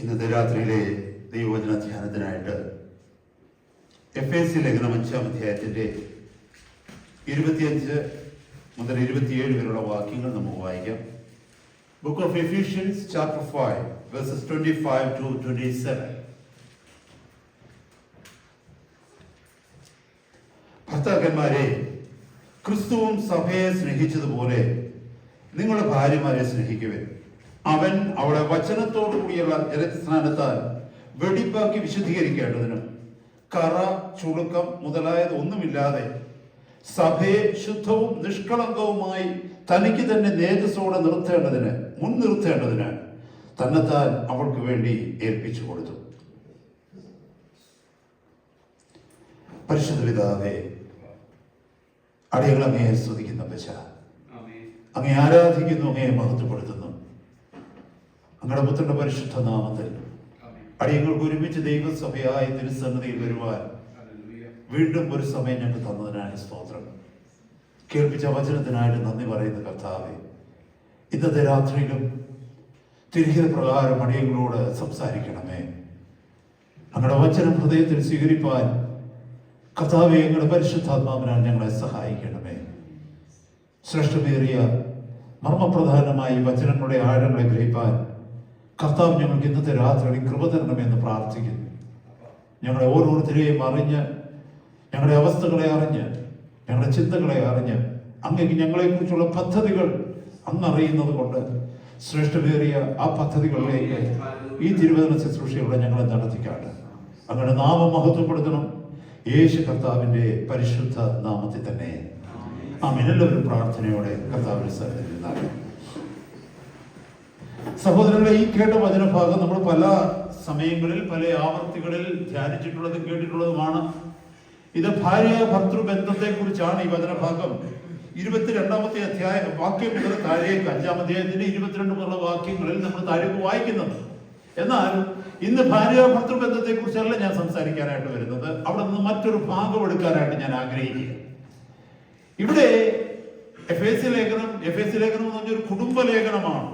ഇന്നത്തെ രാത്രിയിലെ ദൈവവചന ധ്യാനത്തിനായിട്ട് എഫേസ്യ ലേഖനം 5-ാം അധ്യായത്തിന്റെ 25 മുതൽ 27 വരെയുള്ള വാക്യങ്ങൾ നമുക്ക് വായിക്കാം. Book of Ephesians chapter 5 versus 25 to 27. ഭർത്താക്കന്മാരെ, ക്രിസ്തുവും സഭയെ സ്നേഹിച്ചതുപോലെ നിങ്ങളുടെ ഭാര്യമാരെ സ്നേഹിക്കുവിൻ. അവൻ അവളെ വചനത്തോടു കൂടിയുള്ള ജലസ്നാനത്താൽ വെടിപ്പാക്കി വിശുദ്ധീകരിക്കേണ്ടതിനും കറ, ചുളുക്കം മുതലായത് ഒന്നുമില്ലാതെ സഭയെ ശുദ്ധവും നിഷ്കളങ്കവുമായി തനിക്ക് തന്നെ നേതൃസോടെ മുൻനിർത്തേണ്ടതിന് തന്നെത്താൻ അവൾക്ക് വേണ്ടി ഏൽപ്പിച്ചു കൊടുത്തു. പരിശുദ്ധ പിതാവേ, അടിയങ്ങൾ അങ്ങയെ സ്തുതിക്കുന്ന പശ, അങ്ങയെ ആരാധിക്കുന്നു, അങ്ങയെ മഹത്വപ്പെടുത്തുന്നു. അങ്ങയുടെ പുത്രന്റെ പരിശുദ്ധ നാമത്തിൽ അടിയങ്ങൾക്ക് ഒരുമിച്ച് ദൈവസഭയായി തിരുസന്നിധിയിൽ വരുവാൻ വീണ്ടും ഒരു സമയം ഞങ്ങൾക്ക് തന്നതിനായി സ്തോത്രം. കേൾപ്പിച്ച വചനത്തിനായിട്ട് നന്ദി പറയുന്ന കർത്താവേ, ഇന്നത്തെ രാത്രിയിലും തിരികെ പ്രകാരം അടിയങ്ങളോട് സംസാരിക്കണമേ. അങ്ങയുടെ വചനം ഹൃദയത്തിൽ സ്വീകരിപ്പാൻ കർത്താവേ, ഞങ്ങളുടെ പരിശുദ്ധാത്മാവിനാൽ ഞങ്ങളെ സഹായിക്കണമേ. ശ്രേഷ്ഠമേറിയ മർമ്മപ്രധാനമായി വചനങ്ങളുടെ ആഴങ്ങളെ ഗ്രഹിപ്പാൻ കർത്താവ് ഞങ്ങൾക്ക് ഇന്നത്തെ രാത്രി കൃപ തരണമെന്ന് പ്രാർത്ഥിക്കുന്നു. ഞങ്ങളെ ഓരോരുത്തരെയും അറിഞ്ഞ്, ഞങ്ങളുടെ അവസ്ഥകളെ അറിഞ്ഞ്, ഞങ്ങളുടെ ചിന്തകളെ അറിഞ്ഞ്, അങ്ങേക്ക് ഞങ്ങളെക്കുറിച്ചുള്ള പദ്ധതികൾ അങ്ങറിയുന്നത് കൊണ്ട് ശ്രേഷ്ഠമേറിയ ആ പദ്ധതികളിലേക്ക് ഈ തിരുവചന ശുശ്രൂഷയോടെ ഞങ്ങളെ നടത്തിക്കാണ്. അങ്ങയുടെ നാമം മഹത്വപ്പെടുത്തണം, യേശു കർത്താവിന്റെ പരിശുദ്ധ നാമത്തിൽ തന്നെ. ആമേൻ. എല്ലാവരും പ്രാർത്ഥനയോടെ കർത്താവിന്റെ സന്നിധിയിൽ. സഹോദരങ്ങളെ, ഈ കേട്ട വചനഭാഗം നമ്മൾ പല സമയങ്ങളിൽ പല ആവർത്തികളിൽ ധ്യാനിച്ചിട്ടുള്ളതും കേട്ടിട്ടുള്ളതുമാണ്. ഇത് ഭാര്യ ഭർത്തൃ ബന്ധത്തെ കുറിച്ചാണ് ഈ വചനഭാഗം. 22-ാമത്തെ വാക്യം മുതൽ താഴേക്ക് 5-ാം അധ്യായത്തിന്റെ 22 മുതലുള്ള വാക്യങ്ങളിൽ നമ്മൾ താഴേക്ക് വായിക്കുന്നത്. എന്നാൽ ഇന്ന് ഭാര്യ ഭർത്തൃ ബന്ധത്തെ കുറിച്ചല്ല ഞാൻ സംസാരിക്കാനായിട്ട് വരുന്നത്. അവിടെ നിന്ന് മറ്റൊരു ഭാഗം എടുക്കാനായിട്ട് ഞാൻ ആഗ്രഹിക്കുക. ഇവിടെ എഫേസ്യ ലേഖനം എന്ന് പറഞ്ഞൊരു കുടുംബ ലേഖനമാണ്.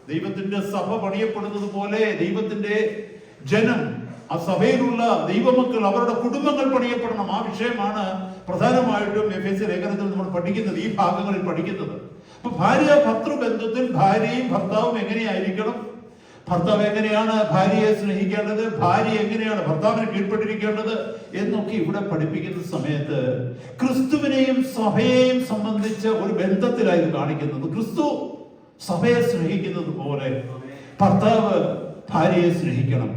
ദൈവത്തിന്റെ സഭ പണിയപ്പെടുന്നത് പോലെ ദൈവത്തിന്റെ ജനം, ആ സഭയിലുള്ള ദൈവമക്കൾ, അവരുടെ കുടുംബങ്ങൾ പണിയപ്പെടണം. ആ വിഷയമാണ് പ്രധാനമായിട്ടും എഫേസ്യ ലേഖനത്തിൽ നമ്മൾ പഠിക്കുന്നത്, ഈ ഭാഗങ്ങളിൽ പഠിക്കുന്നത്. അപ്പൊ ഭാര്യ ഭർത്തൃ ബന്ധത്തിൽ ഭാര്യയും ഭർത്താവും എങ്ങനെയായിരിക്കണം, ഭർത്താവ് എങ്ങനെയാണ് ഭാര്യയെ സ്നേഹിക്കേണ്ടത്, ഭാര്യ എങ്ങനെയാണ് ഭർത്താവിന് കീഴ്പ്പെട്ടിരിക്കേണ്ടത് എന്നൊക്കെ ഇവിടെ പഠിപ്പിക്കുന്ന സമയത്ത് ക്രിസ്തുവിനെയും സഭയെയും സംബന്ധിച്ച ഒരു ബന്ധത്തിലായി കാണിക്കുന്നത്. ക്രിസ്തു സഭയെ സ്നേഹിക്കുന്നത് പോലെ ഭർത്താവ് ഭാര്യയെ സ്നേഹിക്കണം.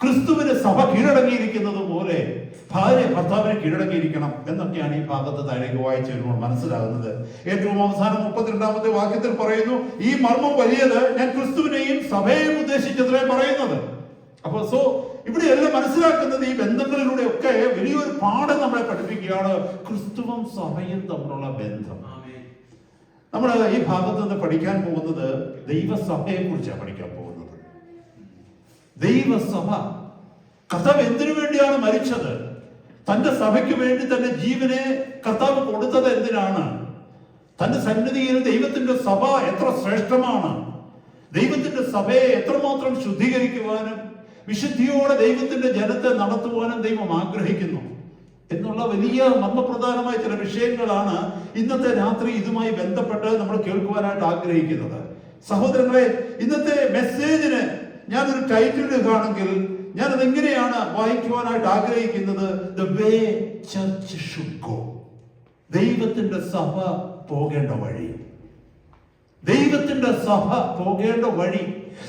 ക്രിസ്തുവിന് സഭ കീഴടങ്ങിയിരിക്കുന്നത് പോലെ ഭാര്യ ഭർത്താവിനെ കീഴടങ്ങിയിരിക്കണം എന്നൊക്കെയാണ് ഈ ഭാഗത്ത് താഴേക്ക് വായിച്ചു വരുമ്പോൾ മനസ്സിലാകുന്നത്. ഏറ്റവും അവസാനം 32-ാമത്തെ വാക്യത്തിൽ പറയുന്നു, ഈ മർമ്മം വലിയത്, ഞാൻ ക്രിസ്തുവിനെയും സഭയെയും ഉദ്ദേശിച്ചതിനെ പറയുന്നത്. അപ്പൊ ഇവിടെ എല്ലാം മനസ്സിലാക്കുന്നത് ഈ ബന്ധങ്ങളിലൂടെ ഒക്കെ വലിയൊരു പാഠം നമ്മളെ പഠിപ്പിക്കുകയാണ്, ക്രിസ്തുവും സഭയും തമ്മിലുള്ള ബന്ധം. നമ്മൾ ഈ ഭാഗത്ത് നിന്ന് പഠിക്കാൻ പോകുന്നത് ദൈവസഭയെ കുറിച്ചാണ് പഠിക്കാൻ പോകുന്നത്. ദൈവസഭ, കർത്താവ് എന്തിനു വേണ്ടിയാണ് മരിച്ചത്? തന്റെ സഭയ്ക്ക് വേണ്ടി തന്റെ ജീവനെ കർത്താവ് കൊടുത്തത് എന്തിനാണ്? തന്റെ സന്നിധിയിൽ ദൈവത്തിന്റെ സഭ എത്ര ശ്രേഷ്ഠമാണ്, ദൈവത്തിന്റെ സഭയെ എത്രമാത്രം ശുദ്ധീകരിക്കുവാനും വിശുദ്ധിയോടെ ദൈവത്തിന്റെ ജനത്തെ നടത്തുവാനും ദൈവം ആഗ്രഹിക്കുന്നു എന്നുള്ള വലിയ മർമ്മപ്രധാനമായ ചില വിഷയങ്ങളാണ് ഇന്നത്തെ രാത്രി ഇതുമായി ബന്ധപ്പെട്ട് നമ്മൾ കേൾക്കുവാനായിട്ട് ആഗ്രഹിക്കുന്നത്. സഹോദരങ്ങളെ, ഇന്നത്തെ മെസ്സേജിന് ഞാനൊരു ടൈറ്റിൽ ഇടുകയാണെങ്കിൽ ഞാൻ അതെങ്ങനെയാണ് വായിക്കുവാനായിട്ട് ആഗ്രഹിക്കുന്നത്? The way church should go. ദൈവത്തിന്റെ സഭ പോകേണ്ട വഴി, ദൈവത്തിന്റെ സഭ പോകേണ്ട വഴി,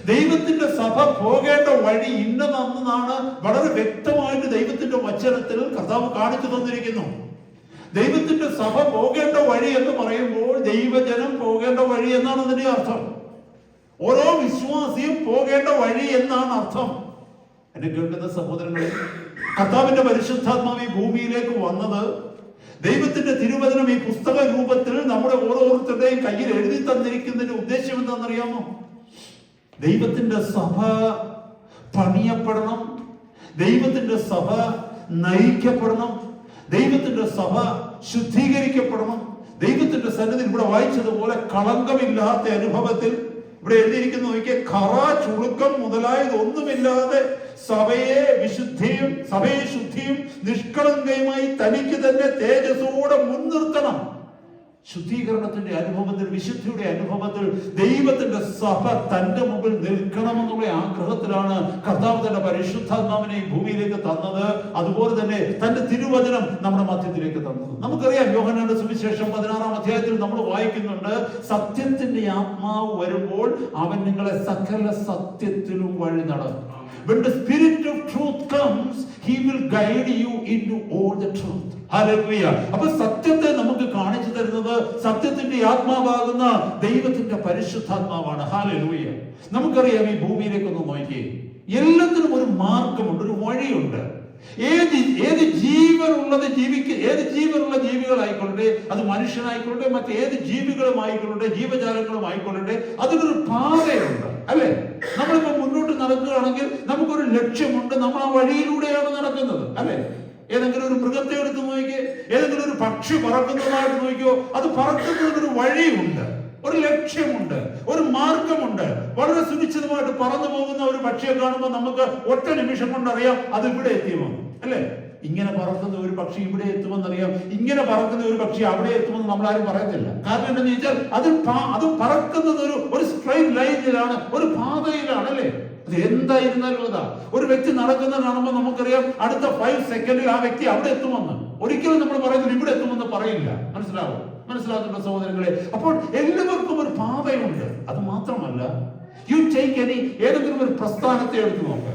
ദൈവത്തിന്റെ സഭ പോകേണ്ട വഴി ഇന്നതെന്നാണ് വളരെ വ്യക്തമായിട്ട് ദൈവത്തിന്റെ വചനത്തിൽ കർത്താവ് കാണിച്ചു തന്നിരിക്കുന്നു. ദൈവത്തിന്റെ സഭ പോകേണ്ട വഴി എന്ന് പറയുമ്പോൾ ദൈവജനം പോകേണ്ട വഴി എന്നാണ് അതിന്റെ അർത്ഥം. ഓരോ വിശ്വാസിയും പോകേണ്ട വഴി എന്നാണ് അർത്ഥം. എന്നെ കേൾക്കുന്ന സഹോദരങ്ങളെ, കർത്താവിന്റെ പരിശുദ്ധാത്മാവ് ഈ ഭൂമിയിലേക്ക് വന്നത്, ദൈവത്തിന്റെ തിരുവചനം ഈ പുസ്തക രൂപത്തിൽ നമ്മുടെ ഓരോരുത്തരുടെയും കയ്യിൽ എഴുതി തന്നിരിക്കുന്നതിന്റെ ഉദ്ദേശം എന്താണെന്നറിയാമോ? ദൈവത്തിന്റെ സഭ പണിയപ്പെടണം, ദൈവത്തിന്റെ സഭ നയിക്കപ്പെടണം, ദൈവത്തിന്റെ സഭ ശുദ്ധീകരിക്കപ്പെടണം. ദൈവത്തിന്റെ സന്നിധിയിൽ ഇവിടെ വായിച്ചതുപോലെ കളങ്കമില്ലാത്ത അനുഭവത്തിൽ ഇവിടെ എഴുതിയിരിക്കുന്നു നോക്കിയേ, ഖറ ചുളുക്കം മുതലായതൊന്നുമില്ലാതെ സഭയെ ശുദ്ധിയും നിഷ്കളങ്കയുമായി തനിക്ക് തന്നെ തേജസ്സോടെ മുൻനിർത്തണം. ശുദ്ധീകരണത്തിന്റെ അനുഭവത്തിൽ, വിശുദ്ധിയുടെ അനുഭവത്തിൽ ദൈവത്തിന്റെ സഭ തന്റെ മുമ്പിൽ നിൽക്കണമെന്നുള്ള ആഗ്രഹത്തിലാണ് കർത്താവ് തന്റെ പരിശുദ്ധാത്മാവിനെ ഈ ഭൂമിയിലേക്ക് തന്നത്. അതുപോലെ തന്നെ തന്റെ തിരുവചനം നമ്മുടെ മധ്യത്തിലേക്ക് തന്നത്. നമുക്കറിയാം, യോഹന്നാന്റെ സുവിശേഷം 16-ാം അധ്യായത്തിൽ നമ്മൾ വായിക്കുന്നുണ്ട്, സത്യത്തിന്റെ ആത്മാവ് വരുമ്പോൾ അവൻ നിങ്ങളെ സകല സത്യത്തിലും വഴി നടത്തും. When the spirit of truth comes, he will guide you into all the truth. Hallelujah. അപ്പോൾ സത്യത്തെ നമുക്ക് കാണിച്ചു തരുന്നത് സത്യത്തിന്റെ ആത്മാവാകുന്ന ദൈവത്തിന്റെ പരിശുദ്ധാത്മാവാണ്. ഹല്ലേലൂയ. നമുക്കറിയാം, ഈ ഭൂമിയിലേക്ക് ഒന്ന് നോക്കിയേ, എല്ലാത്തിനും ഒരു മാർഗമുണ്ട്, ഒരു വഴിയുണ്ട്. ഏത് ജീവനുള്ള ജീവികളായിക്കൊള്ളട്ടെ, അത് മനുഷ്യനായിക്കൊള്ളട്ടെ, മറ്റേത് ജീവികളും ആയിക്കൊള്ളട്ടെ, ജീവജാലങ്ങളും ആയിക്കൊള്ളട്ടെ, അതിനൊരു പാതയുണ്ട്, അല്ലെ? നമ്മളിപ്പോ മുന്നോട്ട് നടക്കുകയാണെങ്കിൽ നമുക്കൊരു ലക്ഷ്യമുണ്ട്, നമ്മൾ ആ വഴിയിലൂടെയാണ് നടക്കുന്നത്, അല്ലെ? ഏതെങ്കിലും ഒരു മൃഗത്തെ എടുത്ത് നോക്കിയോ, ഏതെങ്കിലും ഒരു പക്ഷി പറക്കുന്നതായിട്ട് നോക്കിയോ, അത് പറക്കുന്നതിനൊരു വഴിയുണ്ട്, ഒരു ലക്ഷ്യമുണ്ട്, ഒരു മാർഗമുണ്ട്. വളരെ സുനിശ്ചിതമായിട്ട് പറന്നു പോകുന്ന ഒരു പക്ഷിയെ കാണുമ്പോൾ നമുക്ക് ഒറ്റ നിമിഷം കൊണ്ടറിയാം അത് ഇവിടെ എത്തിയുമെന്ന്, അല്ലെ? ഇങ്ങനെ പറക്കുന്ന ഒരു പക്ഷി ഇവിടെ എത്തുമെന്നറിയാം, ഇങ്ങനെ പറക്കുന്ന ഒരു പക്ഷി അവിടെ എത്തുമെന്ന് നമ്മളാരും പറയത്തില്ല. കാരണം എന്താണെന്ന് ചോദിച്ചാൽ അത് പറക്കുന്നത് ഒരു സ്ട്രെയിറ്റ് ലൈനിലാണ്, ഒരു പാതയിലാണ്, അല്ലെ? അത് എന്തായിരുന്നാലും അതാ. ഒരു വ്യക്തി നടക്കുന്നത് കാണുമ്പോൾ നമുക്കറിയാം അടുത്ത 5 സെക്കൻഡിൽ ആ വ്യക്തി അവിടെ എത്തുമെന്ന്. ഒരിക്കലും നമ്മൾ പറയുന്നത് ഇവിടെ എത്തുമെന്ന് പറയില്ല. മനസ്സിലാകുന്ന സഹോദരങ്ങളെ, അപ്പോൾ എല്ലാവർക്കും ഒരു പാതയുണ്ട്. അത് മാത്രമല്ല, ഏതെങ്കിലും ഒരു പ്രസ്ഥാനത്തെ എടുത്തു നോക്കുക,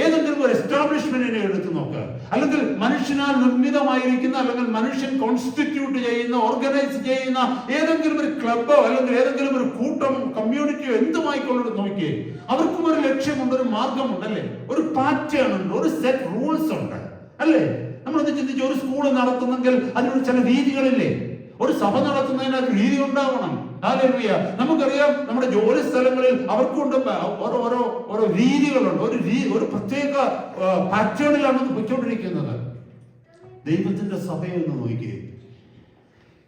ഏതെങ്കിലും ഒരു എസ്റ്റാബ്ലിഷ്മെന്റിനെ എടുത്തു നോക്കുക, അല്ലെങ്കിൽ മനുഷ്യനാൽ നിർമ്മിതമായിരിക്കുന്ന, അല്ലെങ്കിൽ മനുഷ്യൻ കോൺസ്റ്റിറ്റ്യൂട്ട് ചെയ്യുന്ന, ഓർഗനൈസ് ചെയ്യുന്ന ഏതെങ്കിലും ഒരു ക്ലബോ അല്ലെങ്കിൽ ഏതെങ്കിലും ഒരു കൂട്ടമോ കമ്മ്യൂണിറ്റിയോ എന്തുമായിക്കൊള്ളത് നോക്കിയേ, അവർക്കും ഒരു ലക്ഷ്യമുണ്ട്, ഒരു മാർഗമുണ്ട്, അല്ലെ? ഒരു പാറ്റേൺ ഉണ്ട്, ഒരു സെറ്റ് റൂൾസ് ഉണ്ട്, അല്ലേ? നമ്മളൊന്ന് ചിന്തിച്ച്, ഒരു സ്കൂൾ നടത്തുന്നെങ്കിൽ അതിനൊരു ചില രീതികളില്ലേ? ഒരു സഭ നടത്തുന്നതിന് ഒരു രീതി ഉണ്ടാവണം. ഹല്ലേലൂയ. നമുക്കറിയാം, നമ്മുടെ ജോലി സ്ഥലങ്ങളിൽ അവർക്കുണ്ട് ഓരോ രീതികളുണ്ട്, ഒരു പ്രത്യേക പാറ്റേണിലാണ് അത് പൊയ്ക്കൊണ്ടിരിക്കുന്നത്. ദൈവത്തിന്റെ സഭയെന്ന് നോക്കിക്കേ,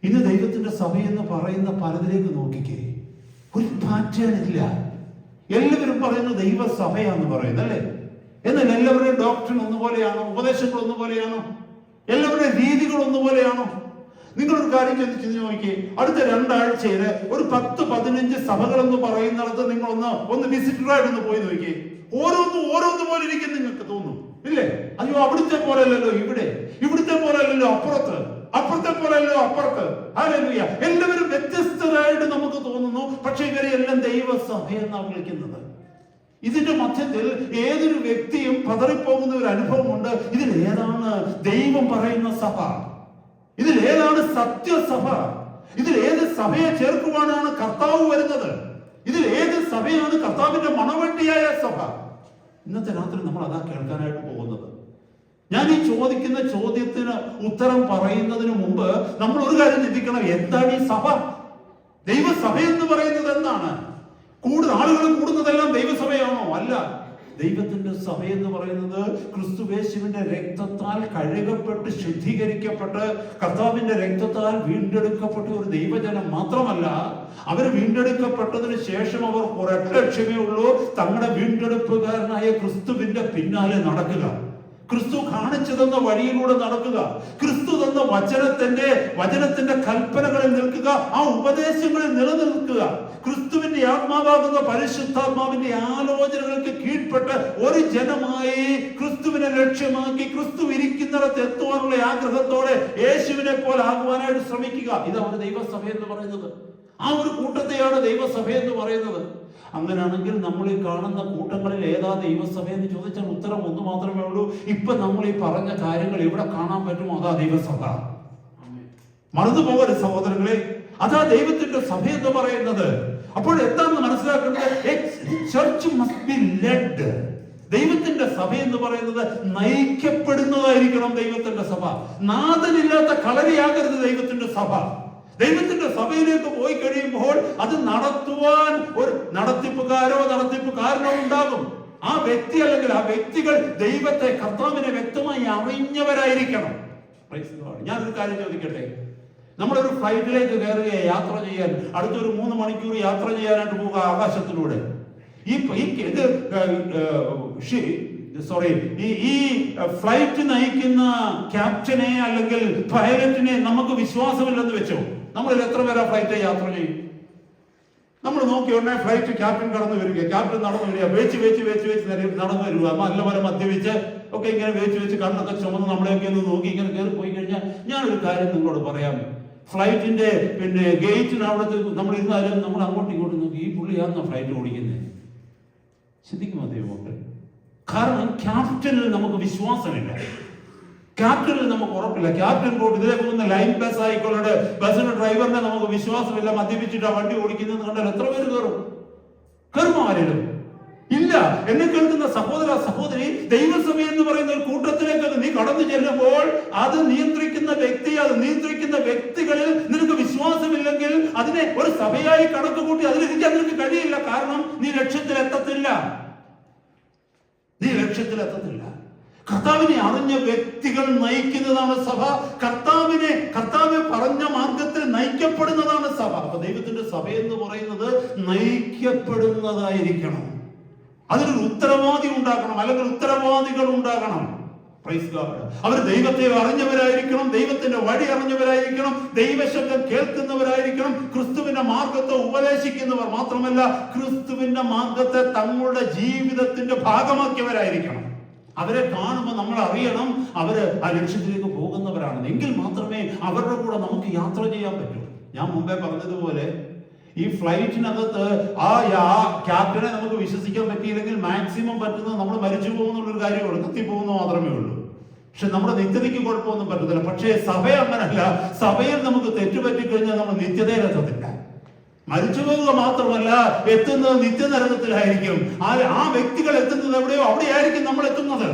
ഇന്ന് ദൈവത്തിന്റെ സഭയെന്ന് പറയുന്ന പലതിലേക്ക് നോക്കിക്കേ, ഒരു പാറ്റേൺ ഇല്ല. എല്ലാവരും പറയുന്നത് ദൈവസഭയാന്ന് പറയുന്നത്, അല്ലേ? എന്നാൽ എല്ലാവരുടെയും ഡോക്ട്രിൻ ഒന്നുപോലെയാണോ? ഉപദേശങ്ങൾ ഒന്നുപോലെയാണോ? എല്ലാവരുടെയും രീതികൾ ഒന്നുപോലെയാണോ? നിങ്ങളൊരു കാര്യം ചിന്തിച്ച് നോക്കിയേ, അടുത്ത 2 ആഴ്ചയില് ഒരു 10-15 സഭകളെന്ന് പറയുന്നിടത്ത് നിങ്ങൾ ഒന്ന് വിസിറ്ററായിട്ടൊന്ന് പോയി നോക്കിയേ. ഓരോന്ന് പോലെ ഇരിക്കും നിങ്ങൾക്ക് തോന്നും, ഇല്ലേ? അയ്യോ, അവിടുത്തെ പോലെ അല്ലല്ലോ ഇവിടുത്തെ പോലെ അല്ലല്ലോ അപ്പുറത്തെ പോലെ അല്ലല്ലോ അപ്പുറത്ത്. ഹല്ലേലൂയ. എല്ലാവരും വ്യത്യസ്തരായിട്ട് നമുക്ക് തോന്നുന്നു, പക്ഷെ ഇവരെ എല്ലാം ദൈവസഭയെന്നാണ് വിളിക്കുന്നത്. ഇതിന്റെ മധ്യത്തിൽ ഏതൊരു വ്യക്തിയും പതറിപ്പോകുന്ന ഒരു അനുഭവമുണ്ട്. ഇതിൽ ഏതാണ് ദൈവം പറയുന്ന സഭ? ഇതിൽ ഏതാണ് സത്യസഭ? ഇതിൽ ഏത് സഭയെ ചേർക്കുവാനാണ് കർത്താവ് വരുന്നത്? ഇതിൽ ഏത് സഭയാണ് കർത്താവിന്റെ മണവെട്ടിയായ സഭ? ഇന്നത്തെ രാത്രി നമ്മൾ അതാ കേൾക്കാനായിട്ട് പോകുന്നത്. ഞാൻ ഈ ചോദിക്കുന്ന ചോദ്യത്തിന് ഉത്തരം പറയുന്നതിന് മുമ്പ് നമ്മൾ ഒരു കാര്യം ചിന്തിക്കണം, എന്താണ് ഈ സഭ? ദൈവസഭ എന്ന് പറയുന്നത് എന്താണ്? ആളുകൾ കൂടുന്നതെല്ലാം ദൈവസഭയാണോ? അല്ല. ദൈവത്തിന്റെ സഭ എന്ന് പറയുന്നത് ക്രിസ്തുയേശുവിന്റെ രക്തത്താൽ കഴുകപ്പെട്ട് ശുദ്ധീകരിക്കപ്പെട്ട് കർത്താവിന്റെ രക്തത്താൽ വീണ്ടെടുക്കപ്പെട്ട ഒരു ദൈവജനം മാത്രമല്ല. അവർ വീണ്ടെടുക്കപ്പെട്ടതിന് ശേഷം അവർ ഒരൊറ്റ ലക്ഷ്യമേ ഉള്ളൂ, തങ്ങളുടെ വീണ്ടെടുപ്പുകാരനായ ക്രിസ്തുവിന്റെ പിന്നാലെ നടക്കുക, ക്രിസ്തു കാണിച്ചു തന്ന വഴിയിലൂടെ നടക്കുക, ക്രിസ്തു തന്ന വചനത്തിന്റെ കൽപ്പനകളിൽ നിൽക്കുക, ആ ഉപദേശങ്ങളിൽ നിലനിൽക്കുക, ക്രിസ്തുവിന്റെ ആത്മാവാകുന്ന പരിശുദ്ധാത്മാവിന്റെ ആലോചനകൾക്ക് കീഴ്പ്പെട്ട് ഒരു ജനമായി ക്രിസ്തുവിനെ ലക്ഷ്യമാക്കി ക്രിസ്തു ഇരിക്കുന്നിടത്ത് എത്തുവാനുള്ള ആഗ്രഹത്തോടെ യേശുവിനെ പോലെ ആകുവാനായിട്ട് ശ്രമിക്കുക. ഇതാണ് ദൈവസഭ എന്ന് പറയുന്നത്. ആ ഒരു കൂട്ടത്തെയാണ് ദൈവസഭ എന്ന് പറയുന്നത്. അങ്ങനെയാണെങ്കിൽ നമ്മൾ ഈ കാണുന്ന കൂട്ടങ്ങളിൽ ഏതാ ദൈവസഭ എന്ന് ചോദിച്ചാൽ ഉത്തരം ഒന്ന് മാത്രമേ ഉള്ളൂ. ഇപ്പൊ നമ്മൾ ഈ പറഞ്ഞ കാര്യങ്ങൾ എവിടെ കാണാൻ പറ്റുമോ അതാ ദൈവസഭ. മറന്നു പോകരുത് സഹോദരങ്ങളെ, അതാ ദൈവത്തിന്റെ സഭ എന്ന് പറയുന്നത്. അപ്പോൾ എന്താണെന്ന് മനസ്സിലാക്കേണ്ടത്, ചർച്ച് മസ്റ്റ് ബി ലെഡ്. ദൈവത്തിന്റെ സഭ എന്ന് പറയുന്നത് നയിക്കപ്പെടുന്നതായിരിക്കണം. ദൈവത്തിന്റെ സഭ നാഥനില്ലാത്ത കളരിയാകരുത് ദൈവത്തിന്റെ സഭ. ദൈവത്തിന്റെ സഭയിലേക്ക് പോയി കഴിയുമ്പോൾ അത് നടത്തുവാൻ ഒരു നടത്തിപ്പുകാരനോ ഉണ്ടാകും. ആ വ്യക്തി അല്ലെങ്കിൽ ആ വ്യക്തികൾ ദൈവത്തെ, കർത്താവിനെ വ്യക്തമായി അറിഞ്ഞവരായിരിക്കണം. ഞാനൊരു കാര്യം ചോദിക്കട്ടെ, നമ്മളൊരു ഫ്ലൈറ്റിലേക്ക് കയറുകയെ യാത്ര ചെയ്യാൻ, അടുത്തൊരു 3 മണിക്കൂർ യാത്ര ചെയ്യാനായിട്ട് പോവുക ആകാശത്തിലൂടെ. ഈ ഫ്ലൈറ്റ് നയിക്കുന്ന ക്യാപ്റ്റനെ അല്ലെങ്കിൽ പൈലറ്റിനെ നമുക്ക് വിശ്വാസമില്ലെന്ന് വെച്ചോ, നമ്മളിൽ എത്ര പേരാ ഫ്ലൈറ്റ് യാത്ര ചെയ്യും? നമ്മൾ നോക്കി ഉടനെ ഫ്ലൈറ്റ് ക്യാപ്റ്റൻ കടന്നു വരിക, ക്യാപ്റ്റൻ നടന്നു വരിക, വേച്ച് നടന്നു വരിക, നല്ലപോലെ മദ്യപിച്ച് ഒക്കെ ഇങ്ങനെ വേച്ച് കണ്ണൊക്കെ ചുമന്ന് നമ്മളെയൊക്കെ ഒന്ന് നോക്കി ഇങ്ങനെ കയറി പോയി കഴിഞ്ഞാൽ, ഞാനൊരു കാര്യം നിങ്ങളോട് പറയാം. ഫ്ലൈറ്റിന്റെ ഗേറ്റിന് അവിടുത്തെ നമ്മൾ ഇരുന്നാലും നമ്മൾ അങ്ങോട്ടും ഇങ്ങോട്ടും നോക്കി, ഈ പുള്ളിയാണെന്ന ഫ്ലൈറ്റ് ഓടിക്കുന്നത് ചിന്തിക്കും അദ്ദേഹം. കാരണം ക്യാപ്റ്റനിൽ നമുക്ക് വിശ്വാസമില്ല, ക്യാപ്റ്റനിൽ നമുക്ക് ഉറപ്പില്ല. ക്യാപ്റ്റൻ പോയിട്ട് ഇതിലെ പോകുന്ന ലൈൻ ബസ് ആയിക്കൊള്ളട്ടെ, ബസ്സിന്റെ ഡ്രൈവറിനെ നമുക്ക് വിശ്വാസമില്ല, മദ്യപിച്ചിട്ട് ആ വണ്ടി ഓടിക്കുന്നത് കണ്ടാൽ എത്ര പേര് കയറുമോ? ആരെങ്കിലും ഇല്ല. എന്നെ കേൾക്കുന്ന സഹോദര സഹോദരി, ദൈവസഭ എന്ന് പറയുന്ന ഒരു കൂട്ടത്തിലേക്ക് നീ കടന്നു ചെല്ലുമ്പോൾ അത് നിയന്ത്രിക്കുന്ന വ്യക്തികളിൽ നിനക്ക് വിശ്വാസമില്ലെങ്കിൽ അതിനെ ഒരു സഭയായി കണക്കുകൂട്ടി അതിലിരിക്കാൻ നിനക്ക് കഴിയില്ല. കാരണം നീ ലക്ഷ്യത്തിലെത്തത്തില്ല. കർത്താവിനെ അറിഞ്ഞ വ്യക്തികൾ നയിക്കുന്നതാണ് സഭ. കർത്താവ് പറഞ്ഞ മാർഗത്തിൽ നയിക്കപ്പെടുന്നതാണ് സഭ. അപ്പൊ ദൈവത്തിന്റെ സഭ എന്ന് പറയുന്നത് നയിക്കപ്പെടുന്നതായിരിക്കണം. അതിനൊരു ഉത്തരവാദി ഉണ്ടാക്കണം, അല്ലെങ്കിൽ ഉത്തരവാദികൾ ഉണ്ടാകണം. അവർ ദൈവത്തെ അറിഞ്ഞവരായിരിക്കണം, ദൈവത്തിന്റെ വഴി അറിഞ്ഞവരായിരിക്കണം, ദൈവശബ്ദം കേൾക്കുന്നവരായിരിക്കണം, ക്രിസ്തുവിന്റെ മാർഗത്തെ ഉപദേശിക്കുന്നവർ മാത്രമല്ല, ക്രിസ്തുവിന്റെ മാർഗത്തെ തങ്ങളുടെ ജീവിതത്തിന്റെ ഭാഗമാക്കിയവരായിരിക്കണം. അവരെ കാണുമ്പോൾ നമ്മൾ അറിയണം അവര് ആ ലക്ഷ്യത്തിലേക്ക് പോകുന്നവരാണ്. എങ്കിൽ മാത്രമേ അവരുടെ കൂടെ നമുക്ക് യാത്ര ചെയ്യാൻ പറ്റൂ. ഞാൻ മുമ്പേ പറഞ്ഞതുപോലെ ഈ ഫ്ലൈറ്റിനകത്ത് ആ ക്യാപ്റ്റനെ നമുക്ക് വിശ്വസിക്കാൻ പറ്റിയില്ലെങ്കിൽ മാക്സിമം പറ്റുന്നത് നമ്മൾ മരിച്ചു പോകുന്നുള്ളൊരു കാര്യമുള്ളൂ, കത്തിപ്പോകുന്ന മാത്രമേ ഉള്ളൂ. പക്ഷെ നമ്മുടെ നിത്യതയ്ക്ക് കുഴപ്പമൊന്നും പറ്റത്തില്ല. പക്ഷേ സഭ അങ്ങനല്ല. സഭയിൽ നമുക്ക് തെറ്റുപറ്റിക്കഴിഞ്ഞാൽ നമ്മൾ നിത്യതയിലെത്തത്തില്ല. മരിച്ചു പോവുക മാത്രമല്ല, എത്തുന്നത് നിത്യനരകത്തിലായിരിക്കും. ആ വ്യക്തികൾ എത്തുന്നത് എവിടെയോ അവിടെയായിരിക്കും നമ്മൾ എത്തുന്നത്.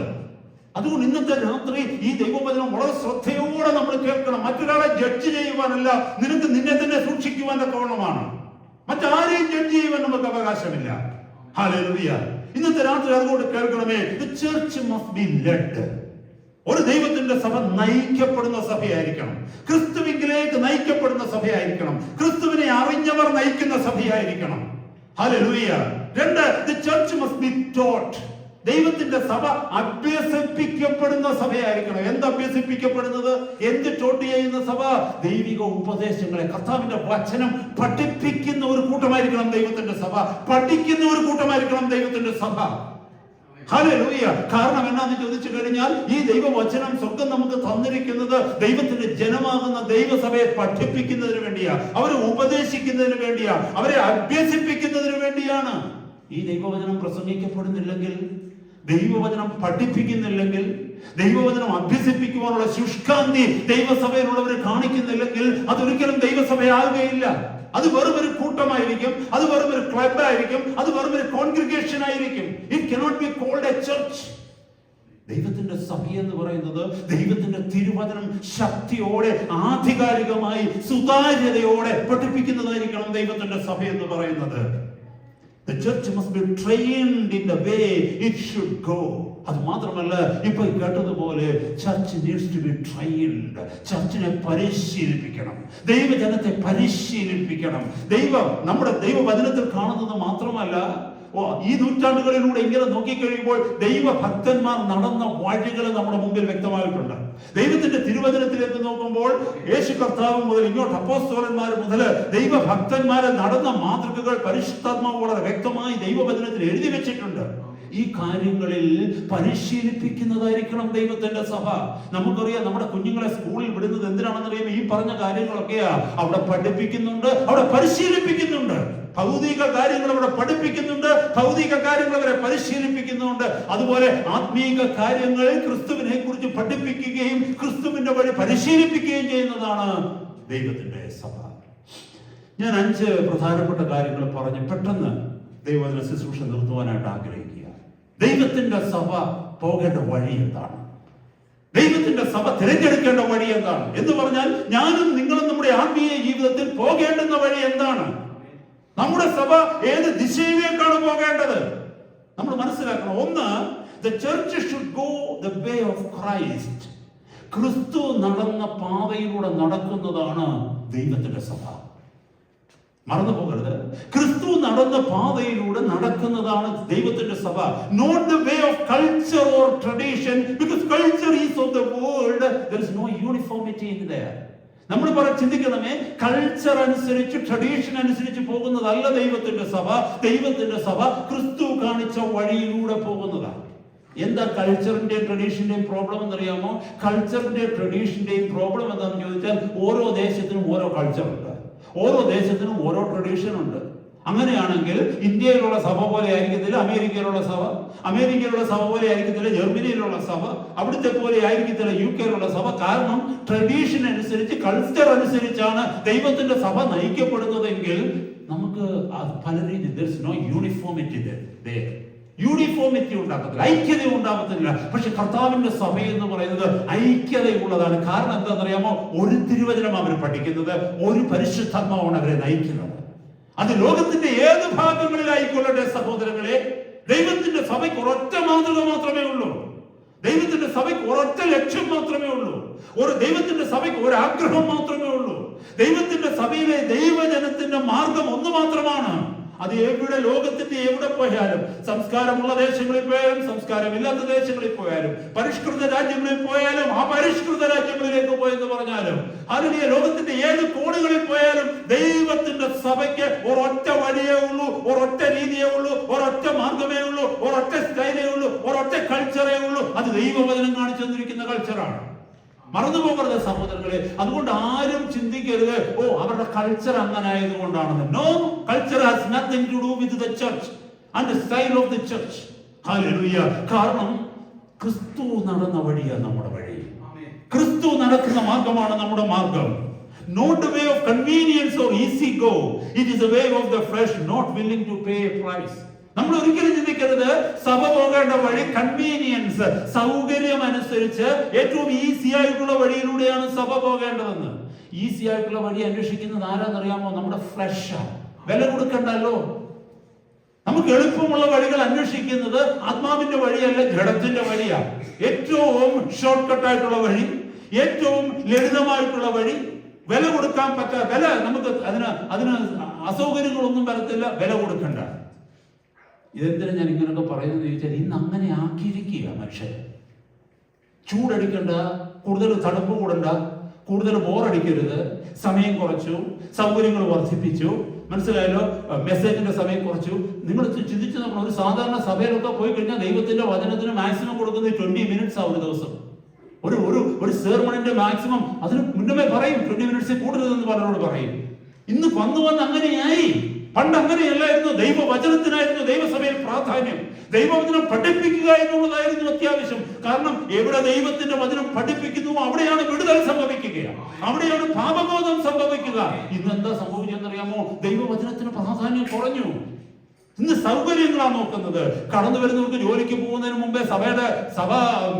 അതുകൊണ്ട് ഇന്നത്തെ രാത്രി ഈ ദൈവവചനം വളരെ ശ്രദ്ധയോടെ നമ്മൾ കേൾക്കണം. മറ്റൊരാളെ ജഡ്ജ് ചെയ്യുവാനല്ല, നിനക്ക് നിന്നെ തന്നെ സൂക്ഷിക്കുവാന്റെ കോണമാണ്. മറ്റാരെയും ജഡ്ജ് ചെയ്യുവാൻ നമുക്ക് അവകാശമില്ല. ഹല്ലേലൂയ. ഇന്നത്തെ രാത്രി അതുകൊണ്ട് കേൾക്കണമേ, the church must be led. ഒരു ദൈവത്തിന്റെ സഭ നയിക്കപ്പെടുന്ന സഭയായിരിക്കണം, ക്രിസ്തുവിലേക്ക് നയിക്കപ്പെടുന്ന സഭയായിരിക്കണം, ക്രിസ്തുവിനെ അറിഞ്ഞവർ നയിക്കുന്ന സഭയായിരിക്കണം. Hallelujah. 2, the church must be taught. ദൈവത്തിന്റെ സഭ അഭ്യസിപ്പിക്കപ്പെടുന്ന സഭയായിരിക്കണം. എന്ത് അഭ്യസിപ്പിക്കപ്പെടുന്നത്? എന്ത് ടോട്ട് ചെയ്യുന്ന സഭ? ദൈവിക ഉപദേശങ്ങളെ, കർത്താവിന്റെ വചനം പഠിപ്പിക്കുന്ന ഒരു കൂട്ടമായിരിക്കണം ദൈവത്തിന്റെ സഭ. പഠിക്കുന്ന ഒരു കൂട്ടമായിരിക്കണം ദൈവത്തിന്റെ സഭ. ഹല്ലേലൂയ. കാരണം എന്നാന്ന് ചോദിച്ചു കഴിഞ്ഞാൽ, ഈ ദൈവവചനം സ്വർഗം നമുക്ക് തന്നിരിക്കുന്നത് ദൈവത്തിന്റെ ജനമാകുന്ന ദൈവസഭയെ പഠിപ്പിക്കുന്നതിന് വേണ്ടിയാ, അവരെ ഉപദേശിക്കുന്നതിന് വേണ്ടിയാ, അവരെ അഭ്യസിപ്പിക്കുന്നതിന് വേണ്ടിയാണ്. ഈ ദൈവവചനം പ്രസംഗിക്കപ്പെടുന്നില്ലെങ്കിൽ, ദൈവവചനം പഠിപ്പിക്കുന്നില്ലെങ്കിൽ, ദൈവവചനം അഭ്യസിപ്പിക്കുവാനുള്ള ശുഷ്കാന്തി ദൈവസഭയിലുള്ളവരെ കാണിക്കുന്നില്ലെങ്കിൽ അതൊരിക്കലും ദൈവസഭയാകുകയില്ല. അത് വെറും ഒരു കൂട്ടമായിരിക്കും, അത് വെറും ഒരു ക്ലബ് ആയിരിക്കും, അത് വെറും ഒരു കോൺഗ്രിഗേഷൻ ആയിരിക്കും. It cannot be called a church. ദൈവത്തിന്റെ സഭ എന്ന് പറയുന്നത് ദൈവത്തിന്റെ തിരുവചനം ശക്തിയോടെ, ആധികാരികമായി, സുതാര്യതയോടെ പഠിപ്പിക്കുന്നതായിരിക്കണം ദൈവത്തിന്റെ സഭ എന്ന് പറയുന്നത്. The church must be trained in the way it should go. അത് മാത്രമല്ല, ഇപ്പൊ കേട്ടതുപോലെ church needs to be trained. ചർച്ചിനെ പരിശീലിപ്പിക്കണം, ദൈവജനത്തെ പരിശീലിപ്പിക്കണം. നമ്മുടെ ദൈവവചനത്തിൽ കാണുന്നത് മാത്രമല്ല, ഈ നൂറ്റാണ്ടുകളിലൂടെ ഇങ്ങനെ നോക്കിക്കഴിയുമ്പോൾ ദൈവഭക്തന്മാർ നടന്ന വഴികൾ നമ്മുടെ മുമ്പിൽ വ്യക്തമായിട്ടുണ്ട്. ദൈവത്തിന്റെ തിരുവചനത്തിലേക്ക് നോക്കുമ്പോൾ യേശു കർത്താവ് മുതൽ ഇങ്ങോട്ട് അപ്പോസ്തലന്മാർ മുതൽ ദൈവഭക്തന്മാരെ നടന്ന മാതൃകകൾ പരിശുദ്ധാത്മാവ് വളരെ വ്യക്തമായി ദൈവവചനത്തിൽ എഴുതി വെച്ചിട്ടുണ്ട്. ഈ കാര്യങ്ങളിൽ പരിശീലിപ്പിക്കുന്നതായിരിക്കണം ദൈവത്തിന്റെ സഭ. നമുക്കറിയാം, നമ്മുടെ കുഞ്ഞുങ്ങളെ സ്കൂളിൽ വിടുന്നത് എന്തിനാണെന്നറിയാം? ഈ പറഞ്ഞ കാര്യങ്ങളൊക്കെയാ അവിടെ പഠിപ്പിക്കുന്നുണ്ട്, അവിടെ പരിശീലിപ്പിക്കുന്നുണ്ട്. ഭൗതിക കാര്യങ്ങൾ അവിടെ പഠിപ്പിക്കുന്നുണ്ട്, ഭൗതിക കാര്യങ്ങൾ അവരെ പരിശീലിപ്പിക്കുന്നുണ്ട്. അതുപോലെ ആത്മീക കാര്യങ്ങൾ ക്രിസ്തുവിനെ കുറിച്ച് പഠിപ്പിക്കുകയും ക്രിസ്തുവിന്റെ വഴി പരിശീലിപ്പിക്കുകയും ചെയ്യുന്നതാണ് ദൈവത്തിന്റെ സഭ. ഞാൻ 5 പ്രധാനപ്പെട്ട കാര്യങ്ങൾ പറഞ്ഞ് പെട്ടെന്ന് ദൈവവചന ശുശ്രൂഷ നിർത്തുവാനായിട്ട് ആഗ്രഹിക്കുക. ദൈവത്തിന്റെ സഭ പോകേണ്ട വഴി എന്താണ്? ദൈവത്തിന്റെ സഭ തിരഞ്ഞെടുക്കേണ്ട വഴി എന്താണ് എന്ന് പറഞ്ഞാൽ, ഞാനും നിങ്ങളും നമ്മുടെ ആത്മീയ ജീവിതത്തിൽ പോകേണ്ടുന്ന വഴി എന്താണ്? നമ്മുടെ സഭ ഏത് ദിശയിലേക്കാണ് പോകേണ്ടത് നമ്മൾ മനസ്സിലാക്കണം. 1, the church should go the way of Christ. ക്രിസ്തു നടന്ന പാതയിലൂടെ നടക്കുന്നതാണ് ദൈവത്തിന്റെ സഭ. മറന്നു പോകരുത്, ക്രിസ്തു നടന്ന പാതയിലൂടെ നടക്കുന്നതാണ് ദൈവത്തിന്റെ സഭ. Not the way of culture or tradition, because culture is of the world, there is no uniformity in there. നമ്മൾ ചിന്തിക്കണമേ, കൾച്ചർ അനുസരിച്ച് ട്രഡീഷൻ അനുസരിച്ച് പോകുന്നതല്ല ദൈവത്തിന്റെ സഭ. ദൈവത്തിന്റെ സഭ ക്രിസ്തു കാണിച്ച വഴിയിലൂടെ പോകുന്നതാണ്. എന്താ കൾച്ചറിന്റെയും ട്രഡീഷന്റെയും പ്രോബ്ലം എന്നറിയാമോ? കൾച്ചറിന്റെയും ട്രഡീഷന്റെയും പ്രോബ്ലം എന്താണെന്ന് ചോദിച്ചാൽ, ഓരോ ദേശത്തിനും ഓരോ കൾച്ചർ ഉണ്ട്, ഓരോ ദേശത്തിനും ഓരോ ട്രഡീഷൻ ഉണ്ട്. അങ്ങനെയാണെങ്കിൽ ഇന്ത്യയിലുള്ള സഭ പോലെ ആയിരിക്കത്തില്ല അമേരിക്കയിലുള്ള സഭ, അമേരിക്കയിലുള്ള സഭ പോലെ ആയിരിക്കത്തില്ല ജർമ്മനിയിലുള്ള സഭ, അവിടുത്തെ പോലെ ആയിരിക്കത്തില്ല UK സഭ. കാരണം ട്രഡീഷൻ അനുസരിച്ച്, കൾച്ചർ അനുസരിച്ചാണ് ദൈവത്തിന്റെ സഭ നയിക്കപ്പെടുന്നതെങ്കിൽ നമുക്ക് പല രീതിയിൽ യൂണിഫോമിറ്റി ഉണ്ടാക്കത്തില്ല, ഐക്യത ഉണ്ടാകത്തില്ല. പക്ഷെ കർത്താവിന്റെ സഭ എന്ന് പറയുന്നത് ഐക്യതയുള്ളതാണ്. കാരണം എന്താണെന്നറിയാമോ? ഒരു തിരുവചനം അവർ പഠിക്കുന്നത്, ഒരു പരിശുദ്ധാത്മാവാണ് അവരെ നയിക്കുന്നത്. അത് ലോകത്തിന്റെ ഏത് ഭാഗങ്ങളിലായിക്കൊള്ളട്ടെ സഹോദരങ്ങളെ, ദൈവത്തിന്റെ സഭയ്ക്ക് ഒരൊറ്റ മാതൃക മാത്രമേ ഉള്ളൂ. ദൈവത്തിന്റെ സഭയ്ക്ക് ഒരൊറ്റ ലക്ഷ്യം മാത്രമേ ഉള്ളൂ. ദൈവത്തിന്റെ സഭയ്ക്ക് ഒരു ആഗ്രഹം മാത്രമേ ഉള്ളൂ. ദൈവത്തിന്റെ സഭയിലെ ദൈവജനത്തിന്റെ മാർഗം ഒന്ന് മാത്രമാണ്. അത് എവിടെ, ലോകത്തിന്റെ എവിടെ പോയാലും, സംസ്കാരമുള്ള ദേശങ്ങളിൽ പോയാലും സംസ്കാരമില്ലാത്ത ദേശങ്ങളിൽ പോയാലും, പരിഷ്കൃത രാജ്യങ്ങളിൽ പോയാലും അപരിഷ്കൃത രാജ്യങ്ങളിലേക്ക് പോയെന്ന് പറഞ്ഞാലും, അല്ലെങ്കിൽ ലോകത്തിന്റെ ഏത് കോണുകളിൽ പോയാലും ദൈവത്തിന്റെ സഭയ്ക്ക് ഒരൊറ്റ വഴിയേ ഉള്ളൂ, ഒരൊറ്റ രീതിയേ ഉള്ളൂ, ഒരൊറ്റ മാർഗമേ ഉള്ളൂ, ഒരൊറ്റ സ്റ്റൈലേ ഉള്ളൂ, ഒരൊറ്റ കൾച്ചറേ ഉള്ളൂ. അത് ദൈവവചനം കാണിച്ചു തന്നിരിക്കുന്ന കൾച്ചറാണ്. മറന്നു പോകരുത് സഹോദരങ്ങളെ. അതുകൊണ്ട് ആരും ചിന്തിക്കരുത്, ഓ അവരുടെ കൾച്ചർ അങ്ങനെ ആയതുകൊണ്ടാണെന്ന്. No, culture has nothing to do with the church and the style of the church. Hallelujah. കാരണം ക്രിസ്തു നടന്ന വഴിയാണ് നമ്മുടെ വഴി, ക്രിസ്തു നടക്കുന്ന മാർഗമാണ് നമ്മുടെ മാർഗം. Not the way of convenience or easy go. It is the way of the flesh, not willing to pay a price. നമ്മൾ ഒരിക്കലും ചിന്തിക്കരുത് സഭ പോകേണ്ട വഴി കൺവീനിയൻസ്, സൗകര്യം അനുസരിച്ച് ഏറ്റവും ഈസി ആയിട്ടുള്ള വഴിയിലൂടെയാണ് സഭ പോകേണ്ടതെന്ന്. ഈസി ആയിട്ടുള്ള വഴി അന്വേഷിക്കുന്നത് ആരാന്നറിയാമോ? നമ്മുടെ ഫ്ലഷ്. വില കൊടുക്കണ്ടല്ലോ. നമുക്ക് എളുപ്പമുള്ള വഴികൾ അന്വേഷിക്കുന്നത് ആത്മാവിന്റെ വഴിയല്ല, ജഡത്തിന്റെ വഴിയാണ്. ഏറ്റവും ഷോർട്ട് കട്ടായിട്ടുള്ള വഴി, ഏറ്റവും ലളിതമായിട്ടുള്ള വഴി, വില കൊടുക്കാൻ വില നമുക്ക് അതിന് അസൗകര്യങ്ങളൊന്നും വരത്തില്ല, വില കൊടുക്കണ്ട. ഇതെന്തിനാ ഞാൻ ഇങ്ങനെയൊക്കെ പറയുന്നത് ചോദിച്ചാൽ, ഇന്ന് അങ്ങനെ ആക്കിയിരിക്കുക മനുഷ്യർ. ചൂടടിക്കണ്ട, കൂടുതൽ തണുപ്പ് കൂടണ്ട, കൂടുതൽ ബോറടിക്കരുത്, സമയം കുറച്ചു, സൗകര്യങ്ങൾ വർദ്ധിപ്പിച്ചു. മനസ്സിലായല്ലോ? മെസ്സേജിന്റെ സമയം കുറച്ചു. നിങ്ങൾ ചിന്തിച്ച് നമ്മൾ ഒരു സാധാരണ സഭയിലൊക്കെ പോയി കഴിഞ്ഞാൽ ദൈവത്തിന്റെ വചനത്തിന് മാക്സിമം കൊടുക്കുന്നത് 20 മിനിറ്റ്സ് ഒരു ദിവസം. ഒരു സെർമണിന്റെ മാക്സിമം അതിന് മുന്നമേ പറയും 20 മിനിറ്റ്സ് കൂടുതലെന്ന് പലരോട് പറയും. ഇന്ന് വന്ന് അങ്ങനെയായി. പണ്ട് അങ്ങനെയല്ലായിരുന്നു. ദൈവവചനത്തിനായിരുന്നു ദൈവസഭയിൽ പ്രാധാന്യം. ദൈവവചനം പഠിപ്പിക്കുക എന്നുള്ളതായിരുന്നു അത്യാവശ്യം. കാരണം എവിടെ ദൈവത്തിന്റെ വചനം പഠിപ്പിക്കുന്നു അവിടെയാണ് വിടുതൽ സംഭവിക്കുക, അവിടെയാണ് പാപബോധം സംഭവിക്കുക. ഇന്ന് എന്താ സംഭവിച്ചെന്നറിയാമോ? ദൈവവചനത്തിന് പ്രാധാന്യം കുറഞ്ഞു. ഇന്ന് സൗകര്യങ്ങളാണ് നോക്കുന്നത്. കടന്നു വരുന്നവർക്ക് ജോലിക്ക് പോകുന്നതിന് മുമ്പേ സഭ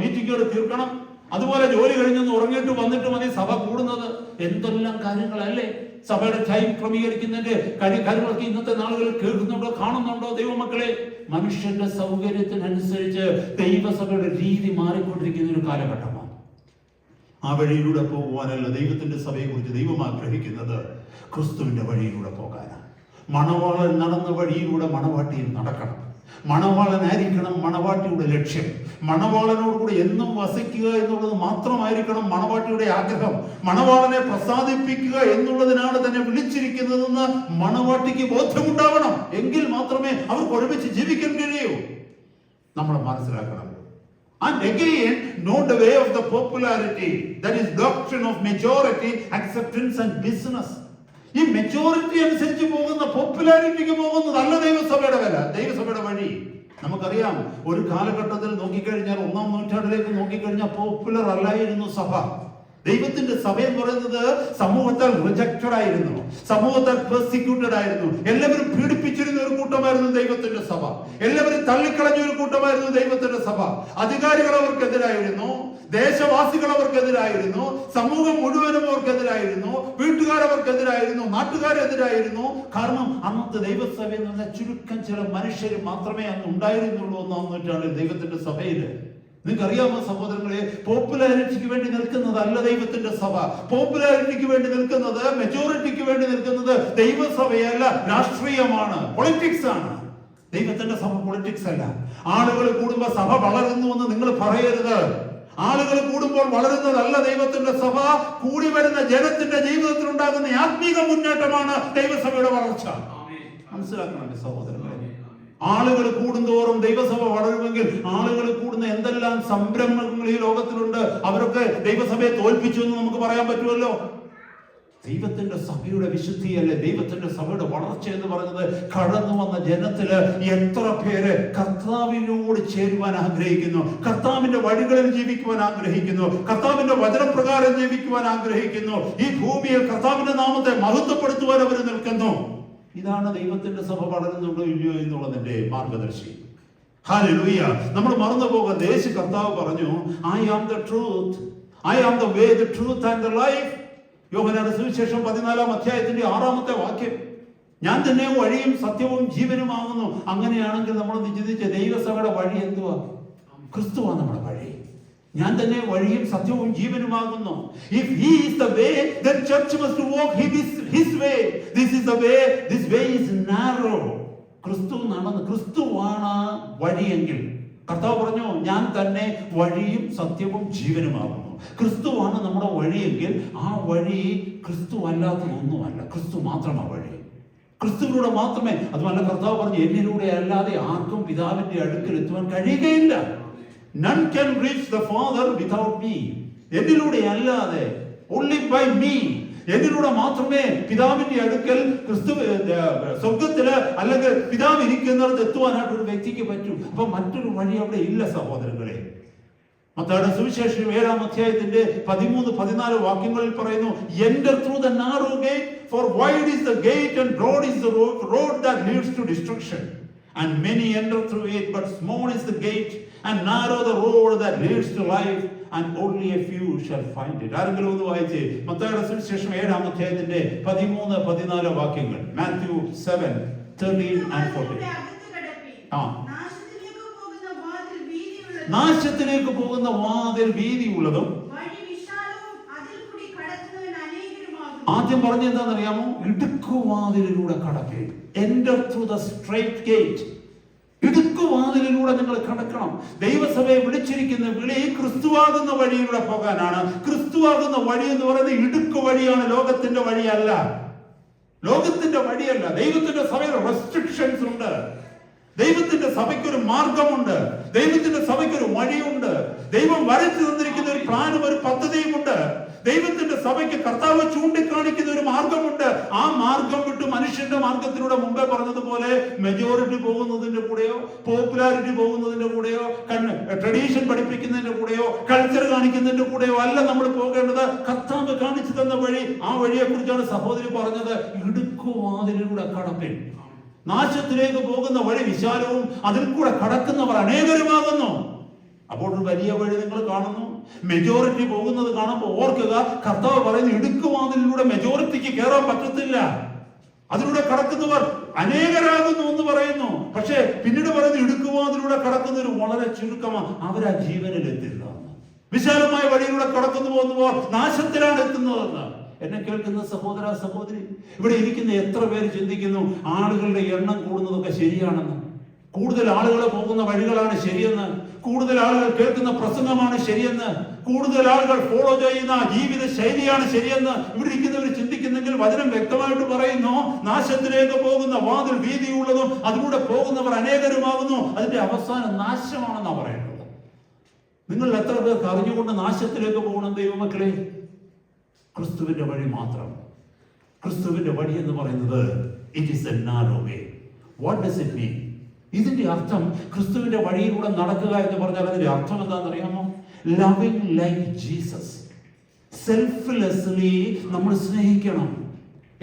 മീറ്റിങ്ങുകൾ തീർക്കണം. അതുപോലെ ജോലി കഴിഞ്ഞൊന്ന് ഉറങ്ങിയിട്ട് വന്നിട്ട് മതി സഭ കൂടുന്നത്. എന്തെല്ലാം കാര്യങ്ങളല്ലേ സഭയുടെ ടൈം ക്രമീകരിക്കുന്നതിന്റെ കാര്യങ്ങളൊക്കെ ഇന്നത്തെ നാളുകളിൽ കേൾക്കുന്നുണ്ടോ, കാണുന്നുണ്ടോ ദൈവമക്കളെ? മനുഷ്യന്റെ സൗകര്യത്തിനനുസരിച്ച് ദൈവസഭയുടെ രീതി മാറിക്കൊണ്ടിരിക്കുന്ന ഒരു കാലഘട്ടമാണ്. ആ വഴിയിലൂടെ പോകുവാനല്ല ദൈവത്തിന്റെ സഭയെ കുറിച്ച് ദൈവം ആഗ്രഹിക്കുന്നത്, ക്രിസ്തുവിന്റെ വഴിയിലൂടെ പോകാനാണ്. മണവാളൻ നടന്ന വഴിയിലൂടെ മണവാട്ടിയിൽ നടക്കണം. മണവാളനായിരിക്കണം മണവാട്ടിയുടെ ലക്ഷ്യം. മണവാളനോടുകൂടി എന്നും വസിക്കുക എന്നുള്ളത് മാത്രമായിരിക്കണം മണവാട്ടിയുടെ ആഗ്രഹം. മണവാളനെ പ്രസാദിപ്പിക്കുക എന്നുള്ളതിനാണ് തന്നെ വിളിച്ചിരിക്കുന്നതെന്ന് മണവാട്ടിക്ക് ബോധ്യമുണ്ടാവണം. എങ്കിൽ മാത്രമേ അവർക്ക് ഒരുമിച്ച് ജീവിക്കാൻ കഴിയൂ. നമ്മൾ മനസ്സിലാക്കണം. And again, not the way of the popularity, that is doctrine of majority, acceptance and business. ഈ മെജോറിറ്റി അനുസരിച്ച് പോകുന്ന, പോപ്പുലാരിറ്റിക്ക് പോകുന്നതല്ല ദൈവസഭയുടെ വഴി. നമുക്കറിയാം, ഒരു കാലഘട്ടത്തിൽ നോക്കിക്കഴിഞ്ഞാൽ, 1-ാം നൂറ്റാണ്ടിലേക്ക് നോക്കിക്കഴിഞ്ഞാൽ പോപ്പുലർ അല്ലായിരുന്നു സഭ. ദൈവത്തിന്റെ സഭ എന്ന് പറയുന്നത് സമൂഹത്താൽ റിജക്റ്റഡ് ആയിരുന്നു, സമൂഹത്താൽ പെർസിക്യൂട്ടഡ് ആയിരുന്നു. എല്ലാവരും പീഡിപ്പിച്ചിരുന്ന ഒരു കൂട്ടമായിരുന്നു ദൈവത്തിന്റെ സഭ. എല്ലാവരും തള്ളിക്കളഞ്ഞ ഒരു കൂട്ടമായിരുന്നു ദൈവത്തിന്റെ സഭ. അധികാരികൾ അവർക്കെതിരായിരുന്നു, ദേശവാസികൾ അവർക്കെതിരായിരുന്നു, സമൂഹം മുഴുവനും അവർക്കെതിരായിരുന്നു, വീട്ടുകാർ അവർക്കെതിരായിരുന്നു, നാട്ടുകാരെതിരായിരുന്നു. കാരണം അന്നത്തെ ദൈവസഭ എന്ന് പറഞ്ഞാൽ ചുരുക്കം ചില മനുഷ്യർ മാത്രമേ അന്ന് ഉണ്ടായിരുന്നുള്ളൂ 1-ാം നൂറ്റാണ്ടിൽ ദൈവത്തിന്റെ സഭയിൽ. നിങ്ങൾക്കറിയാമോ സഹോദരങ്ങളെ, പോപ്പുലാരിറ്റിക്ക് വേണ്ടി നിൽക്കുന്നതല്ല ദൈവത്തിന്റെ സഭ. പോപ്പുലാരിറ്റിക്ക് വേണ്ടി നിൽക്കുന്നത്, മെജോറിറ്റിക്ക് വേണ്ടി നിൽക്കുന്നത് ദൈവസഭയല്ല, രാഷ്ട്രീയമാണ്, പൊളിറ്റിക്സ് ആണ്. ദൈവത്തിന്റെ സഭ പൊളിറ്റിക്സ് അല്ല. ആളുകൾ കൂടുമ്പോൾ സഭ വളരുന്നു എന്ന് നിങ്ങൾ പറയരുത്. ആളുകൾ കൂടുമ്പോൾ വളരുന്നതല്ല ദൈവത്തിന്റെ സഭ. കൂടി വരുന്ന ജനത്തിന്റെ ജീവിതത്തിൽ ഉണ്ടാകുന്ന ആത്മീക മുന്നേറ്റമാണ് ദൈവസഭയുടെ വളർച്ച. മനസ്സിലാക്കണം സഹോദരങ്ങളെ. ആളുകൾ കൂടുന്തോറും ദൈവസഭ വളരുമെങ്കിൽ ആളുകൾ കൂടുന്ന എന്തെല്ലാം സംരംഭങ്ങൾ ഈ ലോകത്തിലുണ്ട്, അവരൊക്കെ ദൈവസഭയെ തോൽപ്പിച്ചു എന്ന് നമുക്ക് പറയാൻ പറ്റുമല്ലോ. ദൈവത്തിന്റെ സഭയുടെ വിശുദ്ധിയല്ലേ ദൈവത്തിന്റെ സഭയുടെ വളർച്ച എന്ന് പറയുന്നത്. കടന്നു വന്ന ജനത്തില് എത്ര പേര് കർത്താവിനോട് ചേരുവാൻ ആഗ്രഹിക്കുന്നു, കർത്താവിന്റെ വഴികളിൽ ജീവിക്കുവാൻ ആഗ്രഹിക്കുന്നു, കർത്താവിന്റെ വചനപ്രകാരം ജീവിക്കുവാൻ ആഗ്രഹിക്കുന്നു, ഈ ഭൂമിയിൽ കർത്താവിന്റെ നാമത്തെ മഹത്വപ്പെടുത്തുവാൻ അവർ നിൽക്കുന്നു. ഇതാണ് ദൈവത്തിന്റെ സഭ വളരുന്നുണ്ടോ ഇല്ലയോ എന്നുള്ളതിന്റെ മാർഗദർശി. ഹല്ലേലൂയ. നമ്മൾ മറന്നു പോകാതെ യേശു കർത്താവ് പറഞ്ഞു, I am the truth, I am the way, the truth and the life. യോഹന്നാന്റെ സുവിശേഷം 14-ാം അധ്യായത്തിന്റെ 6-ാമത്തെ വാക്യം. ഞാൻ തന്നെ വഴിയും സത്യവും ജീവനുമാകുന്നു. അങ്ങനെയാണെങ്കിൽ നമ്മൾ ചിന്തിച്ച ദൈവസഭയുടെ വഴി എന്തുവാ? ക്രിസ്തുവാണ് നമ്മുടെ വഴി. ഞാൻ തന്നെ വഴിയും സത്യവും ജീവനുമാകുന്നു. If he is the way, then church must walk his way. This is the way, this way is narrow. ക്രിസ്തുവാണ് വഴിയെങ്കിൽ, കർത്താവ് പറഞ്ഞു ഞാൻ തന്നെ വഴിയും സത്യവും ജീവനുമാകുന്നു. ക്രിസ്തുവാണ് നമ്മുടെ വഴിയെങ്കിൽ ആ വഴി ക്രിസ്തു അല്ലാത്തതൊന്നുമല്ല, ക്രിസ്തു മാത്രമാണ് വഴി. ക്രിസ്തുവിലൂടെ മാത്രമേ. അതുമല്ല കർത്താവ് പറഞ്ഞു, എന്നിലൂടെ അല്ലാതെ ആർക്കും പിതാവിന്റെ അടുക്കൽ എത്തുവാൻ കഴിയുകയില്ല. None can reach the Father without me. എന്നിലൂടെ അല്ലാതെ, only by me. എന്നിലൂടെ മാത്രമേ പിതാവിന്റെ അടുക്കൽ ക്രിസ്തു സ്വർഗത്തില് അല്ലെങ്കിൽ പിതാവ് ഇരിക്കുന്നിടത്ത് എത്തുവാനായിട്ട് ഒരു വ്യക്തിക്ക് പറ്റൂ. അപ്പൊ മറ്റൊരു വഴി അവിടെ ഇല്ല സഹോദരങ്ങളെ. മത്തായിയുടെ സുവിശേഷം 7-ാം അധ്യായത്തിന്റെ 13-14 വാക്യങ്ങളിൽ പറയുന്നു, enter through the narrow gate, for wide is the gate and broad is the road that leads to destruction, and many enter through it, but small is the gate and narrow the road that leads to life, and only a few shall find it. ആരെങ്കിലും ഒന്ന് വായിച്ചേ മത്തായിയുടെ സുവിശേഷം 7-ാം അധ്യായത്തിന്റെ 13-14 വാക്യങ്ങൾ. Mathew 7:13 and 14. നാശത്തിലേക്ക് പോകുന്ന വാതിൽ വീതിയുള്ളതും. ആദ്യം പറഞ്ഞ എന്താണെന്നറിയാമോ? ഇടുക്കുവാതിലിലൂടെ കടക്കേ. Enter through the straight gate. ഇടുക്കുവാതിലിലൂടെ നിങ്ങൾ കടക്കണം. ദൈവസഭയെ വിളിച്ചിരിക്കുന്ന വിളി ക്രിസ്തുവാകുന്ന വഴിയിലൂടെ പോകാനാണ്. ക്രിസ്തുവാകുന്ന വഴി എന്ന് പറയുന്നത് ഇടുക്കു വഴിയാണ്, ലോകത്തിന്റെ വഴിയല്ല. ലോകത്തിന്റെ വഴിയല്ല. ദൈവത്തിന്റെ സഭയിൽ റെസ്ട്രിക്ഷൻസ് ഉണ്ട്. ദൈവത്തിന്റെ സഭയ്ക്കൊരു മാർഗമുണ്ട്. ദൈവത്തിന്റെ സഭയ്ക്കൊരു വഴിയുണ്ട്. ദൈവം വരച്ചു തന്നിരിക്കുന്ന ഒരു പ്ലാനും ഒരു പദ്ധതിയുമുണ്ട്. ദൈവത്തിന്റെ സഭയ്ക്ക് കർത്താവ് ചൂണ്ടിക്കാണിക്കുന്ന ഒരു മാർഗമുണ്ട്. ആ മാർഗം വിട്ട് മനുഷ്യന്റെ മാർഗത്തിലൂടെ മുമ്പേ പറഞ്ഞതുപോലെ മെജോറിറ്റി പോകുന്നതിന്റെ കൂടെയോ പോപ്പുലാരിറ്റി പോകുന്നതിന്റെ കൂടെയോ ട്രഡീഷൻ പഠിപ്പിക്കുന്നതിന്റെ കൂടെയോ കൾച്ചർ കാണിക്കുന്നതിന്റെ കൂടെയോ അല്ല നമ്മൾ പോകേണ്ടത്. കർത്താവ് കാണിച്ചു തന്ന വഴി, ആ വഴിയെ കുറിച്ചാണ് സഹോദരി പറഞ്ഞത്. ഇടുക്കുവാതിലൂടെ കടപ്പിൻ. നാശത്തിലേക്ക് പോകുന്ന വഴി വിശാലവും അതിൽ കൂടെ കടക്കുന്നവർ അനേകരുമാകുന്നു. അപ്പോൾ ഒരു വലിയ വഴി നിങ്ങൾ കാണുന്നു. മെജോറിറ്റി പോകുന്നത് കാണുമ്പോൾ ഓർക്കുക, കർത്താവ് പറയുന്നു ഇടുക്കുവാതിലൂടെ മെജോറിറ്റിക്ക് കയറാൻ പറ്റത്തില്ല. അതിലൂടെ കടക്കുന്നവർ അനേകരാകുന്നു എന്ന് പറയുന്നു. പക്ഷേ പിന്നീട് പറയുന്നു ഇടുക്കുവാതിലൂടെ കടക്കുന്നവർ വളരെ ചുരുക്കമാണ്. അവരാ ജീവനിൽ എത്തില്ല. വിശാലമായ വഴിയിലൂടെ കടക്കുന്നു പോകുന്നവർ നാശത്തിലാണ് എത്തുന്നതെന്ന്. എന്നെ കേൾക്കുന്ന സഹോദര സഹോദരി, ഇവിടെ ഇരിക്കുന്ന എത്ര പേര് ചിന്തിക്കുന്നു ആളുകളുടെ എണ്ണം കൂടുന്നതൊക്കെ ശരിയാണെന്ന്? കൂടുതൽ ആളുകൾ പോകുന്ന വഴികളാണ് ശരിയെന്ന്, കൂടുതൽ ആളുകൾ കേൾക്കുന്ന പ്രസംഗമാണ് ശരിയെന്ന്, കൂടുതൽ ആളുകൾ ഫോളോ ചെയ്യുന്ന ജീവിത ശൈലിയാണ് ശരിയെന്ന് ഇവിടെ ഇരിക്കുന്നവർ ചിന്തിക്കുന്നെങ്കിൽ വചനം വ്യക്തമായിട്ട് പറയുന്നു, നാശത്തിലേക്ക് പോകുന്ന വാതിൽ വീതിയുള്ളതും അതിലൂടെ പോകുന്നവർ അനേകരുമാകുന്നു. അതിന്റെ അവസാനം നാശമാണെന്നാണ് പറയുന്നത്. നിങ്ങൾ എത്ര പേർക്ക് അറിഞ്ഞുകൊണ്ട് നാശത്തിലേക്ക് പോകണം ദൈവമക്കളെ? ക്രിസ്തുവിന്റെ വഴി മാത്രം. ക്രിസ്തുവിന്റെ വഴി എന്ന് പറയുന്നത് it is A narrow way. What does it mean? ഇതിന്റെ അർത്ഥം ക്രിസ്തുവിന്റെ വഴിയിലൂടെ നടക്കുക എന്ന് പറഞ്ഞാൽ അതിന്റെ അർത്ഥം എന്താണെന്ന് അറിയാമോ? Loving like Jesus. സെൽഫ്ലെസ്ലി നമ്മൾ സ്നേഹിക്കണം.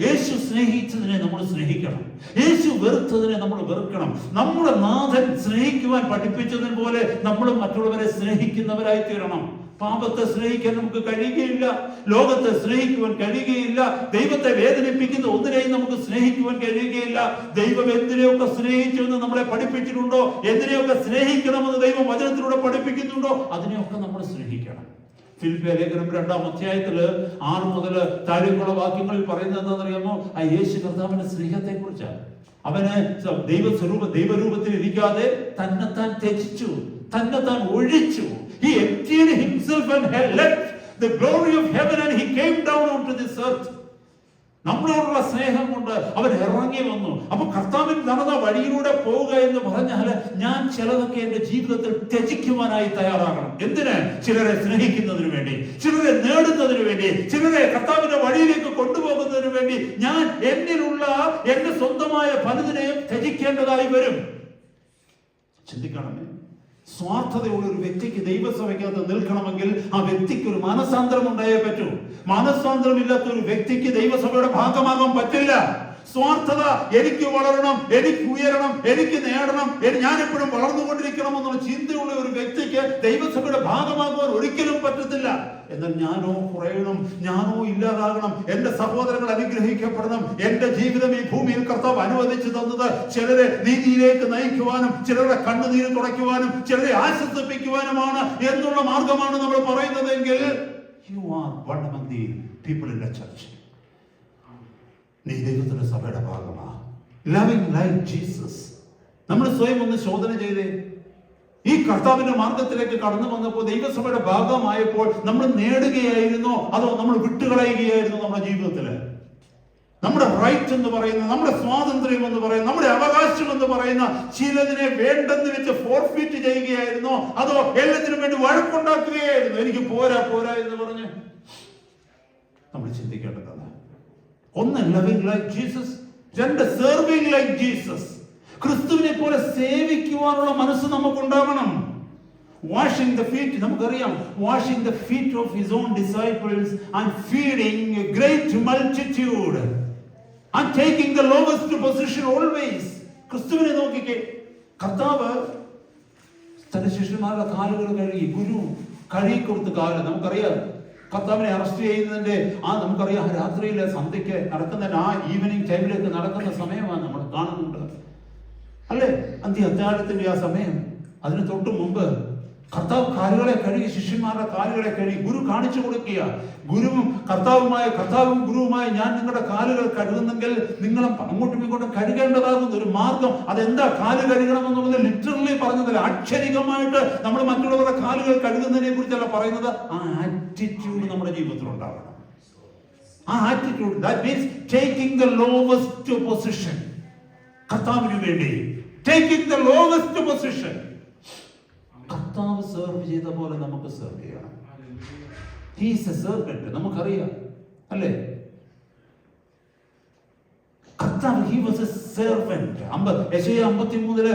യേശു സ്നേഹിച്ചതിനെ നമ്മൾ സ്നേഹിക്കണം. യേശു വെറുത്തതിനെ നമ്മൾ വെറുക്കണം. നമ്മുടെ നാഥൻ സ്നേഹിക്കുവാൻ പഠിപ്പിച്ചതിന് പോലെ നമ്മൾ മറ്റുള്ളവരെ സ്നേഹിക്കുന്നവരായി തീരണം. പാപത്തെ സ്നേഹിക്കാൻ നമുക്ക് കഴിയുകയില്ല. ലോകത്തെ സ്നേഹിക്കുവാൻ കഴിയുകയില്ല. ദൈവത്തെ വേദനിപ്പിക്കുന്ന ഒന്നിനെയും നമുക്ക് സ്നേഹിക്കുവാൻ കഴിയുകയില്ല. ദൈവം എന്തിനെയൊക്കെ സ്നേഹിച്ചു എന്ന് നമ്മളെ പഠിപ്പിച്ചിട്ടുണ്ടോ, എന്തിനെയൊക്കെ സ്നേഹിക്കണമെന്ന് ദൈവം വചനത്തിലൂടെ പഠിപ്പിക്കുന്നു സ്നേഹിക്കുന്നുണ്ടോ അതിനെയൊക്കെ നമ്മൾ സ്നേഹിക്കണം. ഫിലിപ്പിയ ലേഖനം 2-ാം അധ്യായത്തില് 6 മുതൽ താഴേക്കുള്ള വാക്യങ്ങളിൽ പറയുന്നത് എന്താണെന്നറിയാമോ? ആ യേശു കർത്താവിന്റെ സ്നേഹത്തെ കുറിച്ചാണ്. അവന് ദൈവരൂപത്തിൽ ഇരിക്കാതെ തന്നെത്താൻ ത്യജിച്ചു, തന്നെത്താൻ ഒഴിച്ചു. He emptied himself and had left the glory of heaven and he came down onto this earth. നമ്മളോടുള്ള സ്നേഹം കൊണ്ട് അവൻ ഇറങ്ങി വന്നു. അപ്പൊ കർത്താവിൻ നടന്ന വഴിയിലൂടെ പോവുക എന്ന് പറഞ്ഞാൽ ഞാൻ ചിലതൊക്കെ എന്റെ ജീവിതത്തിൽ ത്യജിക്കുവാനായി തയ്യാറാകണം. എന്തിന്? ചിലരെ സ്നേഹിക്കുന്നതിന് വേണ്ടി, ചിലരെ നേടുന്നതിന് വേണ്ടി, ചിലരെ കർത്താവിന്റെ വഴിയിലേക്ക് കൊണ്ടുപോകുന്നതിന് വേണ്ടി ഞാൻ എന്നിലുള്ള എന്റെ സ്വന്തമായ പലതിനെയും ത്യജിക്കേണ്ടതായി വരും. ചിന്തിക്കണമേ. സ്വാർത്ഥതയുള്ള ഒരു വ്യക്തിക്ക് ദൈവസഭയ്ക്കകത്ത് നിൽക്കണമെങ്കിൽ ആ വ്യക്തിക്ക് ഒരു മനസാന്തരം ഉണ്ടായേ പറ്റൂ. മനസാന്തരമില്ലാത്ത ഒരു വ്യക്തിക്ക് ദൈവസഭയുടെ ഭാഗമാകാൻ പറ്റില്ല. സ്വാർത്ഥത, എനിക്ക് വളരണം, എനിക്ക് ഉയരണം, എനിക്ക് നേടണം, ഞാൻ എപ്പോഴും വളർന്നുകൊണ്ടിരിക്കണം എന്നുള്ള ചിന്തയുള്ള ഒരു വ്യക്തിക്ക് ദൈവസഭയുടെ ഭാഗമാകുവാൻ ഒരിക്കലും പറ്റത്തില്ല. എന്നാൽ ഞാനോ കുറയണം, ഞാനോ ഇല്ലാതാകണം, എന്റെ സഹോദരങ്ങൾ അനുഗ്രഹിക്കപ്പെടണം. എന്റെ ജീവിതം ഈ ഭൂമിയിൽ കർത്താവ് അനുവദിച്ചു തന്നത് ചിലരെ നീതിയിലേക്ക് നയിക്കുവാനും, ചിലരുടെ കണ്ണുനീര് തുടയ്ക്കുവാനും, ചിലരെ ആശ്വസിപ്പിക്കുവാനുമാണ് എന്നുള്ള മാർഗമാണ് നമ്മൾ പറയുന്നതെങ്കിൽ you are one among the people in the church. നീ ദൈവത്തിന്റെ സഭയുടെ ഭാഗമാണ്. Loving like Jesus. നമ്മൾ സ്വയം ഒന്ന് ശോധന ചെയ്തേ. ഈ കർത്താവിന്റെ മാർഗത്തിലേക്ക് കടന്നു വന്നപ്പോൾ, ദൈവസഭയുടെ ഭാഗമായപ്പോൾ നമ്മൾ നേടുകയായിരുന്നോ അതോ നമ്മൾ വിട്ടുകളയുകയായിരുന്നോ? നമ്മുടെ ജീവിതത്തില് നമ്മുടെ റൈറ്റ് എന്ന് പറയുന്ന, നമ്മുടെ സ്വാതന്ത്ര്യം എന്ന് പറയുന്ന, നമ്മുടെ അവകാശം എന്ന് പറയുന്ന ചിലതിനെ വേണ്ടെന്ന് വെച്ച് ഫോർഫിറ്റ് ചെയ്യുകയായിരുന്നോ അതോ എല്ലാത്തിനും വേണ്ടി വഴക്കുണ്ടാക്കുകയായിരുന്നു? എനിക്ക് പോരാ പോരാ എന്ന് പറഞ്ഞ് നമ്മൾ ചിന്തിക്കേണ്ടതാണ്. ഒന്ന്, ലവിങ് ലൈക്ക് ജീസസ്. രണ്ട്, സെർവിങ് ലൈക്ക് ജീസസ്. ക്രിസ്തുവിനെ പോലെ സേവിക്കുവാനുള്ള മനസ്സ് നമുക്കുണ്ടാവണം. വാഷിംഗ് ദ ഫീറ്റ്, നമുക്കറിയാം, washing the feet of his own disciples and feeding A great multitude and taking the lowest position always. ക്രിസ്തുവിനെ നോക്കിക്കേ. കർത്താവ് തന്റെ ശിഷ്യന്മാരുടെ കാലുകൾ കഴുകി, ഗുരു കഴുകിക്കൊടുത്ത കാല്. നമുക്കറിയാം കർത്താവിനെ അറസ്റ്റ് ചെയ്യുന്നതിന്റെ നമുക്കറിയാം രാത്രിയിലെ സന്ധ്യയ്ക്ക് നടക്കുന്ന ആ ഈവനിങ് ടൈമിലേക്ക് നടക്കുന്ന സമയമാണ് നമ്മൾ കാണുന്നുണ്ട്, അല്ലേ? അന്ത്യാത്താഴത്തിന്റെ ആ സമയം. അതിന് തൊട്ട് മുമ്പ് കർത്താവ് കാലുകളെ കഴുകി, ശിഷ്യന്മാരുടെ കാലുകളെ കഴുകി. ഗുരു കാണിച്ചു കൊടുക്കുക. കർത്താവും ഗുരുവുമായി ഞാൻ നിങ്ങളുടെ കാലുകൾ കഴുകുന്നെങ്കിൽ നിങ്ങളും അങ്ങോട്ടും ഇങ്ങോട്ടും കഴുകേണ്ടതാകുന്ന ഒരു മാർഗം. അതെന്താ കാല് കഴുകണം എന്നുള്ളത് ലിറ്ററലി പറഞ്ഞതല്ല, അക്ഷരികമായിട്ട് നമ്മൾ മറ്റുള്ളവരുടെ കാലുകൾ കഴുകുന്നതിനെ കുറിച്ചല്ല പറയുന്നത്. ആ ആറ്റിറ്റ്യൂഡ് നമ്മുടെ ജീവിതത്തിൽ ഉണ്ടാവണം. ആ attitude, that means taking the lowest position. കർത്താവിന് വേണ്ടി ടേക്കിംഗ് ദ ലോവസ്റ്റ് പൊസിഷൻ. കർത്താവ് സെർവ് ചെയ്ത പോലെ നമുക്ക് സെർവ് ചെയ്യണം. He is A servant. നമുക്കറിയാം, അല്ലേ? കർത്താവ്, ഹി വാസ് എ സെർവന്റ്. യെശയ്യാ 53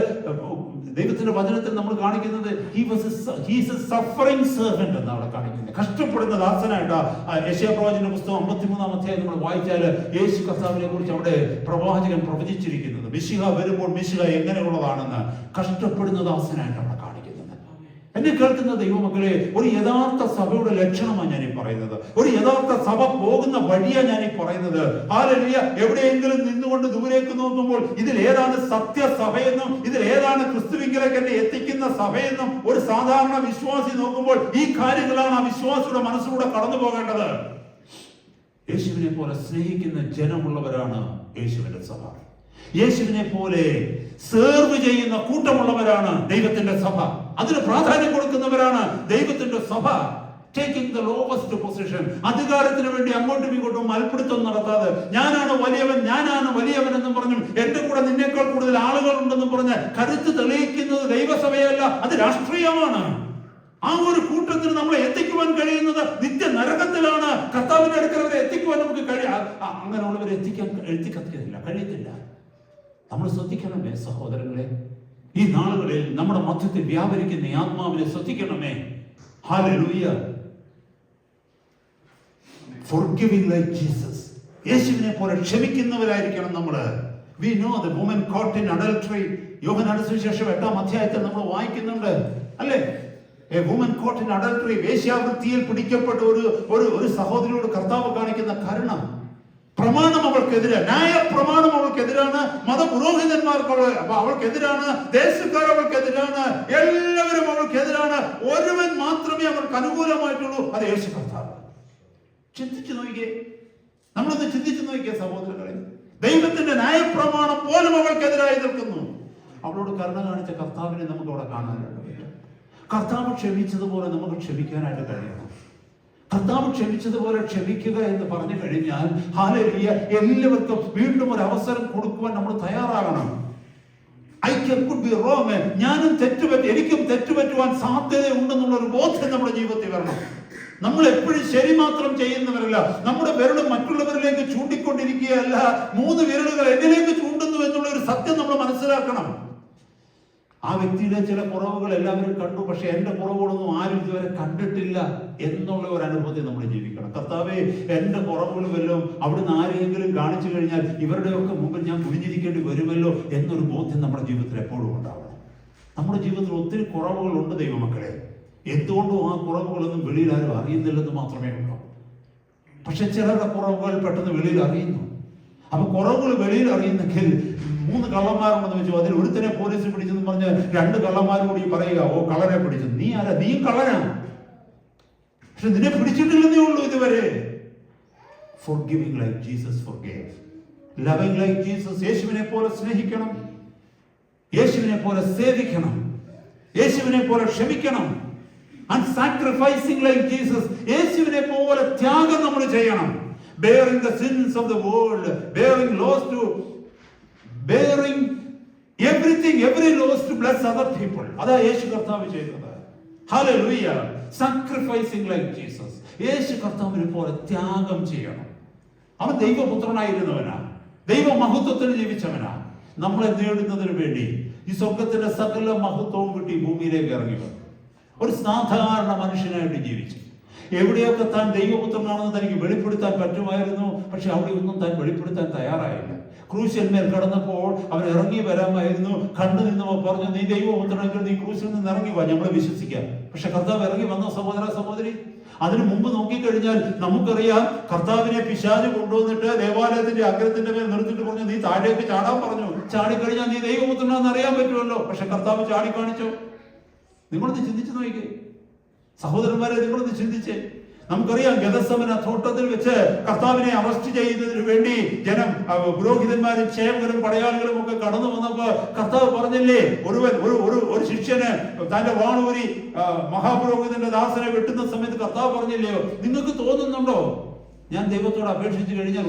ദൈവത്തിന്റെ വചനത്തിൽ നമ്മൾ കാണിക്കുന്നത് he is A suffering servant എന്നാണ് അവിടെ കാണിക്കുന്നത്. കഷ്ടപ്പെടുന്ന ദാസനായിട്ട് യെശയ്യാ പ്രവാചകന്റെ പുസ്തകം 53-ാം അധ്യായം നമ്മൾ വായിച്ചാൽ യേശു കർത്താവിനെ കുറിച്ച് അവിടെ പ്രവാചകൻ പ്രവചിച്ചിരിക്കുന്നത് മിശിഹ വരുമ്പോൾ മിശിഹ എങ്ങനെയുള്ളതാണെന്ന് കഷ്ടപ്പെടുന്ന ദാസനായിട്ടാണ് കാണിക്കുന്നത്. എന്നെ കേൾക്കുന്ന ദൈവമക്കളെ, ഒരു യഥാർത്ഥ സഭയുടെ ലക്ഷണമാണ് ഞാൻ ഈ പറയുന്നത്. ഒരു യഥാർത്ഥ സഭ പോകുന്ന വഴിയാണ് ഞാൻ ഈ പറയുന്നത്. ഹല്ലേലൂയ. എവിടെയെങ്കിലും നിന്നുകൊണ്ട് ദൂരേക്ക് നോക്കുമ്പോൾ ഇതിൽ ഏതാണ് സത്യസഭയെന്നും ഇതിൽ ഏതാണ് ക്രിസ്തുവിങ്കലേക്ക് എന്നെ എത്തിക്കുന്ന സഭയെന്നും ഒരു സാധാരണ വിശ്വാസി നോക്കുമ്പോൾ ഈ കാര്യങ്ങളാണ് ആ വിശ്വാസിയുടെ മനസ്സിലൂടെ കടന്നു പോകേണ്ടത്. യേശുവിനെ പോലെ സ്നേഹിക്കുന്ന ജനമുള്ളവരാണ് യേശുവിന്റെ സഭ. യേശുവിനെ പോലെ സെർവ് ചെയ്യുന്ന കൂട്ടമുള്ളവരാണ് ദൈവത്തിന്റെ സഭ. അതിന് പ്രാധാന്യം കൊടുക്കുന്നവരാണ് ദൈവത്തിന്റെ സഭ. Taking the lowest position. അധികാരത്തിന് വേണ്ടി അങ്ങോട്ടും ഇങ്ങോട്ടും മൽപ്പിടുത്തം നടത്താതെ ഞാനാണ് വലിയവൻ എന്നും പറഞ്ഞു എന്റെ കൂടെ നിന്നേക്കാൾ കൂടുതൽ ആളുകൾ ഉണ്ടെന്നും പറഞ്ഞ് കരുത്ത് തെളിയിക്കുന്നത് ദൈവസഭയല്ല, അത് രാഷ്ട്രീയമാണ്. ആ ഒരു കൂട്ടത്തിന് നമ്മളെ എത്തിക്കുവാൻ കഴിയുന്നത് നിത്യ നരകത്തിലാണ്. കർത്താവിന്റെ അടുക്കൽ എത്തിക്കുവാൻ നമുക്ക് അങ്ങനെയുള്ളവരെ കഴിയത്തില്ല. നമ്മൾ ശ്രദ്ധിക്കണമേ സഹോദരങ്ങളെ. ഈ നാളുകളിൽ നമ്മുടെ മധ്യത്തിൽ വ്യാപരിക്കുന്ന ഈ ആത്മാവിനെ ശ്രദ്ധിക്കണമേ. ഹല്ലേലൂയ. Forgiving like Jesus. യേശുവിനെ പോലെ ക്ഷമിക്കുന്നവരായിരിക്കണം നമ്മള്. We know the woman caught in adultery. യോഹന്നാന്റെ സുവിശേഷം 8-ാം അധ്യായത്തിൽ നമ്മൾ വായിക്കുന്നുണ്ട്, അല്ലേ? A woman caught in adultery. വേശ്യാവൃത്തിയിൽ പിടിക്കപ്പെട്ട ഒരു സഹോദരിയോട് കർത്താവ് കാണിക്കുന്ന കരുണ. പ്രമാണം അവൾക്കെതിരാണ്, ന്യായ പ്രമാണം അവൾക്കെതിരാണ്, മതപുരോഹിതന്മാർക്ക് അവൾക്കെതിരാണ്, ദേശക്കാർ അവൾക്കെതിരാണ്, എല്ലാവരും അവൾക്കെതിരാണ്. ഒരു അത് യേശു കർത്താവ്. ചിന്തിച്ചു നോക്കിയേ, നമ്മളൊന്ന് ചിന്തിച്ചു നോക്കിയേ സഹോദരങ്ങളെ. ദൈവത്തിന്റെ ന്യായപ്രമാണം പോലും അവൾക്കെതിരായി നിൽക്കുന്നു. അവളോട് കരുണ കാണിച്ച കർത്താവിനെ നമുക്ക് അവിടെ കാണാനായിട്ട് പറ്റും. കർത്താവ് ക്ഷമിച്ചതുപോലെ നമുക്ക് ക്ഷമിക്കാനായിട്ട് കഴിയണം. കർത്താവ് ക്ഷമിച്ചതുപോലെ ക്ഷമിക്കുക എന്ന് പറഞ്ഞു കഴിഞ്ഞാൽ ഹല്ലേലൂയ, എല്ലാവർക്കും വീണ്ടും ഒരു അവസരം കൊടുക്കുവാൻ നമ്മൾ തയ്യാറാകണം. ഞാനും തെറ്റുപറ്റി, എനിക്കും തെറ്റുപറ്റുവാൻ സാധ്യതയുണ്ടെന്നുള്ള ഒരു ബോധ്യം നമ്മുടെ ജീവിതത്തിൽ വരണം. നമ്മൾ എപ്പോഴും ശരി മാത്രം ചെയ്യുന്നവരല്ല. നമ്മുടെ വിരൽ മറ്റുള്ളവരിലേക്ക് ചൂണ്ടിക്കൊണ്ടിരിക്കുകയല്ല, 3 വിരലുകൾ എന്നിലേക്ക് ചൂണ്ടുന്നു എന്നുള്ള ഒരു സത്യം നമ്മൾ മനസ്സിലാക്കണം. ആ വ്യക്തിയുടെ ചില കുറവുകൾ എല്ലാവരും കണ്ടു, പക്ഷെ എന്റെ കുറവുകളൊന്നും ആരും ഇതുവരെ കണ്ടിട്ടില്ല എന്നുള്ള ഒരു അനുഭവത്തിൽ നമ്മൾ ജീവിക്കണം. കർത്താവേ, എന്റെ കുറവുകൾ വല്ലതും അവിടുന്ന് ആരെങ്കിലും കാണിച്ചു കഴിഞ്ഞാൽ ഇവരുടെയൊക്കെ മുമ്പിൽ ഞാൻ കുനിഞ്ഞിരിക്കേണ്ടി വരുമല്ലോ എന്നൊരു ബോധ്യം നമ്മുടെ ജീവിതത്തിൽ എപ്പോഴും ഉണ്ടാവണം. നമ്മുടെ ജീവിതത്തിൽ ഒത്തിരി കുറവുകളുണ്ട് ദൈവമക്കളെ. എന്തുകൊണ്ടും ആ കുറവുകളൊന്നും വെളിയിൽ ആരും അറിയുന്നില്ലെന്ന് മാത്രമേ ഉള്ളൂ. പക്ഷെ ചിലരുടെ കുറവുകൾ പെട്ടെന്ന് വെളിയിൽ അറിയുന്നു. അപ്പൊ കുറവുകൾ വെളിയിൽ അറിയുന്നെങ്കിൽ 3 കള്ളന്മാരുണ്ടെന്ന് വെച്ചു, അതിൽ ഒരുത്തനെ പോലീസ് പിടിച്ചെന്ന് പറഞ്ഞ് 2 കള്ളന്മാരും കൂടി പറയുക, ഓ കള്ളനെ പിടിച്ചു. നീ ആരാ? നീ കള്ളനാ, പക്ഷെ നിന്നെ പിടിച്ചിട്ടില്ലെന്നേ ഉള്ളൂ ഇതുവരെ. Forgiving like Jesus forgave, loving like Jesus. യേശുവിനെ പോലെ സ്നേഹിക്കണം, യേശുവിനെ പോലെ സേവിക്കണം, യേശുവിനെ പോലെ ക്ഷമിക്കണം. And sacrificing like Jesus, യേശുവിനെ പോലെ ത്യാഗം നമ്മൾ ചെയ്യണം. Bearing the sins of the world, bearing everything, every loss to bless other people. അതാ യേശു കർത്താവ് ചെയ്തത്. Hallelujah. Sacrificing like Jesus. യേശു കർത്താവിനെ പോലെ ത്യാഗം ചെയ്യണം. അവൻ ദൈവപുത്രനായിരുന്നവനാ, ദൈവ മഹത്വത്തിന് ജീവിച്ചവനാ. നമ്മളെ നേടുന്നതിന് വേണ്ടി ഈ സ്വർഗത്തിന്റെ സകല മഹത്വവും കിട്ടി ഭൂമിയിലേക്ക് ഇറങ്ങി വന്നു. ഒരു സാധാരണ മനുഷ്യനായിട്ട് ജീവിച്ചു. എവിടെയൊക്കെ താൻ ദൈവപുത്രനാണെന്ന് തനിക്ക് വെളിപ്പെടുത്താൻ പറ്റുമായിരുന്നു, പക്ഷെ അവിടെ ഒന്നും താൻ വെളിപ്പെടുത്താൻ തയ്യാറായില്ല. ക്രൂശന്മേൽ കടന്നപ്പോൾ അവൻ ഇറങ്ങി വരാമായിരുന്നു. കണ്ടു നിന്നവ പറഞ്ഞു, നീ ദൈവപുത്രനെങ്കിൽ നീ ക്രൂശിൽ നിന്ന് ഇറങ്ങി വാ, ഞങ്ങളെ വിശ്വസിക്കാം. പക്ഷെ കർത്താവ് ഇറങ്ങി വന്ന സഹോദര സഹോദരി, അതിനു മുമ്പ് നോക്കിക്കഴിഞ്ഞാൽ നമുക്കറിയാം, കർത്താവിനെ പിശാച് കൊണ്ടുവന്നിട്ട് ദേവാലയത്തിന്റെ അഗ്രത്തിന്റെ മേൽ നിർത്തിട്ട് പറഞ്ഞു, നീ താഴേക്ക് ചാടാൻ പറഞ്ഞു. ചാടിക്കഴിഞ്ഞാൽ നീ ദൈവപുത്രനാണെന്ന് അറിയാൻ പറ്റുമല്ലോ. പക്ഷെ കർത്താവ് ചാടിക്കാണിച്ചോ? നിങ്ങളൊന്ന് ചിന്തിച്ചു നോക്കിക്കേ സഹോദരന്മാരെ, നിങ്ങളൊന്ന് ചിന്തിച്ചേ. നമുക്കറിയാം, ഗെത്സമന തോട്ടത്തിൽ വെച്ച് കർത്താവിനെ അറസ്റ്റ് ചെയ്യുന്നതിന് വേണ്ടി ജനം, പുരോഹിതന്മാരും ചേവകരും പടയാളികളും ഒക്കെ കടന്നു വന്നപ്പോ കർത്താവ് പറഞ്ഞില്ലേ, ഒരു ശിഷ്യന് തന്റെ വാളൂരി മഹാപുരോഹിതന്റെ ദാസനെ വെട്ടുന്ന സമയത്ത് കർത്താവ് പറഞ്ഞില്ലയോ, നിങ്ങൾക്ക് തോന്നുന്നുണ്ടോ ഞാൻ ദൈവത്തോട് അപേക്ഷിച്ചു കഴിഞ്ഞാൽ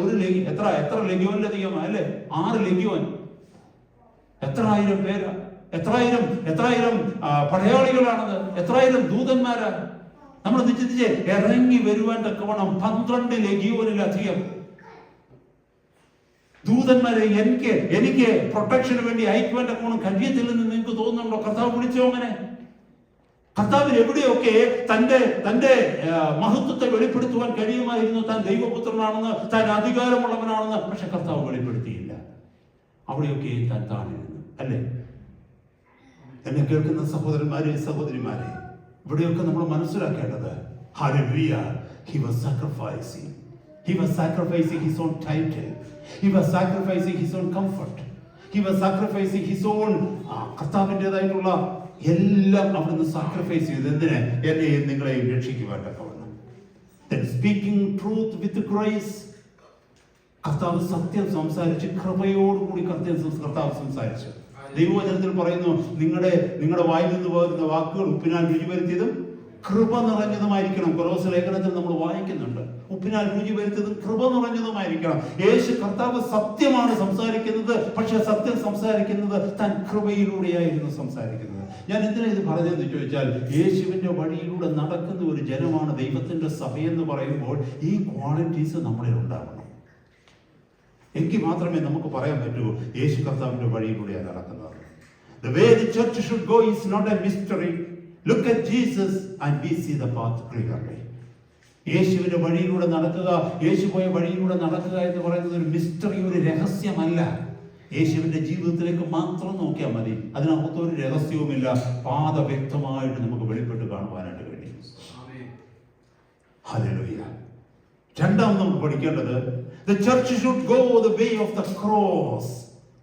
എത്ര ലഗ്യോനിലധികം അല്ലേ? 6 ലഗ്യോൻ, എത്രായിരം പേര്, എത്രായിരം പടയാളികളാണത്, എത്രായിരം ദൂതന്മാരാ. നമ്മൾ ചിന്തിച്ച് ഇറങ്ങി വരുവാൻ തക്കവണ്ണം 12 ലഗ്യോനിലധികം ദൂതന്മാരെ എനിക്ക് പ്രൊട്ടക്ഷന് വേണ്ടി അയക്കുവാൻ തക്കവണ്ണം കഴിയത്തില്ലെന്ന് നിങ്ങൾക്ക് തോന്നുന്നുണ്ടോ? കർത്താവ് വിളിച്ചോ അങ്ങനെ? കർത്താവിന് എവിടെയൊക്കെ തന്റെ മഹത്വത്തെ വെളിപ്പെടുത്തുവാൻ കഴിയുമായിരുന്നു, താൻ ദൈവപുത്രനാണെന്ന്, താൻ അധികാരമുള്ളവനാണെന്ന്. പക്ഷെ കർത്താവ് വെളിപ്പെടുത്തിയില്ല. അവിടെയൊക്കെ താൻ താണിരുന്നു, അല്ലേ? എന്നെ കേൾക്കുന്ന സഹോദരന്മാരെ, സഹോദരിമാരെ, ഇവിടെയൊക്കെ നമ്മൾ മനസ്സിലാക്കേണ്ടത്, hallelujah, he was sacrificing his own title, he was sacrificing his own comfort, he was sacrificing his own കർത്താവിൻ്റെതായിട്ടുള്ള എല്ലാം അവിടുന്ന് സാക്രിഫൈസ് ചെയ്ത് എന്തിന്? എന്നെയും നിങ്ങളെയും രക്ഷിക്കുവാൻ തക്കവണ്ണം. Then speaking truth with grace, കർത്താവ് സത്യം സംസാരിച്ച് കൃപയോടുകൂടി കർത്താവ് സംസാരിച്ചു. ദൈവവചനത്തിൽ പറയുന്നു, നിങ്ങളുടെ വായിൽ നിന്ന് പോകുന്ന വാക്കുകൾ ഉപ്പിനാൽ രുചി വരുത്തിയതും കൃപ നിറഞ്ഞതുമായിരിക്കണം. കൊലോസ്യ ലേഖനത്തിൽ നമ്മൾ വായിക്കുന്നുണ്ട്, ഉപ്പിനാൽ രുചി വരുത്തിയതും കൃപ നിറഞ്ഞതുമായിരിക്കണം. യേശു കർത്താവ് സത്യമാണ് സംസാരിക്കുന്നത്, പക്ഷെ സത്യം സംസാരിക്കുന്നത് താൻ കൃപയിലൂടെയായിരുന്നു സംസാരിക്കുന്നത്. ഞാൻ എന്തിനാ ഇത് പറഞ്ഞതെന്ന് ചോദിച്ചാൽ, യേശുവിന്റെ വഴിയിലൂടെ നടക്കുന്ന ഒരു ജനമാണ് ദൈവത്തിന്റെ സഭയെന്ന് പറയുമ്പോൾ ഈ ക്വാളിറ്റീസ് നമ്മളിൽ ഉണ്ടാകണം. എങ്കിൽ മാത്രമേ നമുക്ക് പറയാൻ പറ്റൂ യേശു കർത്താവിന്റെ വഴിയിലൂടെയാണ് നടക്കുന്നത്. The way the church should go is not a mystery. Look at Jesus and we see the path clearly. യേശുവിന്റെ വഴിയിലൂടെ നടക്കുക, യേശു പോയ വഴിയിലൂടെ നടക്കുക എന്ന് പറയുന്നത് ഒരു മിസ്റ്ററി, ഒരു രഹസ്യമല്ല. യേശുവിന്റെ ജീവിതത്തിലേക്ക് മാത്രം നോക്കിയാൽ മതി, അതിനകത്ത് ഒരു രഹസ്യവുമില്ല. പാത വ്യക്തമായിട്ട് നമുക്ക് വെളിപ്പെട്ട് കാണുവാനായിട്ട് കഴിയും. ഹല്ലേലൂയ. രണ്ടാമത് നമുക്ക് പഠിക്കേണ്ടത്, the church should go the way of the cross.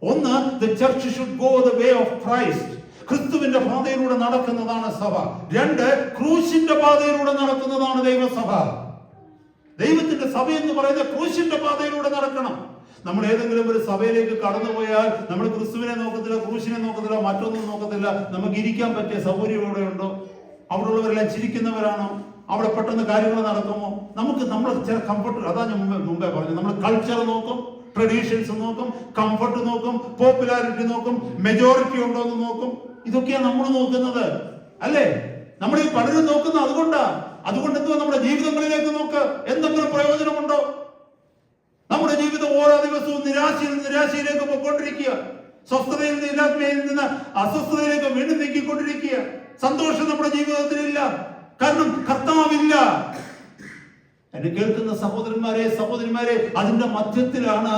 ഒന്ന്, the church should go the way of Christ. ക്രിസ്തുവിന്റെ പാതയിലൂടെ നടക്കുന്നതാണ് സഭ. 2, ക്രൂശിന്റെ പാതയിലൂടെ നടക്കുന്നതാണ് ദൈവസഭ. ദൈവത്തിന്റെ സഭ എന്ന് പറയുന്നത് ക്രൂശിന്റെ പാതയിലൂടെ നടക്കണം. നമ്മൾ ഏതെങ്കിലും ഒരു സഭയിലേക്ക് കടന്നുപോയാൽ നമ്മൾ ക്രിസ്തുവിനെ നോക്കത്തില്ല, ക്രൂശിനെ നോക്കത്തില്ല, മറ്റൊന്നും നോക്കത്തില്ല. നമുക്ക് ഇരിക്കാൻ പറ്റിയ സൗകര്യം ഇവിടെ ഉണ്ടോ? അവിടെ ഉള്ളവരെല്ലാം ചിരിക്കുന്നവരാണോ? അവിടെ പെട്ടെന്ന് കാര്യങ്ങൾ നടക്കുമോ? നമ്മൾ ചില കംഫർട്ട്, അതാ ഞാൻ മുമ്പേ പറഞ്ഞു, നമ്മൾ കൾച്ചർ നോക്കും, ട്രഡീഷൻസ് നോക്കും, കംഫർട്ട് നോക്കും, പോപ്പുലാരിറ്റി നോക്കും, മെജോറിറ്റി ഉണ്ടോ എന്ന് നോക്കും. ഇതൊക്കെയാണ് നമ്മൾ നോക്കുന്നത്, അല്ലേ? നമ്മൾ ഈ പലരും നോക്കുന്നത് അതുകൊണ്ട് എന്തുവാ നമ്മുടെ ജീവിതങ്ങളിലേക്ക് നോക്ക്. എന്തെങ്കിലും പ്രയോജനമുണ്ടോ? നമ്മുടെ ജീവിതം ഓരോ ദിവസവും നിരാശയിൽ നിന്ന് നിരാശയിലേക്ക് പോയിക്കൊണ്ടിരിക്കുക, സ്വസ്ഥതയിൽ നിന്ന് ഇല്ലായ്മയിൽ നിന്ന് അസ്വസ്ഥതയിലേക്ക് വീണ്ടും നീക്കിക്കൊണ്ടിരിക്കുക. സന്തോഷം നമ്മുടെ ജീവിതത്തിലില്ല, കാരണം കർത്താവില്ല. എന്നെ കേൾക്കുന്ന സഹോദരന്മാരെ, അതിന്റെ മധ്യത്തിലാണ്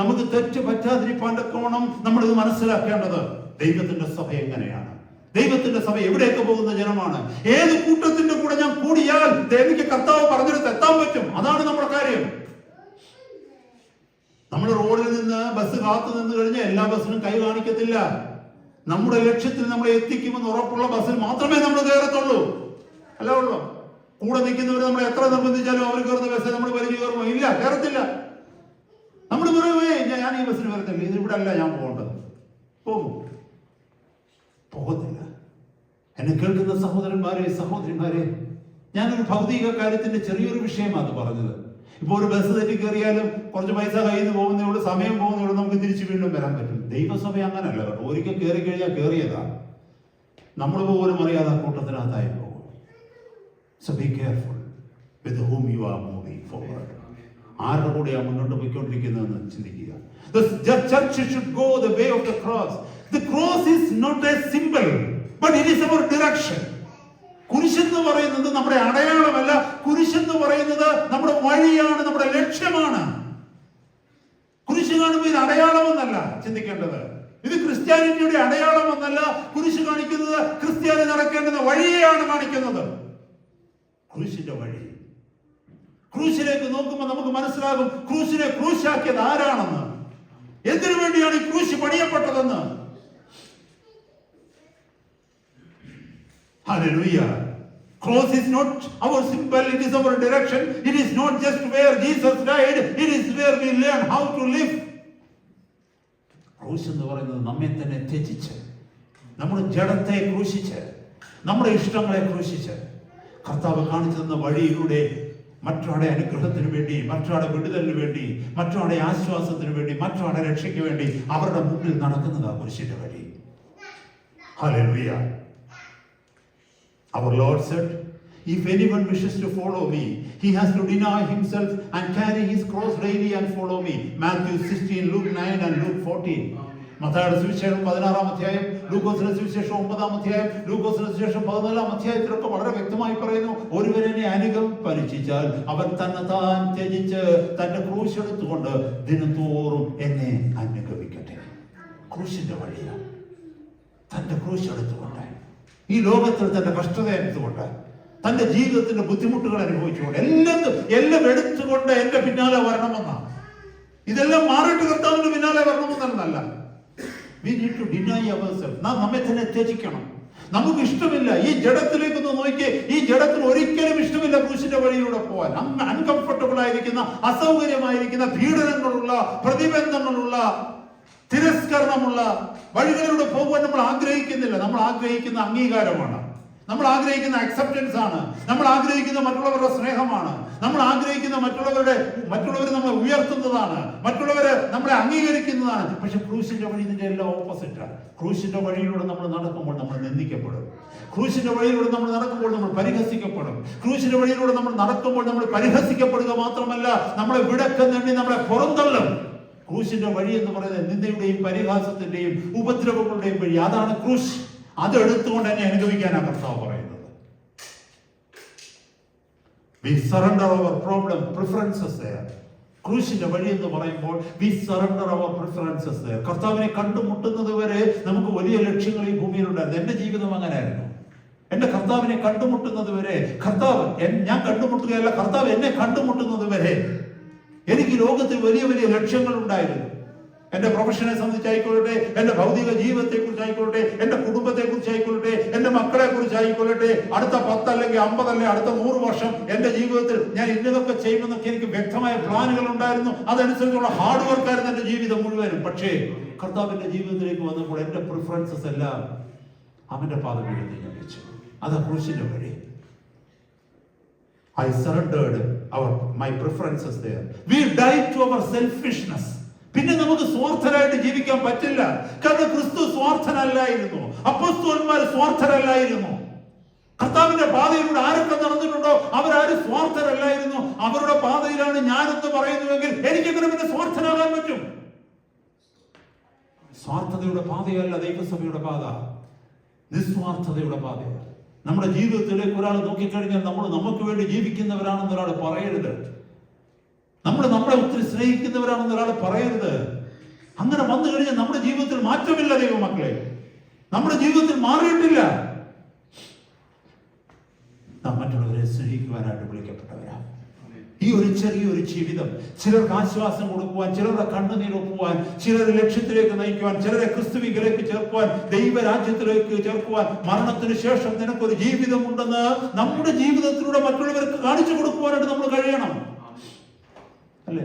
നമുക്ക് തെറ്റ് പറ്റാതിരിക്കാൻ തക്കവണ്ണം നമ്മൾ ഇത് മനസ്സിലാക്കേണ്ടത്. ദൈവത്തിന്റെ സഭ എങ്ങനെയാണ്? ദൈവത്തിന്റെ സഭ എവിടേക്ക് പോകുന്ന ജനമാണ്? ഏത് കൂട്ടത്തിന്റെ കൂടെ ഞാൻ കൂടിയാൽ എനിക്ക് കർത്താവ് പറഞ്ഞിടത്ത് എത്താൻ പറ്റും. അതാണ് നമ്മുടെ കാര്യം. നമ്മൾ റോഡിൽ നിന്ന് ബസ് കാത്തു നിന്ന് കഴിഞ്ഞാൽ എല്ലാ ബസ്സിനും കൈ കാണിക്കത്തില്ല. നമ്മുടെ ലക്ഷ്യത്തിൽ നമ്മളെ എത്തിക്കുമെന്ന് ഉറപ്പുള്ള ബസ്സിൽ മാത്രമേ നമ്മൾ കയറത്തുള്ളൂ. അല്ല ഉള്ളൂ. കൂടെ നിൽക്കുന്നവർ നമ്മളെ എത്ര നിർബന്ധിച്ചാലും അവർ കയറുന്ന ബസ്സിൽ നമ്മൾ വലിയ കയറുമോ? ഇല്ല, കയറത്തില്ല. നമ്മൾ പറയുമേ ഞാൻ ഈ ബസ്സിന് കയറത്തില്ല, ഇതിവിടെ അല്ല ഞാൻ പോകേണ്ടത്. പോകത്തില്ല. എന്നെ കേൾക്കുന്ന സഹോദരന്മാരെ, ഞാനൊരു ഭൗതിക കാര്യത്തിന്റെ ചെറിയൊരു വിഷയമാണ് പറഞ്ഞത്. ഇപ്പൊ ഒരു ബസ് തെറ്റി കയറിയാലും കുറച്ച് പൈസ കയ്യിൽ നിന്ന് പോകുന്നേ ഉള്ളൂ, സമയം പോകുന്നേ ഉള്ളൂ, നമുക്ക് തിരിച്ചു വീണ്ടും വരാൻ പറ്റും. ദൈവസഭ അങ്ങനല്ല കേട്ടോ. ഒരിക്കൽ കയറി കഴിഞ്ഞാൽ കയറിയതാ, നമ്മൾ പോലും അറിയാതെ ആ കൂട്ടത്തിനകത്തായി പോകും. So be careful with whom you are moving forward. ആരുടെ കൂടെയാണ് മുന്നോട്ട് പോയിക്കൊണ്ടിരിക്കുന്നതെന്ന് ചിന്തിക്കുക. The church should go the way of the cross. The cross is not a symbol, but it is our direction. കുരിശെന്ന് പറയുന്നത് നമ്മുടെ അടയാളമല്ല, കുരിശെന്ന് പറയുന്നത് നമ്മുടെ വഴിയാണ്, നമ്മുടെ ലക്ഷ്യമാണ്. കുരിശ് കാണുമ്പോൾ ഇത് അടയാളമെന്നല്ല ചിന്തിക്കേണ്ടത്. ഇത് ക്രിസ്ത്യാനിറ്റിയുടെ അടയാളമെന്നല്ല. കുരിശ് കാണിക്കുന്നത് ക്രിസ്ത്യാനി നടക്കേണ്ടുന്ന വഴിയെയാണ് കാണിക്കുന്നത്. ക്രൂശിന്റെ വഴി. ക്രൂശിലേക്ക് നോക്കുമ്പോൾ നമുക്ക് മനസ്സിലാകും ക്രൂശിനെ ക്രൂശാക്കിയത് ആരാണെന്ന്, എന്തിനു വേണ്ടിയാണ് ഈ ക്രൂശ് പണിയപ്പെട്ടതെന്ന്. Hallelujah. Cross is not our symbol, it is our direction. It is not just where Jesus died, it is where we learn how to live. ക്രൂശ് എന്ന് പറയുന്നത് നമ്മെ തന്നെ ത്യജിച്ച്, നമ്മുടെ ജഡത്തെ ക്രൂശിച്ച്, നമ്മുടെ ഇഷ്ടങ്ങളെ ക്രൂശിച്ച്, കർത്താവ് കാണിച്ചു തന്ന വഴിയിലൂടെ മറ്റൊരാളുടെ അനുഗ്രഹത്തിന് വേണ്ടി, മറ്റൊരാളുടെ വിടുതലിന് വേണ്ടി, മറ്റൊരാളുടെ ആശ്വാസത്തിന് വേണ്ടി, മറ്റൊരാളുടെ രക്ഷയ്ക്ക് വേണ്ടി അവരുടെ മുന്നിൽ നടക്കുന്നതാണ് കുരിശിന്റെ വഴി. Hallelujah. Our Lord said, if anyone wishes to follow me, he has to deny himself and carry his cross daily and follow me. Matthew 16, Luke 9 and Luke 14. മത്തായിയുടെ സുവിശേഷം 16-ാം അധ്യായം, ലൂക്കോസിന്റെ സുവിശേഷം 9-ാം അധ്യായം, ലൂക്കോസിന്റെ സുവിശേഷം 14-ാം അധ്യായത്തിലൊക്കെ വളരെ വ്യക്തമായി പറയുന്നു, ഒരുവനെ അനുഗമിച്ചാൽ അവൻ തന്നെത്താൻ ത്യജിച്ച് തന്റെ ക്രൂശ് എടുത്തുകൊണ്ട് ദിനംതോറും എന്നെ അനുഗമിക്കട്ടെ. ക്രൂശിന്റെ വഴിയാണ്. തന്റെ ക്രൂശ് എടുത്തുകൊണ്ട് ഈ ലോകത്തിൽ തന്റെ കഷ്ടത എടുത്തുകൊണ്ട്, തന്റെ ജീവിതത്തിന്റെ ബുദ്ധിമുട്ടുകൾ അനുഭവിച്ചുകൊണ്ട്, എല്ലാം എടുത്തുകൊണ്ട് എന്റെ പിന്നാലെ വരണമെന്നാണ്. ഇതെല്ലാം മാറിയിട്ട് കർത്താവിന്റെ പിന്നാലെ വരണമെന്നല്ല. We need to deny ourselves. നാം നമ്മെ തന്നെ ത്യജിക്കണം. നമുക്ക് ഇഷ്ടമില്ല ഈ ജഡത്തിലേക്കൊന്ന് നോക്കിയേ. ഈ ജഡത്തിന് ഒരിക്കലും ഇഷ്ടമില്ല ക്രൂശിന്റെ വഴിയിലൂടെ പോകാൻ. അൺകംഫർട്ടബിൾ ആയിരിക്കുന്ന, അസൗകര്യമായിരിക്കുന്ന, പീഡനങ്ങളുള്ള, പ്രതിബന്ധങ്ങളുള്ള, തിരസ്കരണമുള്ള വഴികളിലൂടെ പോകുവാൻ നമ്മൾ ആഗ്രഹിക്കുന്നില്ല. നമ്മൾ ആഗ്രഹിക്കുന്ന അംഗീകാരമാണ്, നമ്മൾ ആഗ്രഹിക്കുന്ന അക്സെപ്റ്റൻസ് ആണ്, നമ്മൾ ആഗ്രഹിക്കുന്ന മറ്റുള്ളവരുടെ സ്നേഹമാണ്, നമ്മൾ ആഗ്രഹിക്കുന്ന മറ്റുള്ളവർ നമ്മളെ ഉയർത്തുന്നതാണ്, മറ്റുള്ളവരെ നമ്മളെ അംഗീകരിക്കുന്നതാണ്. പക്ഷെ ക്രൂശിന്റെ വഴി ഇതിന്റെ എല്ലാം ഓപ്പോസിറ്റാണ്. ക്രൂശിന്റെ വഴിയിലൂടെ നമ്മൾ നടക്കുമ്പോൾ നമ്മൾ നിന്ദിക്കപ്പെടും. ക്രൂശിന്റെ വഴിയിലൂടെ നമ്മൾ നടക്കുമ്പോൾ നമ്മൾ പരിഹസിക്കപ്പെടും. ക്രൂശിന്റെ വഴിയിലൂടെ നമ്മൾ നടക്കുമ്പോൾ നമ്മൾ പരിഹസിക്കപ്പെടുക മാത്രമല്ല, നമ്മളെ വിടക്കെന്നെണ്ണി നമ്മളെ പുറന്തള്ളും. ക്രൂശിന്റെ വഴി എന്ന് പറയുന്നത് നിന്ദയുടെയും പരിഹാസത്തിന്റെയും ഉപദ്രവങ്ങളുടെയും വഴി. അതാണ് ക്രൂശ്. അതെടുത്തുകൊണ്ട് എന്നെ അനുഭവിക്കാനാണ് കർത്താവ് പറയുന്നത്. We surrender our problem, preferences there. ക്രൂശിന്റെ വഴി എന്ന് പറയുമ്പോൾ we surrender our preferences there. കർത്താവിനെ കണ്ടുമുട്ടുന്നത് വരെ നമുക്ക് വലിയ ലക്ഷ്യങ്ങൾ ഈ ഭൂമിയിലുണ്ടായിരുന്നു. എന്റെ ജീവിതം അങ്ങനെയായിരുന്നു. എന്റെ കർത്താവിനെ കണ്ടുമുട്ടുന്നത് വരെ, ഞാൻ കണ്ടുമുട്ടുകയല്ല, കർത്താവ് എന്നെ കണ്ടുമുട്ടുന്നത് വരെ എനിക്ക് ലോകത്തിൽ വലിയ വലിയ ലക്ഷ്യങ്ങൾ ഉണ്ടായിരുന്നു. എന്റെ പ്രൊഫഷനെ സംബന്ധിച്ചായിക്കൊള്ളട്ടെ, എന്റെ ഭൗതിക ജീവിതത്തെ കുറിച്ചായിക്കൊള്ളട്ടെ, എന്റെ കുടുംബത്തെ കുറിച്ചായിക്കൊള്ളട്ടെ, എന്റെ മക്കളെ കുറിച്ചായിക്കൊള്ളട്ടെ, അടുത്ത 10 അല്ലെങ്കിൽ 50 അല്ലെങ്കിൽ അടുത്ത 100 വർഷം എന്റെ ജീവിതത്തിൽ ഞാൻ ഇന്നതൊക്കെ ചെയ്യുമെന്നൊക്കെ എനിക്ക് വ്യക്തമായ പ്ലാനുകൾ ഉണ്ടായിരുന്നു. അതനുസരിച്ചുള്ള ഹാർഡ് വർക്കായിരുന്നു എന്റെ ജീവിതം മുഴുവനും. പക്ഷേ കർത്താവിന്റെ ജീവിതത്തിലേക്ക് വന്നപ്പോൾ എന്റെ പ്രിഫറൻസസ് എല്ലാം അവന്റെ പാദപീഠത്തിൽ ഞാൻ വെച്ചു. അത് ക്രൂശിന്റെ വഴി. I surrendered my preferences there. We died to our selfishness. പിന്നെ നമുക്ക് സ്വാർത്ഥരായിട്ട് ജീവിക്കാൻ പറ്റില്ല. കാരണം ക്രിസ്തു സ്വാർത്ഥനല്ലായിരുന്നു, അപ്പോസ്തലന്മാർ സ്വാർത്ഥരല്ലായിരുന്നു. കർത്താവിന്റെ പാതയിലൂടെ ആരൊക്കെ നടന്നിട്ടുണ്ടോ അവരാരും സ്വാർത്ഥരല്ലായിരുന്നു. അവരുടെ പാതയിലാണ് ഞാനെന്ന് പറയുന്നുവെങ്കിൽ എനിക്കെങ്ങനെ പിന്നെ സ്വാർത്ഥനാകാൻ പറ്റും? സ്വാർത്ഥതയുടെ പാതയല്ല ദൈവസഭയുടെ പാത, നിസ്വാർത്ഥതയുടെ പാതയാണ്. നമ്മുടെ ജീവിതത്തിലേക്ക് ഒരാൾ നോക്കിക്കഴിഞ്ഞാൽ നമ്മൾ നമുക്ക് വേണ്ടി ജീവിക്കുന്നവരാണെന്ന് ഒരാൾ പറയരുത്. നമ്മളെ ഒത്തിരി സ്നേഹിക്കുന്നവരാണെന്ന് ഒരാൾ പറയരുത്. അങ്ങനെ വന്നു കഴിഞ്ഞാൽ നമ്മുടെ ജീവിതത്തിൽ മാറ്റമില്ല. ദൈവമക്കളെ, നമ്മുടെ ജീവിതത്തിൽ മാറിയിട്ടില്ല. നാം മറ്റുള്ളവരെ സ്നേഹിക്കുവാനായിട്ട് വിളിക്കപ്പെട്ടവരാ. ഈ ഒരു ചെറിയൊരു ജീവിതം ചിലർക്ക് ആശ്വാസം കൊടുക്കുവാൻ, ചിലരുടെ കണ്ണുനീരൊപ്പുവാൻ, ചിലരെ ലക്ഷ്യത്തിലേക്ക് നയിക്കുവാൻ, ചിലരെ ക്രിസ്തുവിലേക്ക് ചേർക്കുവാൻ, ദൈവരാജ്യത്തിലേക്ക് ചേർക്കുവാൻ, മരണത്തിന് ശേഷം നിനക്കൊരു ജീവിതമുണ്ടെന്ന് നമ്മുടെ ജീവിതത്തിലൂടെ മറ്റുള്ളവർക്ക് കാണിച്ചു കൊടുക്കുവാനായിട്ട് നമ്മൾ കഴിയണം, അല്ലേ?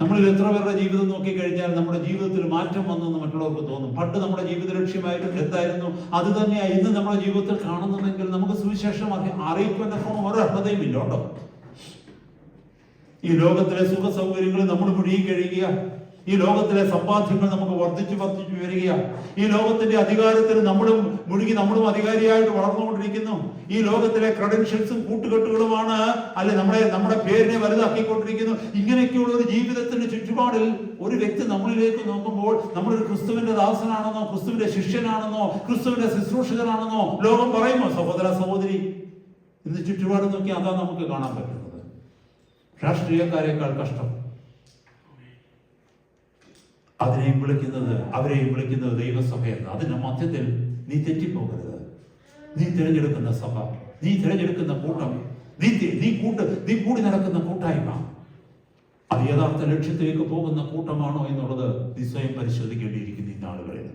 നമ്മളിൽ എത്ര പേരുടെ ജീവിതം നോക്കിക്കഴിഞ്ഞാൽ നമ്മുടെ ജീവിതത്തിൽ മാറ്റം വന്നെന്ന് മറ്റുള്ളവർക്ക് തോന്നും. പണ്ട് നമ്മുടെ ജീവിത ലക്ഷ്യമായിട്ട് എന്തായിരുന്നു അത് തന്നെയാണ് ഇന്ന് നമ്മുടെ ജീവിതത്തിൽ കാണുന്നതെങ്കിൽ നമുക്ക് സുവിശേഷം അറിയിക്കേണ്ട ഓരോ അർഹതയും ഇല്ല കേട്ടോ. ഈ ലോകത്തിലെ സുഖ സൗകര്യങ്ങൾ നമ്മൾ മുഴുകി കഴിയുക, ഈ ലോകത്തിലെ സമ്പാദ്യങ്ങൾ നമുക്ക് വർദ്ധിച്ചു വരിക, ഈ ലോകത്തിന്റെ അധികാരത്തിൽ നമ്മളും മുഴുകി നമ്മളും അധികാരിയായിട്ട് വളർന്നുകൊണ്ടിരിക്കുന്നു. ഈ ലോകത്തിലെ ക്രെഡൻഷ്യൽസും കൂട്ടുകെട്ടുകളുമാണ് അല്ലെ നമ്മുടെ പേരിനെ വലുതാക്കിക്കൊണ്ടിരിക്കുന്നു. ഇങ്ങനെയൊക്കെയുള്ള ഒരു ജീവിതത്തിന്റെ ചുറ്റുപാടിൽ ഒരു വ്യക്തി നമ്മളിലേക്ക് നോക്കുമ്പോൾ നമ്മളൊരു ക്രിസ്തുവിന്റെ ദാസനാണെന്നോ, ക്രിസ്തുവിന്റെ ശിഷ്യനാണെന്നോ, ക്രിസ്തുവിന്റെ ശുശ്രൂഷകനാണെന്നോ ലോകം പറയുമോ? സഹോദര സഹോദരി, ഇന്ന് ചുറ്റുപാട് നോക്കി അതാ നമുക്ക് കാണാൻ പറ്റുന്നത്. രാഷ്ട്രീയക്കാരേക്കാൾ കഷ്ടം. അവരെയും വിളിക്കുന്നത് ദൈവസഭയെന്ന്. അതിന്റെ മധ്യത്തിൽ നീ തെറ്റിപ്പോകരുത്. നീ തിരഞ്ഞെടുക്കുന്ന സഭ, നീ തിരഞ്ഞെടുക്കുന്ന കൂട്ടം, നീ കൂടി നടക്കുന്ന കൂട്ടായ്മ, അത് യഥാർത്ഥ ലക്ഷ്യത്തിലേക്ക് പോകുന്ന കൂട്ടമാണോ എന്നുള്ളത് നീ സ്വയം പരിശോധിക്കേണ്ടിയിരിക്കുന്നു. ഈ നാളുകളിൽ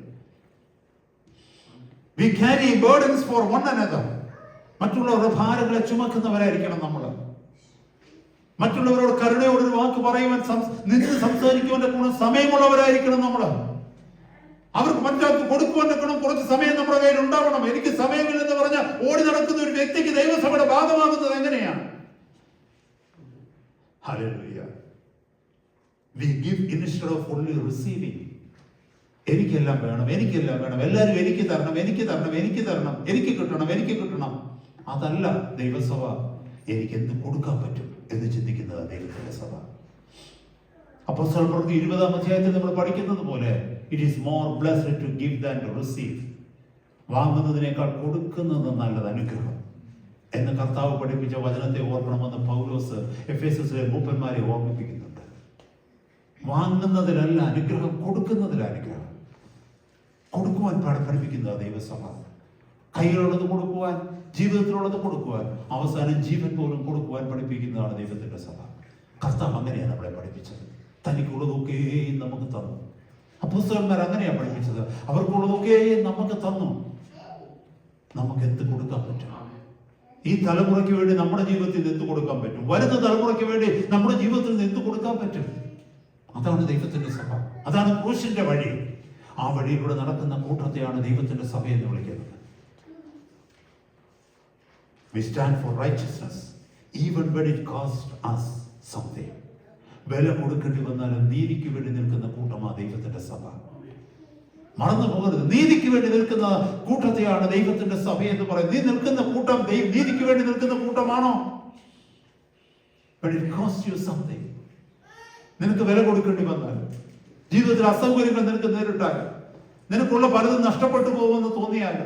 we carry burdens for one another. മറ്റുള്ളവരുടെ ഭാരങ്ങളെ ചുമക്കുന്നവരായിരിക്കണം നമ്മൾ. മറ്റുള്ളവരോട് കരുണയോടൊരു വാക്ക് പറയുവാൻ, നിന്ന് സംസാരിക്കുവാൻ സമയമുള്ളവരായിരിക്കണം നമ്മൾ. അവർക്ക് മറ്റൊരാൾക്ക് കൊടുക്കുവാൻ കുറച്ച് സമയം നമ്മുടെ കയ്യിൽ ഉണ്ടാവണം. എനിക്ക് സമയമില്ലെന്ന് പറഞ്ഞാൽ ഓടി നടക്കുന്ന ഒരു വ്യക്തിക്ക് ദൈവസഭയുടെ ഭാഗമാകുന്നത് എങ്ങനെയാണ്? Hallelujah. We give instead of only receiving. എനിക്കെല്ലാം വേണം, എല്ലാവരും എനിക്ക് തരണം, എനിക്ക് കിട്ടണം. അതല്ല ദൈവസഭ. എനിക്ക് എന്ത് കൊടുക്കാൻ പറ്റും എന്ന് ചിന്തിക്കുന്നത് ദൈവത്തിന്റെ സഭ. അപ്പോസ്തലപ്രവൃത്തി 20-ാം അധ്യായത്തിൽ നമ്മൾ പഠിക്കുന്നത് പോലെ it is more blessed to give than to receive. വാങ്ങുന്നതിനേക്കാൾ കൊടുക്കുന്നത് നല്ലത് അനുഗ്രഹം എന്ന് കർത്താവ് പഠിപ്പിച്ച വചനത്തെ ഓർക്കണമെന്ന് പൗലോസ് എഫേസസിലെ മൂപ്പന്മാരെ ഓർമ്മിപ്പിക്കുന്നുണ്ട്. വാങ്ങുന്നതിലല്ല അനുഗ്രഹം, കൊടുക്കുന്നതിൽ അനുഗ്രഹം. കൊടുക്കുവാൻ പഠിപ്പിക്കുന്നത് ദൈവസഭ. കയ്യിലുള്ളത് കൊടുക്കുവാൻ, ജീവിതത്തിലുള്ളത് കൊടുക്കുവാൻ, അവസാനം ജീവൻ പോലും കൊടുക്കുവാൻ പഠിപ്പിക്കുന്നതാണ് ദൈവത്തിന്റെ സഭ. കർത്താവ് അങ്ങനെയാണ് നമ്മളെ പഠിപ്പിച്ചത്. തനിക്കുള്ളതൊക്കെയും നമുക്ക് തന്നു. അപ്പോസ്തലന്മാർ അങ്ങനെയാണ് പഠിപ്പിച്ചത്. അവർക്കുള്ളതൊക്കെയും നമുക്ക് തന്നു. നമുക്ക് എന്ത് കൊടുക്കാൻ പറ്റും? ഈ തലമുറയ്ക്ക് വേണ്ടി നമ്മുടെ ജീവിതത്തിൽ എന്ത് കൊടുക്കാൻ പറ്റും? വരുന്ന തലമുറയ്ക്ക് വേണ്ടി നമ്മുടെ ജീവിതത്തിൽ എന്ത് കൊടുക്കാൻ പറ്റും? അതാണ് ദൈവത്തിന്റെ സഭ. അതാണ് ക്രൂശിന്റെ വഴി. ആ വഴിയിലൂടെ നടക്കുന്ന കൂട്ടത്തെയാണ് ദൈവത്തിന്റെ സഭ എന്ന് വിളിക്കുന്നത്. We stand for righteousness even when it costs us something. വില കൊടുക്കേണ്ടി വന്നാലും നീതിക്ക് വേണ്ടി നിൽക്കുന്ന കൂട്ടമാണ് ദൈവത്തിന്റെ സഭ. മറന്നു പോകരുത്. നീതിക്ക് വേണ്ടി നിൽക്കുന്ന കൂട്ടത്തെയാണ് ദൈവത്തിന്റെ സഭ എന്ന് പറയുന്നത്. നീ നിൽക്കുന്ന കൂട്ടം നീതിക്ക് വേണ്ടി നിൽക്കുന്ന കൂട്ടമാണോ? But it costs you something. നിനക്ക് വില കൊടുക്കേണ്ടി വന്നാൽ, ജീവിതത്തിൽ അസൗകര്യങ്ങൾ നിനക്ക് നേരിട്ടാൽ, നിനക്കുള്ള പലതും നഷ്ടപ്പെട്ടു പോകുമെന്ന് തോന്നിയാൽ,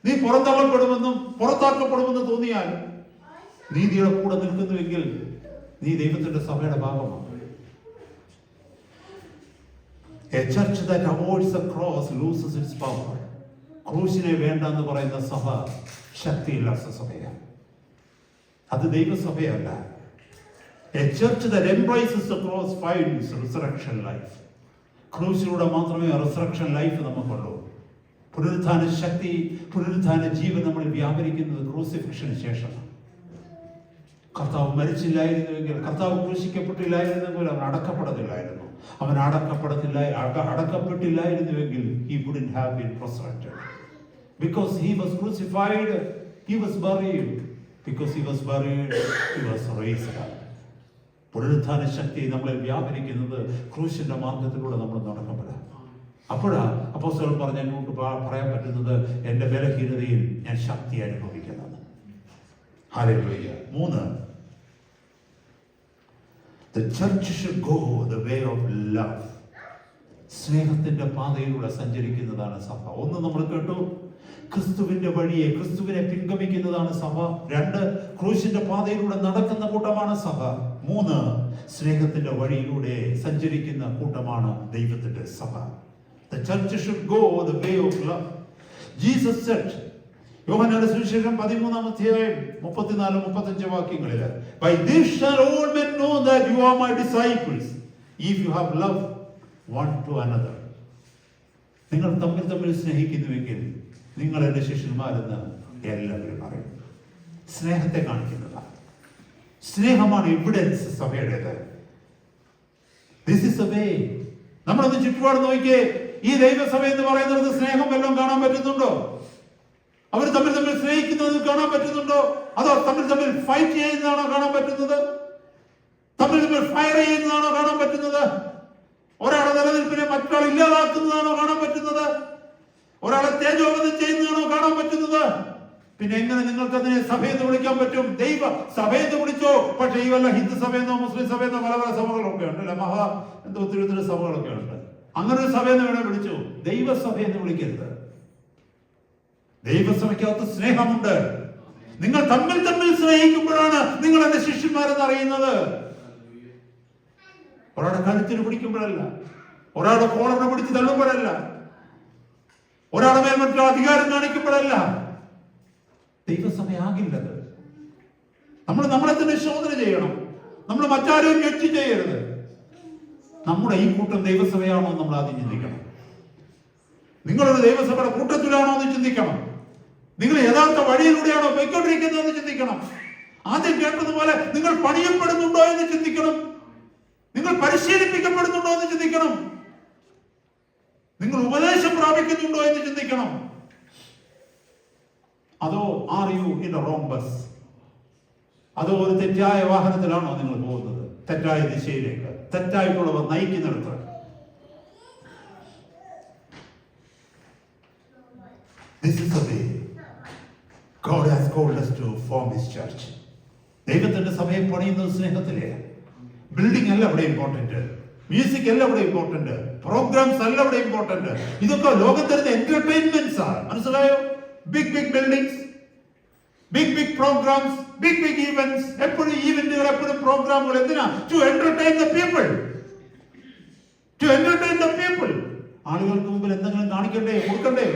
നീ പുറന്തള്ളപ്പെടുമെന്നും പുറത്താക്കപ്പെടുമെന്ന് തോന്നിയാൽ, നീതിയുടെ കൂടെ നിൽക്കുന്നുവെങ്കിൽ നീ ദൈവത്തിന്റെ സഭയുടെ ഭാഗമാണ്. A church that avoids the cross loses its power. ക്രൂശിനെ വേണ്ട എന്ന് പറയുന്ന സഭ ശക്തിയില്ലാത്ത സഭയാണ്. അത് ദൈവസഭയല്ല. A church that embraces the cross finds resurrection life. ക്രൂശിലൂടെ മാത്രമേ റിസറക്ഷൻ ലൈഫ് നമുക്കുള്ളൂ. പുനരുത്ഥാന ശക്തി, പുനരുത്ഥാന ജീവൻ നമ്മൾ വ്യാപരിക്കുന്നത് ക്രൂസിഫിക്ഷന് ശേഷമാണ്. കർത്താവ് മരിച്ചില്ലായിരുന്നുവെങ്കിൽ, കർത്താവ് ക്രൂശിക്കപ്പെട്ടില്ലായിരുന്നെങ്കിൽ അവൻ അടക്കപ്പെടത്തില്ലായിരുന്നു. അവൻ അടക്കപ്പെട്ടില്ലായിരുന്നുവെങ്കിൽ he wouldn't have been resurrected. Because he was crucified, he was buried. Because he was buried, he was raised up. പുനരുത്ഥാന ശക്തി നമ്മളെ വ്യാപരിക്കുന്നത് ക്രൂശിന്റെ മാർഗത്തിലൂടെ നമ്മൾ നടക്കപ്പെടാം. അപ്പോഴാ അപ്പോസ്തലൻ പറഞ്ഞ എന്നോട് പറയാൻ പറ്റുന്നത് എൻ്റെ ബലഹീനതയിൽ ഞാൻ ശക്തി അനുഭവിക്കുന്നത്. Hallelujah. 3, the church should go the way of love. സ്നേഹത്തിന്റെ പാതയിലൂടെ സഞ്ചരിക്കുന്നതാണ് സഭ. 1 നമ്മൾ കേട്ടു, ക്രിസ്തുവിന്റെ വഴിയെ, ക്രിസ്തുവിനെ പിൻഗമിക്കുന്നതാണ് സഭ. 2, ക്രൂശിന്റെ പാതയിലൂടെ നടക്കുന്ന കൂട്ടമാണ് സഭ. 3, സ്നേഹത്തിന്റെ വഴിയിലൂടെ സഞ്ചരിക്കുന്ന കൂട്ടമാണ് ദൈവത്തിന്റെ സഭ. The church should go the way of love. Jesus said, യോഹന്നാന്റെ സുവിശേഷം 13-ാം അധ്യായം 34-35 വാക്യങ്ങളിൽ, By this shall all men know that you are my disciples, if you have love one to another. നിങ്ങൾ തമ്മിൽ സ്നേഹിക്കുന്നുവെങ്കിൽ നിങ്ങൾ എൻ്റെ ശിഷ്യന്മാരെന്ന് എല്ലാവരും അറിയും. സ്നേഹത്തെ കാണിക്കുന്നതാണ്. സ്നേഹമാണ് എവിഡൻസ് സഭയുടേത്. This is the way. നമ്മളൊന്ന് ചുറ്റുപാട് നോക്കിയേ, ഈ ദൈവസഭ എന്ന് പറയുന്നത് സ്നേഹം വല്ലതും കാണാൻ പറ്റുന്നുണ്ടോ? അവർ തമ്മിൽ സ്നേഹിക്കുന്നത് കാണാൻ പറ്റുന്നുണ്ടോ? അതോ തമ്മിൽ ഫൈറ്റ് ചെയ്യുന്നതാണോ കാണാൻ പറ്റുന്നത്? തമ്മിൽ ഫയർ ചെയ്യുന്നതാണോ കാണാൻ പറ്റുന്നത്? ഒരാളെ നിലനിൽപ്പിനെ മറ്റൊരാൾ ഇല്ലാതാക്കുന്നതാണോ കാണാൻ പറ്റുന്നത്? ഒരാളെ തേജോവധം ചെയ്യുന്നതാണോ കാണാൻ പറ്റുന്നത്? പിന്നെ എങ്ങനെ നിങ്ങൾക്ക് അതിനെ സഭയെന്ന് വിളിക്കാൻ പറ്റും? ദൈവ സഭയെന്ന് വിളിച്ചോ. പക്ഷെ ഈ വല്ല ഹിന്ദു സഭയെന്നോ മുസ്ലിം സഭയെന്നോ പല സഭകളൊക്കെ ഉണ്ട്, അല്ലെ? ഒത്തിരി സഭകളൊക്കെ ഉണ്ട്. അങ്ങനെ ഒരു സഭയെന്ന് വേണേ വിളിച്ചു. ദൈവസഭയെന്ന് വിളിക്കരുത്. ദൈവസഭയ്ക്കകത്ത് സ്നേഹമുണ്ട്. നിങ്ങൾ തമ്മിൽ സ്നേഹിക്കുമ്പോഴാണ് നിങ്ങൾ എന്റെ ശിഷ്യന്മാരെന്ന് അറിയുന്നത്. ഒരാളുടെ കഴുത്തിന് പിടിക്കുമ്പോഴല്ല, ഒരാളുടെ കോളറിനെ പിടിച്ച് തള്ളുമ്പോഴല്ല, ഒരാളുടെ മേൽ മറ്റൊരു അധികാരം കാണിക്കുമ്പോഴല്ല. ദൈവസഭയാകില്ലത്. നമ്മളെ തന്നെ ശോധന ചെയ്യണം. നമ്മൾ മറ്റാരെയും ജഡ്ജ് ചെയ്യരുത്. നമ്മുടെ ഈ കൂട്ടം ദൈവസഭയാണോ എന്ന് നമ്മൾ ആദ്യം ചിന്തിക്കണം. നിങ്ങളൊരു ദൈവസഭയുടെ കൂട്ടത്തിലാണോ എന്ന് ചിന്തിക്കണം. നിങ്ങൾ യഥാർത്ഥ വഴിയിലൂടെയാണോ പോയിക്കൊണ്ടിരിക്കുന്നതെന്ന് ചിന്തിക്കണം. ആദ്യം കേട്ടതുപോലെ നിങ്ങൾ പണിയപ്പെടുന്നുണ്ടോ എന്ന് ചിന്തിക്കണം. നിങ്ങൾ പരിശീലിപ്പിക്കപ്പെടുന്നുണ്ടോ എന്ന് ചിന്തിക്കണം. നിങ്ങൾ ഉപദേശം പ്രാപിക്കുന്നുണ്ടോ എന്ന് ചിന്തിക്കണം. അതോ are you in A wrong bus? അതോ ഒരു തെറ്റായ വാഹനത്തിലാണോ നിങ്ങൾ പോകുന്നത്? തെറ്റായ ദിശയിലേക്ക്, തെറ്റായിട്ടുള്ളവർ നയിക്കുന്നിടത്ത്. This is the way God has called us to form His church. ദൈവത്തിന്റെ സഭയെ പണിയുന്നത് സ്നേഹത്തിലെ. ബിൽഡിംഗ് അല്ല അവിടെ ഇമ്പോർട്ടന്റ്, മ്യൂസിക് അല്ല അവിടെ ഇമ്പോർട്ടന്റ്, പ്രോഗ്രാംസ് അല്ല അവിടെ ഇമ്പോർട്ടന്റ്. ഇതൊക്കെ ലോകത്തിലെ എന്റർടൈൻമെന്റ്സ് ആണ്. മനസ്സിലായോ? Big buildings, big programmes, big events. എപ്പോഴും ഈവന്റുകൾ, എപ്പോഴും പ്രോഗ്രാമുകൾ. എന്തിനാ? To entertain the people. To entertain the people. ആളുകൾക്ക് മുമ്പിൽ എന്തെങ്കിലും കാണിക്കണ്ടേ, കൊടുക്കണ്ടേ?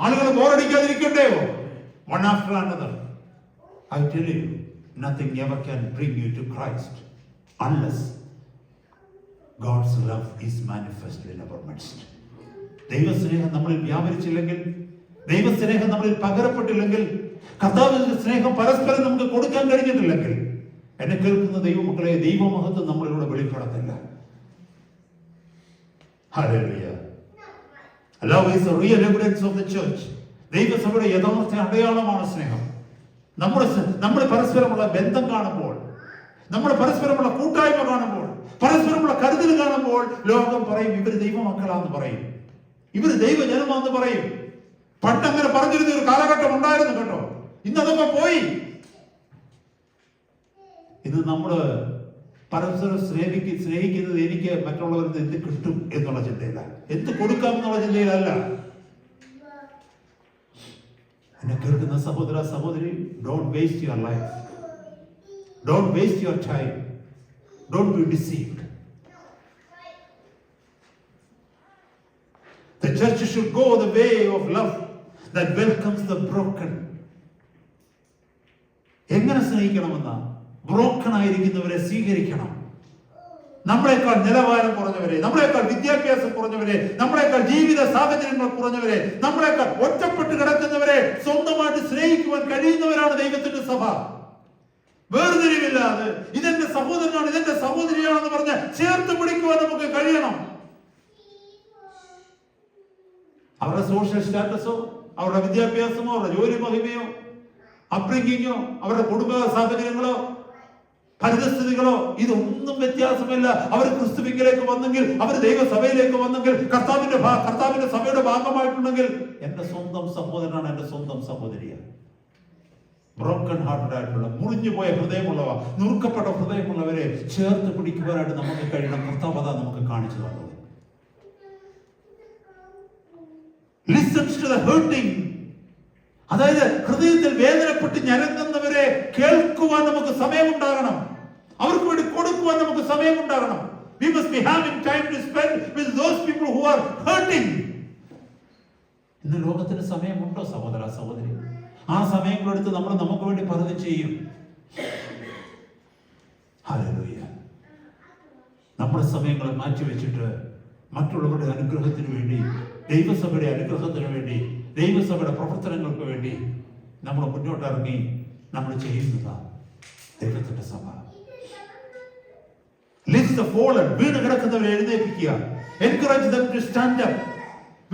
ആളുകൾ ബോറടിക്കാതിരിക്കണ്ടേയോ? One after another. I tell you, nothing ever can bring you to Christ unless God's love is manifest in our midst. ദൈവസ്നേഹം നമ്മളിൽ വ്യാപരിച്ചില്ലെങ്കിൽ, ദൈവസ്നേഹം നമ്മളിൽ പകരപ്പെട്ടില്ലെങ്കിൽ, കർത്താവിന്റെ സ്നേഹം പരസ്പരം നമുക്ക് കൊടുക്കാൻ കഴിഞ്ഞിട്ടില്ലെങ്കിൽ, എന്നെ കേൾക്കുന്ന ദൈവമക്കളെ, ദൈവമഹത്വം നമ്മളിലൂടെ വെളിപ്പെടത്തില്ല. Hallelujah. Love is the real evidence of the church. ദൈവസഭയുടെ യഥാർത്ഥ അടയാളമാണ് സ്നേഹം. നമ്മൾ പരസ്പരമുള്ള ബന്ധം കാണുമ്പോൾ, നമ്മൾ പരസ്പരമുള്ള കൂട്ടായ്മ കാണുമ്പോൾ, പരസ്പരമുള്ള കരുതൽ കാണുമ്പോൾ, ലോകം പറയും ഇവര് ദൈവമക്കളാന്ന് പറയും, ഇവര് ദൈവജനമാന്ന് പറയും. പണ്ടങ്ങനെ പറഞ്ഞിരുന്ന ഒരു കാലഘട്ടം ഉണ്ടായിരുന്നു കേട്ടോ. ഇന്നതൊക്കെ പോയി. ഇന്ന് നമ്മള് പരസ്പരം സ്നേഹിക്കുന്നത് എനിക്ക് മറ്റുള്ളവർക്ക് എന്ത് കിട്ടും എന്നുള്ള ചിന്തയില്ല, എന്ത് കൊടുക്കാം എന്നുള്ള ചിന്തയിലല്ല. എന്നെ കേൾക്കുന്ന സഹോദര സഹോദരി, don't waste your life, don't waste your time, don't be deceived. The church should go the way of love that welcomes the broken. എങ്ങനെ സ്നേഹിക്കണമെന്ന ബ്രോക്കൺ ആയിരിക്കുന്നവരെ സ്വീകരിക്കണം. നമ്മളെക്കാൾ നിലവാരം കുറഞ്ഞവരെ, നമ്മളെക്കാൾ വിദ്യാഭ്യാസം കുറഞ്ഞവരെ, നമ്മളെക്കാൾ ജീവിത സാഹചര്യങ്ങൾ കുറഞ്ഞവരെ, നമ്മളെക്കാൾ ഒറ്റപ്പെട്ട് കിടക്കുന്നവരെ സ്വന്തമായിട്ട് സ്നേഹിക്കുവാൻ കഴിയുന്നവരാണ് ദൈവത്തിന്റെ സഭ. വേർതിരിവില്ലാതെ ഇതെന്റെ സഹോദരനാണ്, ഇതെന്റെ സഹോദരിയാണെന്ന് പറഞ്ഞ് ചേർത്ത് പിടിക്കുവാൻ നമുക്ക് കഴിയണം. അവരുടെ സോഷ്യൽ സ്റ്റാറ്റസോ, അവരുടെ വിദ്യാഭ്യാസമോ, അവരുടെ ജോലി മഹിമയോ, അപ്ബ്രിംഗിങ്ങോ, അവരുടെ കുടുംബ സാഹചര്യങ്ങളോ, പരിതസ്ഥിതികളോ, ഇതൊന്നും വ്യത്യാസമില്ല. അവർ ക്രിസ്തുവിലേക്ക് വന്നെങ്കിൽ, അവർ ദൈവസഭയിലേക്ക് വന്നെങ്കിൽ, കർത്താവിന്റെ സഭയുടെ ഭാഗമായിട്ടുണ്ടെങ്കിൽ എന്റെ സ്വന്തം സഹോദരനാണ്, എന്റെ സ്വന്തം സഹോദരിയാണ്. ബ്രോക്കൺ ഹാർട്ടഡ് ആയിട്ടുള്ള, മുറിഞ്ഞുപോയ ഹൃദയമുള്ളവ, നുറുക്കപ്പെട്ട ഹൃദയമുള്ളവരെ ചേർത്ത് പിടിക്കുവാനായിട്ട് നമുക്ക് കഴിയണം. കർത്താവ് അതാ നമുക്ക് കാണിച്ചു തന്നത്. Listen to the hurting. അതായത് ഹൃദയത്തിൽ വേദനപ്പെട്ട് ഞരങ്ങുന്നവരെ കേൾക്കുവാൻ നമുക്ക് സമയമുണ്ടാകണം. അവർക്ക് വേണ്ടി കൊടുക്കുവാൻ നമുക്ക് സമയമുണ്ടാകണം. We must be having time to spend with those people who are hurting. ഇന്ന് ലോകത്തിന് സമയമുണ്ടോ സഹോദര സഹോദരി? ആ സമയങ്ങളെടുത്ത് നമ്മൾ നമുക്ക് വേണ്ടി പലതും ചെയ്യും. ഹല്ലേലൂയ. നമ്മുടെ സമയങ്ങളെ മാറ്റിവെച്ചിട്ട് മറ്റുള്ളവരുടെ അനുഗ്രഹത്തിന് വേണ്ടി, ദൈവസഭയുടെ അനുഗ്രഹത്തിന് വേണ്ടി, ദൈവസഭയുടെ പ്രവർത്തനങ്ങൾക്ക് വേണ്ടി നമ്മൾ മുന്നോട്ടിറങ്ങി നമ്മൾ ചെയ്യുന്നതാണ് ദൈവത്തിന്റെ സഭ. Lift the fallen. വീണ് കിടക്കുന്നവരെ എഴുന്നേൽപ്പിക്കുക. Encourage them to stand up.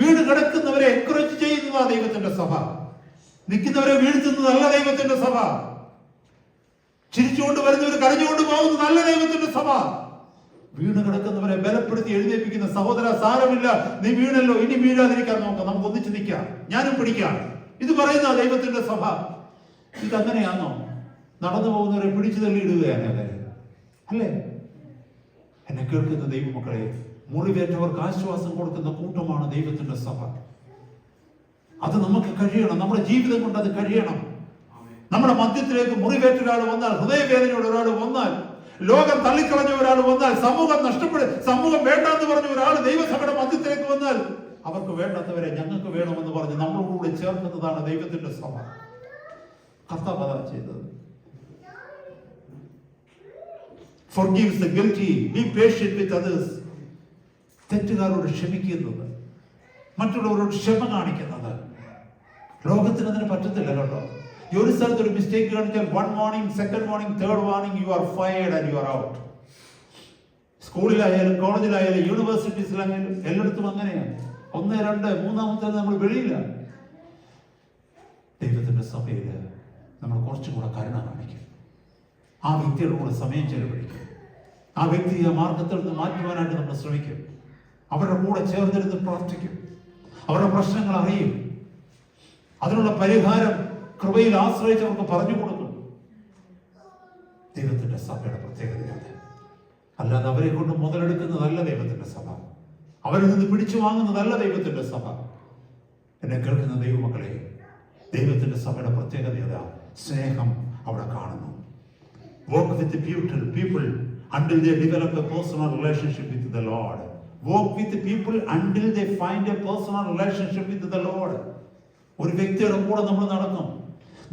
വീണ് കിടക്കുന്നവരെ എൻകറേജ് ചെയ്യുന്നതാണ് ദൈവത്തിന്റെ സഭ. നിൽക്കുന്നവരെ വീഴ്ത്തുന്നതല്ല ദൈവത്തിന്റെ സഭ. ചിരിച്ചുകൊണ്ട് വരുന്നവർ കരഞ്ഞുകൊണ്ട് പോകുന്നതല്ല ദൈവത്തിന്റെ സഭ. വീണ് കിടക്കുന്നവരെ ബലപ്പെടുത്തി എഴുന്നേൽപ്പിക്കുന്ന സഹോദര, സാരമില്ല, നീ വീണല്ലോ, ഇനി വീഴാതിരിക്കാൻ നോക്കാം, നമുക്ക് ഒന്നിച്ച് നിൽക്കാം, ഞാനും പിടിക്കാം. ഇത് പറയുന്ന ദൈവത്തിന്റെ സഭ. ഇതങ്ങനെയാണോ? നടന്നു പോകുന്നവരെ പിടിച്ചു തള്ളിയിടുകയാണ് അല്ലേ? എന്നെ കേൾക്കുന്ന ദൈവമക്കളെ, മുറിവേറ്റവർക്ക് ആശ്വാസം കൊടുക്കുന്ന കൂട്ടമാണ് ദൈവത്തിന്റെ സഭ. അത് നമുക്ക് കഴിയണം. നമ്മുടെ ജീവിതം കൊണ്ട് അത് കഴിയണം. നമ്മുടെ മധ്യത്തിലേക്ക് മുറിവേറ്റ ഒരാൾ വന്നാൽ, ഹൃദയവേദനയോട് ഒരാൾ വന്നാൽ, ലോകം തള്ളിക്കളഞ്ഞ ഒരാൾ വന്നാൽ, സമൂഹം സമൂഹം വേണ്ടാന്ന് പറഞ്ഞ ഒരാൾ ദൈവസഭയുടെ മധ്യത്തിലേക്ക് വന്നാൽ, അവർക്ക് വേണ്ടാത്തവരെ ഞങ്ങൾക്ക് വേണമെന്ന് പറഞ്ഞ് നമ്മളോടുകൂടി ചേർക്കുന്നതാണ് ദൈവത്തിന്റെ സഭ. കർത്താവ് അതാ ചെയ്തത്. Forgives the guilty. Be patient with others. തെറ്റുകാരോട് ക്ഷമിക്കുന്നത്, മറ്റുള്ളവരോട് ക്ഷമ കാണിക്കുന്നത്. ലോകത്തിന് അതിന് പറ്റത്തില്ല കേട്ടോ. ഈ ഒരു സ്ഥലത്ത് ഒരു മിസ്റ്റേക്ക് കാണിച്ചാൽ 1 warning, 2nd warning, 3rd warning, you are fired and you are out. സ്കൂളിലായാലും കോളേജിലായാലും യൂണിവേഴ്സിറ്റീസിലായാലും എല്ലായിടത്തും അങ്ങനെയാണ്. 1, 2, 3 നമ്മൾ വെളിയില്ല. ദൈവത്തിന്റെ സഭയിൽ നമ്മൾ കുറച്ചും കൂടെ കരുണ കാണിക്കും. ആ വ്യക്തിയുടെ കൂടെ സമയം ചെലവഴിക്കും. ആ വ്യക്തിയെ മാർഗത്തിൽ നിന്ന് മാറ്റുവാനായിട്ട് നമ്മൾ ശ്രമിക്കും. അവരുടെ കൂടെ ചേർന്നിരുന്ന് പ്രാർത്ഥിക്കും. അവരുടെ പ്രശ്നങ്ങൾ അറിയും. അതിനുള്ള പരിഹാരം കൃപയിൽ ആശ്രയിച്ചവർക്ക് പറഞ്ഞു കൊടുക്കും. ദൈവത്തിന്റെ സഭയുടെ പ്രത്യേകതയാണ്. അല്ലാതെ അവരെ കൊണ്ട് മുതലെടുക്കുന്നതല്ല ദൈവത്തിന്റെ സഭ. അവരിൽ നിന്ന് പിടിച്ചു വാങ്ങുന്നതല്ല ദൈവത്തിന്റെ സഭ. എന്നെ കേൾക്കുന്ന ദൈവമക്കളെ, ദൈവത്തിന്റെ സഭയുടെ പ്രത്യേകത സ്നേഹം അവിടെ കാണുന്നു. Walk with the people until they develop a personal relationship with the Lord. Walk with the people until they find a personal relationship with the Lord. ഒരു വ്യക്തിയുടെ കൂടെ നമ്മൾ നടക്കും.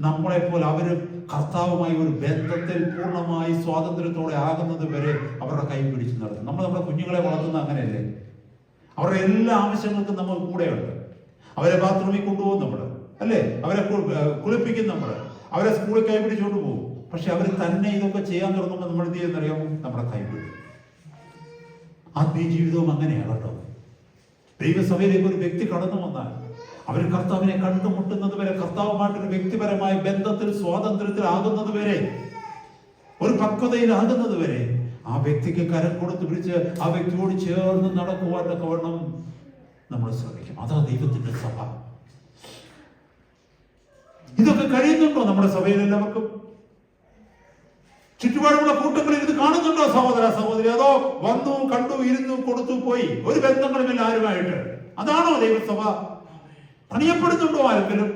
നമ്മളെപ്പോലെ അവര് കർത്താവുമായി ഒരു ബന്ധത്തിൽ പൂർണ്ണമായി സ്വാതന്ത്ര്യത്തോടെ ആകുന്നത് വരെ അവരുടെ കൈ പിടിച്ച് നടത്തും. നമ്മൾ നമ്മുടെ കുഞ്ഞുങ്ങളെ വളർത്തുന്ന അങ്ങനെയല്ലേ? അവരുടെ എല്ലാ ആവശ്യങ്ങൾക്കും നമ്മൾ കൂടെയുണ്ട്. അവരെ ബാത്റൂമിൽ കൊണ്ടുപോകും നമ്മൾ, അല്ലേ? അവരെ കുളിപ്പിക്കും നമ്മൾ, അവരെ സ്കൂളിൽ കൈ പിടിച്ചുകൊണ്ട് പോകും. പക്ഷെ അവർ തന്നെ ഇതൊക്കെ ചെയ്യാൻ തുടങ്ങുമ്പോൾ നമ്മൾ എന്ത് ചെയ്യുന്നറിയാമോ? നമ്മുടെ കൈ പിടിക്കും. ആത്മീയ ജീവിതവും അങ്ങനെയാണ് കേട്ടോ. ദൈവസഭയിലേക്ക് ഒരു വ്യക്തി കടന്നു വന്നാൽ അവർ കർത്താവിനെ കണ്ടുമുട്ടുന്നത് വരെ, കർത്താവുമായിട്ടൊരു വ്യക്തിപരമായ ബന്ധത്തിൽ സ്വാതന്ത്ര്യത്തിൽ ആകുന്നത് വരെ, ഒരു പക്വതയിലാകുന്നത് വരെ ആ വ്യക്തിക്ക് കരം കൊടുത്ത് പിടിച്ച് ആ വ്യക്തിയോട് ചേർന്ന് നടക്കുവാനൊക്കെ വേണം നമ്മൾ ശ്രമിക്കും. അതാ ദൈവത്തിന്റെ സഭ. ഇതൊക്കെ കഴിയുന്നുണ്ടോ നമ്മുടെ സഭയിൽ എല്ലാവർക്കും? ചുറ്റുപാടുമുള്ള കൂട്ടങ്ങളിൽ ഇത് കാണുന്നുണ്ടോ സഹോദര സഹോദരി? അതോ വന്നു കണ്ടു ഇരുന്നു കൊടുത്തു പോയി, ഒരു ബന്ധങ്ങളുമില്ല ആരുമായിട്ട്? അതാണോ ദൈവസഭ? പണിയപ്പെടുന്നുണ്ടോ ആരെങ്കിലും?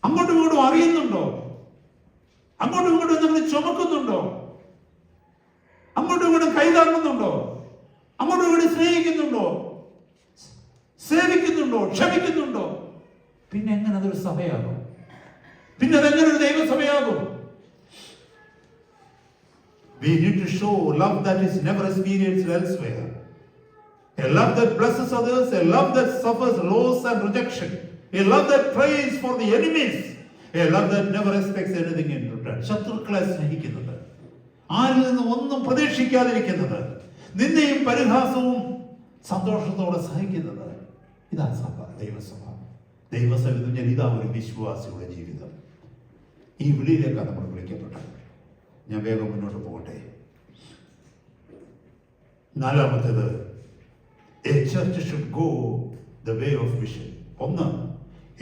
അങ്ങോട്ടും ഇങ്ങോട്ടും അറിയുന്നുണ്ടോ? അങ്ങോട്ടും ഇങ്ങോട്ടും നമ്മൾ ചുമക്കുന്നുണ്ടോ? അങ്ങോട്ടും ഇങ്ങോട്ടും കൈതാങ്ങുന്നുണ്ടോ? അങ്ങോട്ടും ഇങ്ങോട്ടും സ്നേഹിക്കുന്നുണ്ടോ? സേവിക്കുന്നുണ്ടോ? ക്ഷമിക്കുന്നുണ്ടോ? പിന്നെ എങ്ങനെ അതൊരു സഭയാകും? പിന്നെ അതെങ്ങനെ ഒരു ദൈവസഭയാകും? We need to show love that is never experienced elsewhere. A love that blesses others, a love that suffers loss and rejection, a love that prays for the enemies, a love that never expects anything in return. ശത്രുക്കളെ സ്നേഹിക്കുന്നത്, ആരിൽ നിന്നും ഒന്നും പ്രതീക്ഷിക്കാതിരിക്കുന്നത്, നിന്ദയും പരിഹാസവും സന്തോഷത്തോടെ സഹിക്കുന്നത്. ഇതാ സഭ, ദൈവസഭ. ദൈവസഭ എന്ന് പറഞ്ഞാൽ ഇതാ ഒരു വിശ്വാസിയുടെ ജീവിതം. ഈ വിളിയിലേക്കാണ് നമ്മൾ വിളിക്കപ്പെട്ടത്. ഞാൻ വേഗം മുന്നോട്ട് പോകട്ടെ. നാലാമത്തേത്, a church should go the way of mission. ഒന്ന്,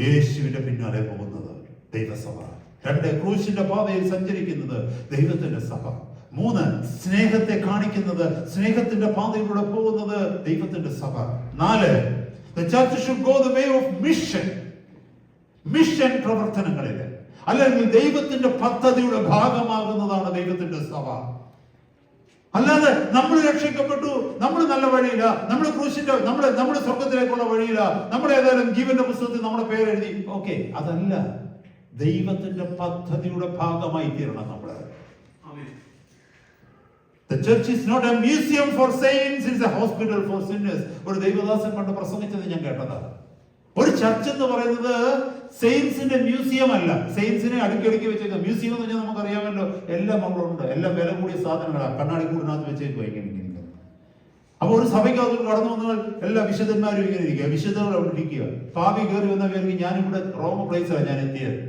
യേശുവിന്റെ പിന്നാലെ പോകുന്നത് ദൈവസഭ. രണ്ട്, ക്രൂശിന്റെ പാതയിൽ സഞ്ചരിക്കുന്നത് ദൈവത്തിന്റെ സഭ. മൂന്ന്, സ്നേഹത്തെ കാണിക്കുന്നത്, സ്നേഹത്തിന്റെ പാതയിലൂടെ പോകുന്നത് ദൈവത്തിന്റെ സഭ. നാല്, the church should go the way of mission. Mission പ്രവർത്തനങ്ങളിൽ അല്ലെങ്കിൽ ദൈവത്തിന്റെ പദ്ധതിയുടെ ഭാഗമാകുന്നതാണ് ദൈവത്തിന്റെ സഭ. അല്ലാതെ നമ്മൾ രക്ഷിക്കപ്പെട്ടു, നമ്മൾ നല്ല വഴിയില്ല, നമ്മൾ ക്രൂശിന്റെ നമ്മുടെ സ്വർഗത്തിലേക്കുള്ള വഴിയില്ല, നമ്മൾ ഏതായാലും ജീവന്റെ പുസ്തകത്തിൽ നമ്മുടെ പേരെഴുതി, ഓക്കെ, അതല്ല. ദൈവത്തിന്റെ പദ്ധതിയുടെ ഭാഗമായി തീരണം നമ്മൾ. The church is not a museum for saints, it's a hospital for sinners. ഒരു ദൈവദാസൻ പണ്ട് പ്രസംഗിച്ചത് ഞാൻ കേട്ടതാണ്. ഒരു ചർച്ച് എന്ന് പറയുന്നത് സെയിൻസിന്റെ മ്യൂസിയം അല്ല. സെയിൻസിനെ അടുക്കി വെച്ചേക്കുക. മ്യൂസിയം എന്ന് പറഞ്ഞാൽ നമുക്കറിയാമല്ലോ, എല്ലാം നമ്മളുണ്ട്, എല്ലാം വില കൂടിയ സാധനങ്ങളാണ്, കണ്ണാടി കൂടിനകത്ത് വെച്ചേക്ക് വയ്ക്കണം. അപ്പൊ ഒരു സഭയ്ക്കകത്ത് കടന്നു വന്നാൽ എല്ലാ വിശുദ്ധന്മാരും ഇങ്ങനെ ഇരിക്കുക, വിശുദ്ധകൾ അവിടെ ഇരിക്കുക. പാപി കയറി വന്ന പേർക്ക് ഞാനിവിടെ റോങ് പ്ലേസിലാണ് ഞാൻ എത്തിയത്.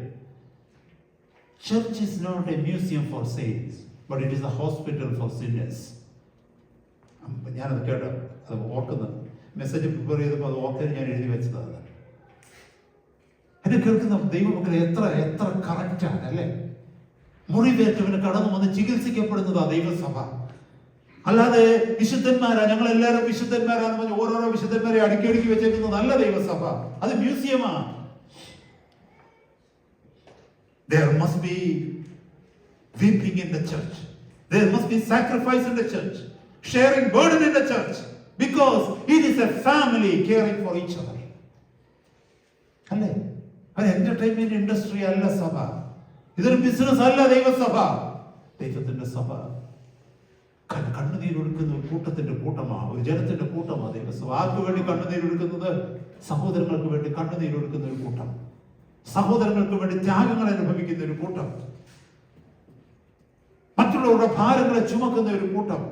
Church is not a museum for saints, but it is a hospital for sinners. ഞാനത് കേട്ടോ, അത് ഓർക്കുന്നത് മെസ്സേജ് പ്രിപ്പയർ ചെയ്തപ്പോൾ അത് ഓർക്കാൻ ഞാൻ എഴുതി വെച്ചതാണ്. എന്നെ കേൾക്കുന്ന ദൈവമക്കളെ എത്ര എത്ര കറക്റ്റാണ് അല്ലേ? മുറിവേറ്റവന് കടന്നു വന്ന് ചികിത്സിക്കപ്പെടുന്നതാ ദൈവസഭ. അല്ലാതെ വിശുദ്ധന്മാരാ, ഞങ്ങൾ എല്ലാവരും വിശുദ്ധന്മാരാന്ന് പറഞ്ഞ് ഓരോരോ വിശുദ്ധന്മാരെ അടുക്കി വെച്ചേക്കുന്നതല്ല ദൈവസഭ. അത് മ്യൂസിയമാണ്. There must be weeping in the church. There must be sacrifice in the church. Sharing burden in the church. Because it is a family caring for each other. അല്ലേ? അത് എന്റർടൈൻമെന്റ് ഇൻഡസ്ട്രി അല്ല സഭ. ഇതൊരു ബിസിനസ് അല്ല ദൈവസഭ. ദൈവത്തിന്റെ സഭ കണ്ണുനീരൊടുക്കുന്ന ഒരു കൂട്ടത്തിന്റെ കൂട്ടമാണ്, ഒരു ജനത്തിന്റെ കൂട്ടമാണ് ദൈവസഭ. ആർക്ക് വേണ്ടി കണ്ണുനീരൊടുക്കുന്നത്? സഹോദരങ്ങൾക്ക് വേണ്ടി കണ്ണുനീരൊടുക്കുന്ന ഒരു കൂട്ടം, സഹോദരങ്ങൾക്ക് വേണ്ടി ത്യാഗങ്ങൾ അനുഭവിക്കുന്ന ഒരു കൂട്ടം, മറ്റുള്ളവരുടെ ഭാരങ്ങളെ ചുമക്കുന്ന ഒരു കൂട്ടം,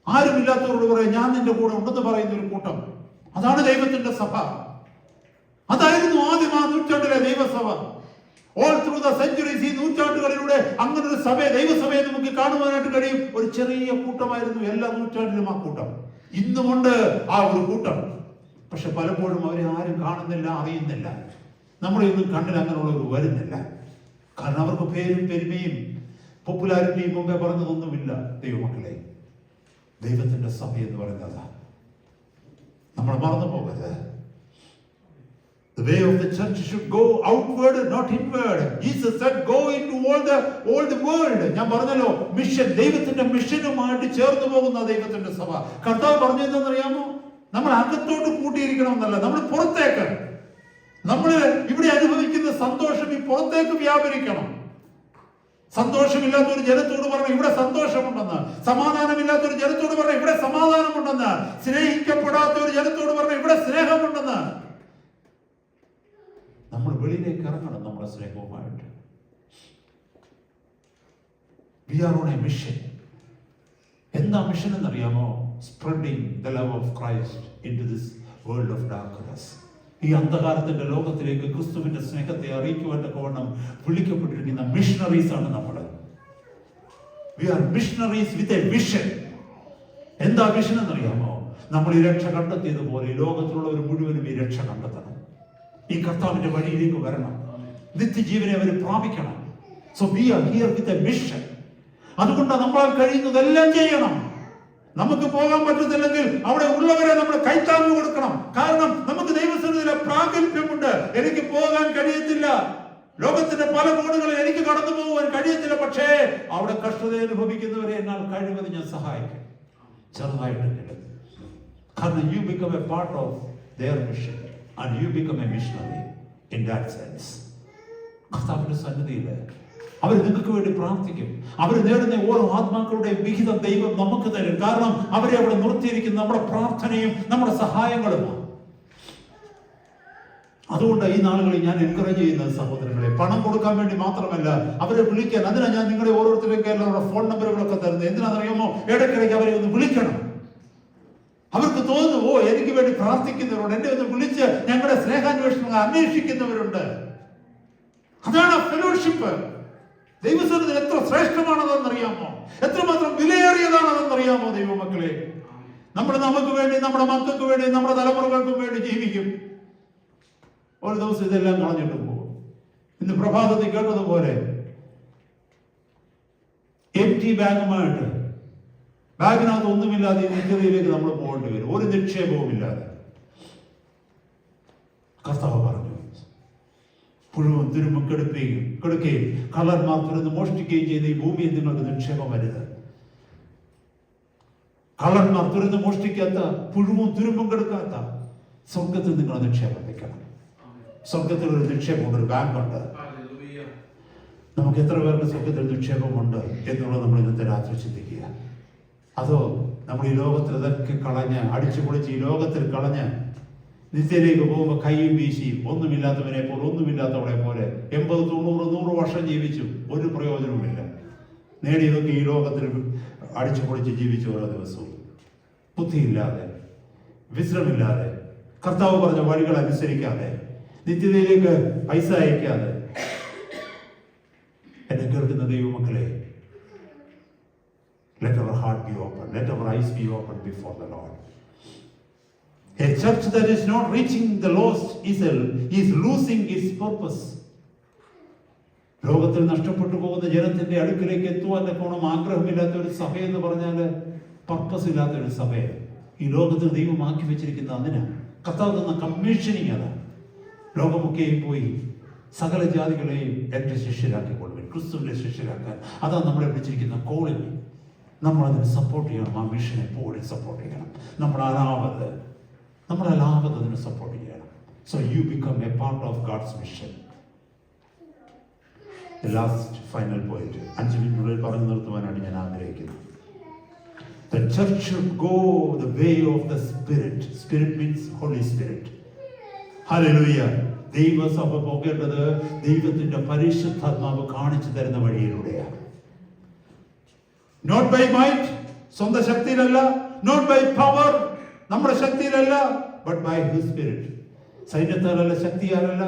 ആരുമില്ലാത്തവരോട് പറയാം ഞാൻ നിന്റെ കൂടെ ഉണ്ടെന്ന് പറയുന്ന ഒരു കൂട്ടം. അതാണ് ദൈവത്തിന്റെ സഭ. അതായിരുന്നു ആദ്യം ആ നൂറ്റാണ്ടിലെ ദൈവസഭ. ഓൾ ത്രൂ ദ സെഞ്ചുറീസ്, ഈ നൂറ്റാണ്ടുകളിലൂടെ അങ്ങനെ ഒരു സഭയെ, ദൈവസഭയെ നമുക്ക് കാണുവാനായിട്ട് കഴിയും. ഒരു ചെറിയ കൂട്ടമായിരുന്നു എല്ലാ നൂറ്റാണ്ടിലും ആ കൂട്ടം. ഇന്നുമുണ്ട് ആ ഒരു കൂട്ടം. പക്ഷെ പലപ്പോഴും അവരെ ആരും കാണുന്നില്ല, അറിയുന്നില്ല. നമ്മുടെ ഒന്നും കണ്ണിൽ അങ്ങനെയുള്ളവർ വരുന്നില്ല. കാരണം അവർക്ക് പേരും പെരുമയും പോപ്പുലാരിറ്റിയും മുമ്പേ പറഞ്ഞതൊന്നുമില്ല. ദൈവമക്കളെ, ദൈവത്തിന്റെ സഭ എന്ന് പറയുന്നത് നമ്മൾ മറന്നു പോകരുത്. The way of the church should go outward, not inward. Jesus said, go into all the world. ഞാൻ പറഞ്ഞല്ലോ, മിഷൻ, ദൈവത്തിന്റെ മിഷനുമായിട്ട് ചേർന്ന് പോകുന്ന ദൈവത്തിന്റെ സഭ. കർത്താവ് പറഞ്ഞതെന്നറിയാമോ? നമ്മൾ അകത്തോട്ട് കൂട്ടിയിരിക്കണം എന്നല്ല, നമ്മൾ പുറത്തേക്ക്. നമ്മൾ ഇവിടെ അനുഭവിക്കുന്ന സന്തോഷം ഈ പുറത്തേക്ക് വ്യാപരിക്കണം. സന്തോഷമില്ലാത്ത ഒരു ജനത്തോട് പറഞ്ഞ ഇവിടെ സന്തോഷമുണ്ടെന്ന്, സമാധാനമില്ലാത്ത ഒരു ജനത്തോട് പറഞ്ഞ ഇവിടെ സമാധാനമുണ്ടെന്ന്, സ്നേഹിക്കപ്പെടാത്ത ഒരു ജനത്തോട് പറഞ്ഞ ഇവിടെ സ്നേഹമുണ്ടെന്ന്. നമ്മൾ വെളിയിലേക്ക് ഇറങ്ങണം നമ്മുടെ സ്നേഹവുമായിട്ട്. We are on a mission. എന്താ മിഷൻ എന്നറിയാമോ? Spreading the love of Christ into this world of darkness. ഈ അന്ധകാരത്തിന്റെ ലോകത്തിലേക്ക് ക്രിസ്തുവിന്റെ സ്നേഹത്തെ അറിയിക്കുവാൻ തക്കവണ്ണം വിളിക്കപ്പെട്ടിരിക്കുന്ന മിഷണറീസ് ആണ് നമ്മൾ. We are missionaries with a vision. എന്താ വിഷൻ എന്നറിയാമോ? നമ്മൾ ഈ രക്ഷ കണ്ടെത്തിയതുപോലെ ഈ ലോകത്തിലുള്ളവർ മുഴുവനും ഈ രക്ഷ കണ്ടെത്തണം. ഈ കർത്താവിന്റെ വഴിയിലേക്ക് വരണം, നിത്യജീവനെ അവർ പ്രാപിക്കണം. So we are here with a mission. അതുകൊണ്ട് നമ്മളാൽ കഴിയുന്നതെല്ലാം ചെയ്യണം. നമുക്ക് പോകാൻ പറ്റുന്നില്ലെങ്കിൽ അവിടെ ഉള്ളവരെ നമ്മൾ കൈത്താങ്ങ് കൊടുക്കണം. കാരണം നമുക്ക് ദൈവസന്നിധിയിലെ പ്രാഗൽഭ്യമുണ്ട്. എനിക്ക് പോകാൻ കഴിയത്തില്ല, ലോകത്തിന്റെ പല കോണുകളിൽ എനിക്ക് കടന്നു പോകാൻ കഴിയത്തില്ല. പക്ഷേ അവിടെ കഷ്ടത അനുഭവിക്കുന്നവരെ എന്നാൽ കഴിവത് ഞാൻ സഹായിക്കും, ചെറുതായിട്ടെങ്കിലും. കാരണം you become a part of their mission and you become a missionary in that sense. കർത്താവിന്റെ സന്നിധിയിൽ അവർ നിങ്ങൾക്ക് വേണ്ടി പ്രാർത്ഥിക്കും. അവർ നേടുന്ന ഓരോ ആത്മാക്കളുടെ വിഹിതം ദൈവം നമുക്ക് തരും. കാരണം അവരെ അവിടെ നിർത്തിയിരിക്കുന്ന നമ്മുടെ പ്രാർത്ഥനയും നമ്മുടെ സഹായങ്ങളുമാണ്. അതുകൊണ്ട് ഈ നാളുകളിൽ ഞാൻ എൻകറേജ് ചെയ്യുന്നത് സഹോദരങ്ങളെ, പണം കൊടുക്കാൻ വേണ്ടി മാത്രമല്ല, അവരെ വിളിക്കാൻ. അതിനാ ഞാൻ നിങ്ങളെ ഓരോരുത്തരുടെയും അവരുടെ ഫോൺ നമ്പറുകളൊക്കെ തരുന്നത്. എന്തിനാണെന്നറിയാമോ? ഇടയ്ക്കിടയ്ക്ക് അവരെ ഒന്ന് വിളിക്കണം. അവർക്ക് തോന്നുന്നു, ഓ, എനിക്ക് വേണ്ടി പ്രാർത്ഥിക്കുന്നവരുണ്ട്, എന്നെ ഒന്ന് വിളിച്ച് ഞങ്ങളുടെ സ്നേഹാന്വേഷണങ്ങൾ അന്വേഷിക്കുന്നവരുണ്ട്. അതാണ് ഫെലോഷിപ്പ്. ദൈവസന്നിധിയിൽ എത്ര ശ്രേഷ്ഠമാണതെന്നറിയാമോ? എത്രമാത്രം വിലയേറിയതാണതെന്നറിയാമോ ദൈവമക്കളെ? നമുക്ക് വേണ്ടി, നമ്മുടെ മക്കൾക്ക് വേണ്ടി, നമ്മുടെ തലമുറകൾക്കും വേണ്ടി ജീവിക്കും. ഒരു ദിവസം ഇതെല്ലാം കളഞ്ഞിട്ട് പോകും. ഇന്ന് പ്രഭാതത്തിൽ കേട്ടതുപോലെ എംപ്റ്റി ബാഗുമായിട്ട്, ബാഗിനകത്ത് ഒന്നുമില്ലാതെ നിത്യതയിലേക്ക് നമ്മൾ പോകേണ്ടി വരും, ഒരു നിക്ഷേപവും ഇല്ലാതെ. കർത്താവ് പറഞ്ഞു, പുഴുവും തുരുമ്പും കെടുക്കുകയും കള്ളന്മാർ തുറന്ന് മോഷ്ടിക്കുകയും ചെയ്ത ഈ ഭൂമിയിൽ നിങ്ങൾക്ക് നിക്ഷേപം വരുത്. കള്ളന്മാർ തുറന്ന് മോഷ്ടിക്കാത്ത, പുഴുവും തുരുമ്പും കെടുക്കാത്ത സ്വർഗത്തിൽ നിങ്ങൾ നിക്ഷേപം വെക്കണം. സ്വർഗത്തിൽ ഒരു നിക്ഷേപമുണ്ട്, ഒരു ബാങ്കുണ്ട്. നമുക്ക് എത്ര പേർക്ക് സ്വർഗത്തിൽ നിക്ഷേപമുണ്ട് എന്നുള്ളത് നമ്മൾ ഇന്നത്തെ രാത്രി ചിന്തിക്കുക. അതോ നമ്മൾ ഈ ലോകത്തിൽ ഇതൊക്കെ കളഞ്ഞ് അടിച്ചു പൊളിച്ച് ഈ ലോകത്തിൽ കളഞ്ഞ് നിത്യയിലേക്ക് പോകുമ്പോൾ കൈയും വീശി ഒന്നുമില്ലാത്തവനെ പോലെ, ഒന്നുമില്ലാത്തവളെ പോലെ 80, 90, 100 വർഷം ജീവിച്ചു, ഒരു പ്രയോജനവുമില്ല. നേടിയതൊക്കെ ഈ ലോകത്തിൽ അടിച്ചു പൊളിച്ച് ജീവിച്ചു. ഓരോ ദിവസവും ബുദ്ധിയില്ലാതെ, വിശ്രമില്ലാതെ, കർത്താവ് പറഞ്ഞ വഴികൾ അനുസരിക്കാതെ, നിത്യതയിലേക്ക് പൈസ അയക്കാതെ. എന്നെ കേൾക്കുന്ന ദൈവമക്കളെ, let our heart be open, let our eyes be open before the Lord. A church that is not reaching the lost is losing its purpose. ലോകത്തിൽ നഷ്ടപ്പെട്ടു പോകുന്ന ജനത്തിന്റെ അടുക്കിലേക്ക് എത്തുവാൻ തക്കോണം ആഗ്രഹമില്ലാത്ത ഒരു സഭയെന്ന് പറഞ്ഞാൽ പർപ്പസ് ഇല്ലാത്ത ഒരു സഭയെ ഈ ലോകത്തിൽ ദൈവം ആക്കി വെച്ചിരിക്കുന്ന. അതിന് കർത്താവ് തന്ന കമ്മീഷനിങ് അതാണ്. ലോകമൊക്കെയും പോയി സകല ജാതികളെയും എന്റെ ശിഷ്യരാക്കിക്കൊള്ളുവിൻ, ക്രിസ്തുവിന്റെ ശിഷ്യരാക്കാൻ. അതാണ് നമ്മളെ വിളിച്ചിരിക്കുന്ന കോളിംഗ്. നമ്മളതിന് സപ്പോർട്ട് ചെയ്യണം. ആ മിഷൻ എപ്പോഴും സപ്പോർട്ട് ചെയ്യണം. നമ്മളല്ലാവത് അതിന് സപ്പോർട്ട് ചെയ്യണം. So you become A part of God's mission. Last final point 5 മിനിറ്റിനുള്ളിൽ പറഞ്ഞു നിർത്തുവാനാണ് ഞാൻ ആഗ്രഹിക്കുന്നത്. The church should go the way of the Spirit. Spirit means Holy Spirit. Hallelujah. ദൈവസഭ പോകേണ്ടത് ദൈവത്തിന്റെ പരിശുദ്ധാത്മാവ് കാണിച്ചു തരുന്ന വഴിയിലൂടെയാണ്. നോട്ട് ബൈ മൈറ്റ്, സ്വന്തം ശക്തിയിലല്ല, നോട്ട് ബൈ പവർ, നമ്മുടെ ശക്തിയിലല്ല, ബട്ട് ബൈ ഹിസ് സ്പിരിറ്റ്. സൈന്യത്താലല്ല, ശക്തിയാലല്ല,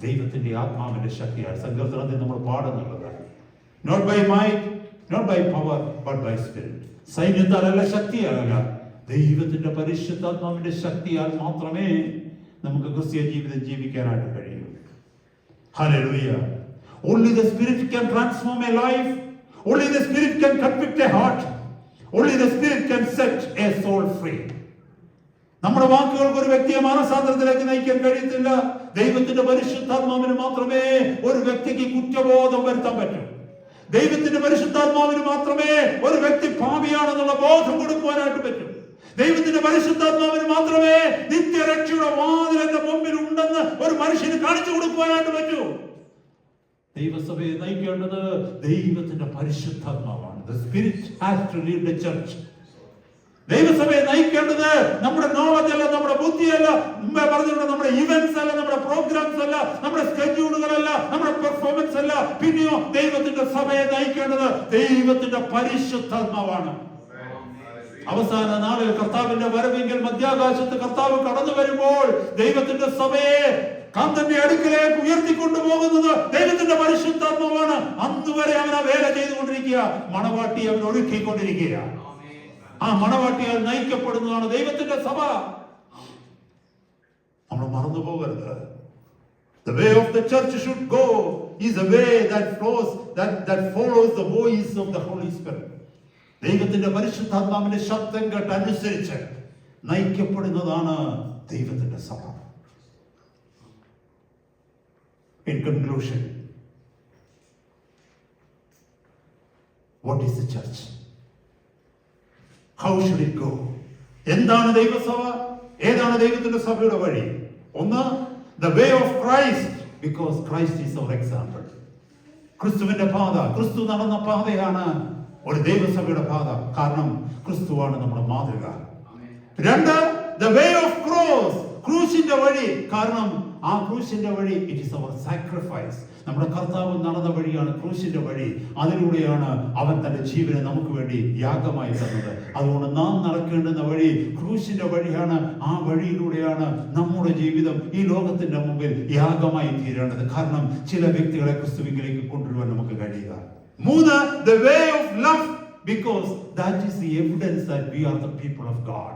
ദൈവത്തിന്റെ ആത്മാവിന്റെ ശക്തിയാൽ. സങ്കീർത്തനത്തിൽ നമ്മൾ പാടുന്നുള്ളതാണ്. Not by might, not by power, but by spirit. സൈന്യത്താലല്ല, ശക്തിയാലല്ല, ദൈവത്തിന്റെ പരിശുദ്ധാത്മാവിന്റെ ശക്തിയാൽ മാത്രമേ നമുക്ക് ക്രിസ്തീയ ജീവിതം ജീവിക്കാനായിട്ട് കഴിയും. Hallelujah. Only the Spirit can transform a life. Only the Spirit can convict a heart. Only the Spirit can set a soul free. നമ്മുടെ വാക്കുകൾക്ക് ഒരു വ്യക്തിയെ മാനസാന്തരത്തിലേക്ക് നയിക്കാൻ കഴിയത്തില്ല. ദൈവത്തിന്റെ പരിശുദ്ധാത്മാവിന് മാത്രമേ ഒരു വ്യക്തിക്ക് കുറ്റബോധം വരുത്താൻ പറ്റൂ. ദൈവത്തിന്റെ പരിശുദ്ധാത്മാവിന് മാത്രമേ ഒരു വ്യക്തി പാപിയാണെന്നുള്ള ബോധം കൊടുക്കുവാനായിട്ട് പറ്റൂ. ദൈവത്തിന്റെ പരിശുദ്ധാത്മാവിന് മാത്രമേ നിത്യരക്ഷയുടെ വാതിൽ എന്റെ മുമ്പിൽ ഉണ്ടെന്ന് ഒരു മനുഷ്യന് കാണിച്ചു കൊടുക്കുവാനായിട്ട് പറ്റൂ. ദൈവസഭയെ നയിക്കേണ്ടത് ദൈവത്തിന്റെ പരിശുദ്ധാത്മാവാണ്. The Spirit has to lead the church. ദൈവസഭയെ നയിക്കേണ്ടത് നമ്മുടെ നോളജ് അല്ല, നമ്മുടെ ബുദ്ധിയല്ല, മുമ്പേ പറഞ്ഞിട്ടുണ്ട്, നമ്മുടെ ഇവന്റ്സ് അല്ല, നമ്മുടെ പ്രോഗ്രാംസ് അല്ല, നമ്മുടെ സ്കെഡ്യൂളുകളല്ല, നമ്മുടെ പെർഫോമൻസ് അല്ല. പിന്നെയോ ദൈവത്തിന്റെ സഭയെ നയിക്കേണ്ടത് ദൈവത്തിന്റെ പരിശുദ്ധാത്മാവാണ്. അവസാന നാളിൽ കർത്താവിന്റെ വരവെങ്കിൽ മധ്യാകാശത്ത് കർത്താവ് കടന്നു വരുമ്പോൾ ദൈവത്തിന്റെ സഭയെ കാന്തന്റെ അടുക്കലേക്ക് ഉയർത്തിക്കൊണ്ടുപോകുന്നത് ദൈവത്തിന്റെ പരിശുദ്ധാത്മാവാണ്. അന്നുവരെ അവൻ ആ വേല ചെയ്തുകൊണ്ടിരിക്കുക, മണവാട്ടി അവൻ ഒഴുക്കിക്കൊണ്ടിരിക്കുക. ആ മണവാട്ടിയാൽ നയിക്കപ്പെടുന്നതാണ് ദൈവത്തിന്റെ സഭ. നമ്മൾ മറന്നു പോകരുത്. The way of the church should go is a way that follows the voice of the Holy Spirit. ദൈവത്തിന്റെ പരിശുദ്ധാത്മാവിന്റെ ശബ്ദം കേട്ട് അനുസരിച്ച് നയിക്കപ്പെടുന്നതാണ് ദൈവത്തിന്റെ സഭ. In conclusion, what is the church? How should it go? എന്താണ് ദൈവസഭ? ഏതാണ് ദൈവത്തിന്റെ സഭയുടെ വഴി? ഒന്ന്, the way of Christ, because Christ is our example. ക്രിസ്തുവിന്റെ പാത, ക്രിസ്തു നടന്ന പാതയാണ് ഒരു ദൈവസഭയുടെ പാത. കാരണം ക്രിസ്തുവാണ് നമ്മുടെ മാതൃക. രണ്ട്, the way of cross, ക്രൂശിന്റെ വഴി. കാരണം ആ ക്രൂശിന്റെ വഴി, ഇറ്റ് ഈസ് അവർ സാക്രിഫൈസ്. നമ്മുടെ കർത്താവ് നടന്ന വഴിയാണ് ക്രൂശിന്റെ വഴി. അതിലൂടെയാണ് അവൻ തന്റെ ജീവനെ നമുക്ക് വേണ്ടി യാഗമായി തന്നത്. അതുകൊണ്ട് നാം നടക്കേണ്ടുന്ന വഴി ക്രൂശിന്റെ വഴിയാണ്. ആ വഴിയിലൂടെയാണ് നമ്മുടെ ജീവിതം ഈ ലോകത്തിന്റെ മുമ്പിൽ യാഗമായി തീരേണ്ടത്. കാരണം ചില വ്യക്തികളെ ക്രിസ്തുവിലേക്ക് കൊണ്ടുവരുവാൻ നമുക്ക് കഴിയുക. മൂന്ന്, the way of love, because that is the evidence that we are the people of God.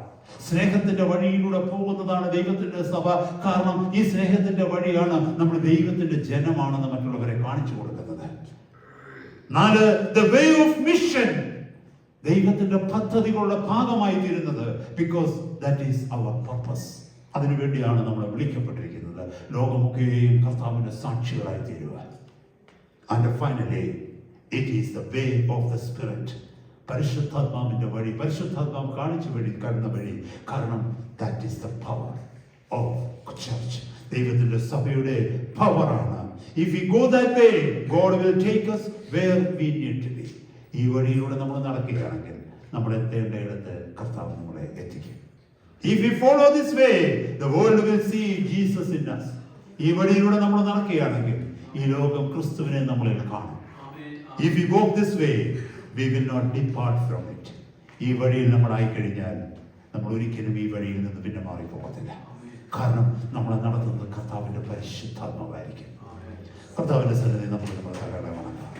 സ്നേഹത്തിന്റെ വഴിയിലൂടെ പോകുന്നതാണ് ദൈവത്തിന്റെ സഭ. കാരണം ഈ സ്നേഹത്തിന്റെ വഴിയാണ് നമ്മൾ ദൈവത്തിന്റെ ജനമാണെന്ന് മറ്റുള്ളവരെ കാണിച്ചു കൊടുക്കുന്നത്. നാല്, the way of mission, ദൈവത്തിന്റെ പദ്ധതികളുടെ ഭാഗമായി തീരുന്നത്. because that is our purpose. അതിനുവേണ്ടിയാണ് നമ്മൾ വിളിക്കപ്പെട്ടിരിക്കുന്നത്, ലോകമൊക്കെയും കർത്താവിന്റെ സാക്ഷികളായി തീരുവാൻ. And finally, it is the way of the Spirit. പരിശുദ്ധാത്മാവിന്റെ വഴി, പരിശുദ്ധാത്മാവ് കാണിച്ചു വഴി കരുന്ന വഴി. കാരണം that is the power of church. ദൈവത്തിന്റെ സഭയുടെ പവറാണ്. If we go that way, God will take us where we need to be. ഈ വഴിയിലൂടെ നമ്മൾ നടക്കുകയാണെങ്കിൽ നമ്മൾ എത്തേണ്ടയിടത്ത് കർത്താവ് നമ്മളെ എത്തിക്കും. If we follow this way, the world will see Jesus in us. ഈ വഴിയിലൂടെ നമ്മൾ നടക്കുകയാണെങ്കിൽ ഈ ലോകം ക്രിസ്തുവിനെ നമ്മളിൽ കാണും. If we walk this way, we will not depart from it. ഈ വഴിയിൽ നമ്മൾ ആയിക്കഴിഞ്ഞാൽ നമ്മൾ ഒരിക്കലും ഈ വഴിയിൽ നിന്ന് പിന്നെ മാറിപ്പോകത്തില്ല. കാരണം നമ്മളെ നടത്തുന്നത് കർത്താവിന്റെ പരിശുദ്ധാത്മാവായിരിക്കും. കർത്താവിന്റെ സന്നിധി നമ്മൾ വണങ്ങാം.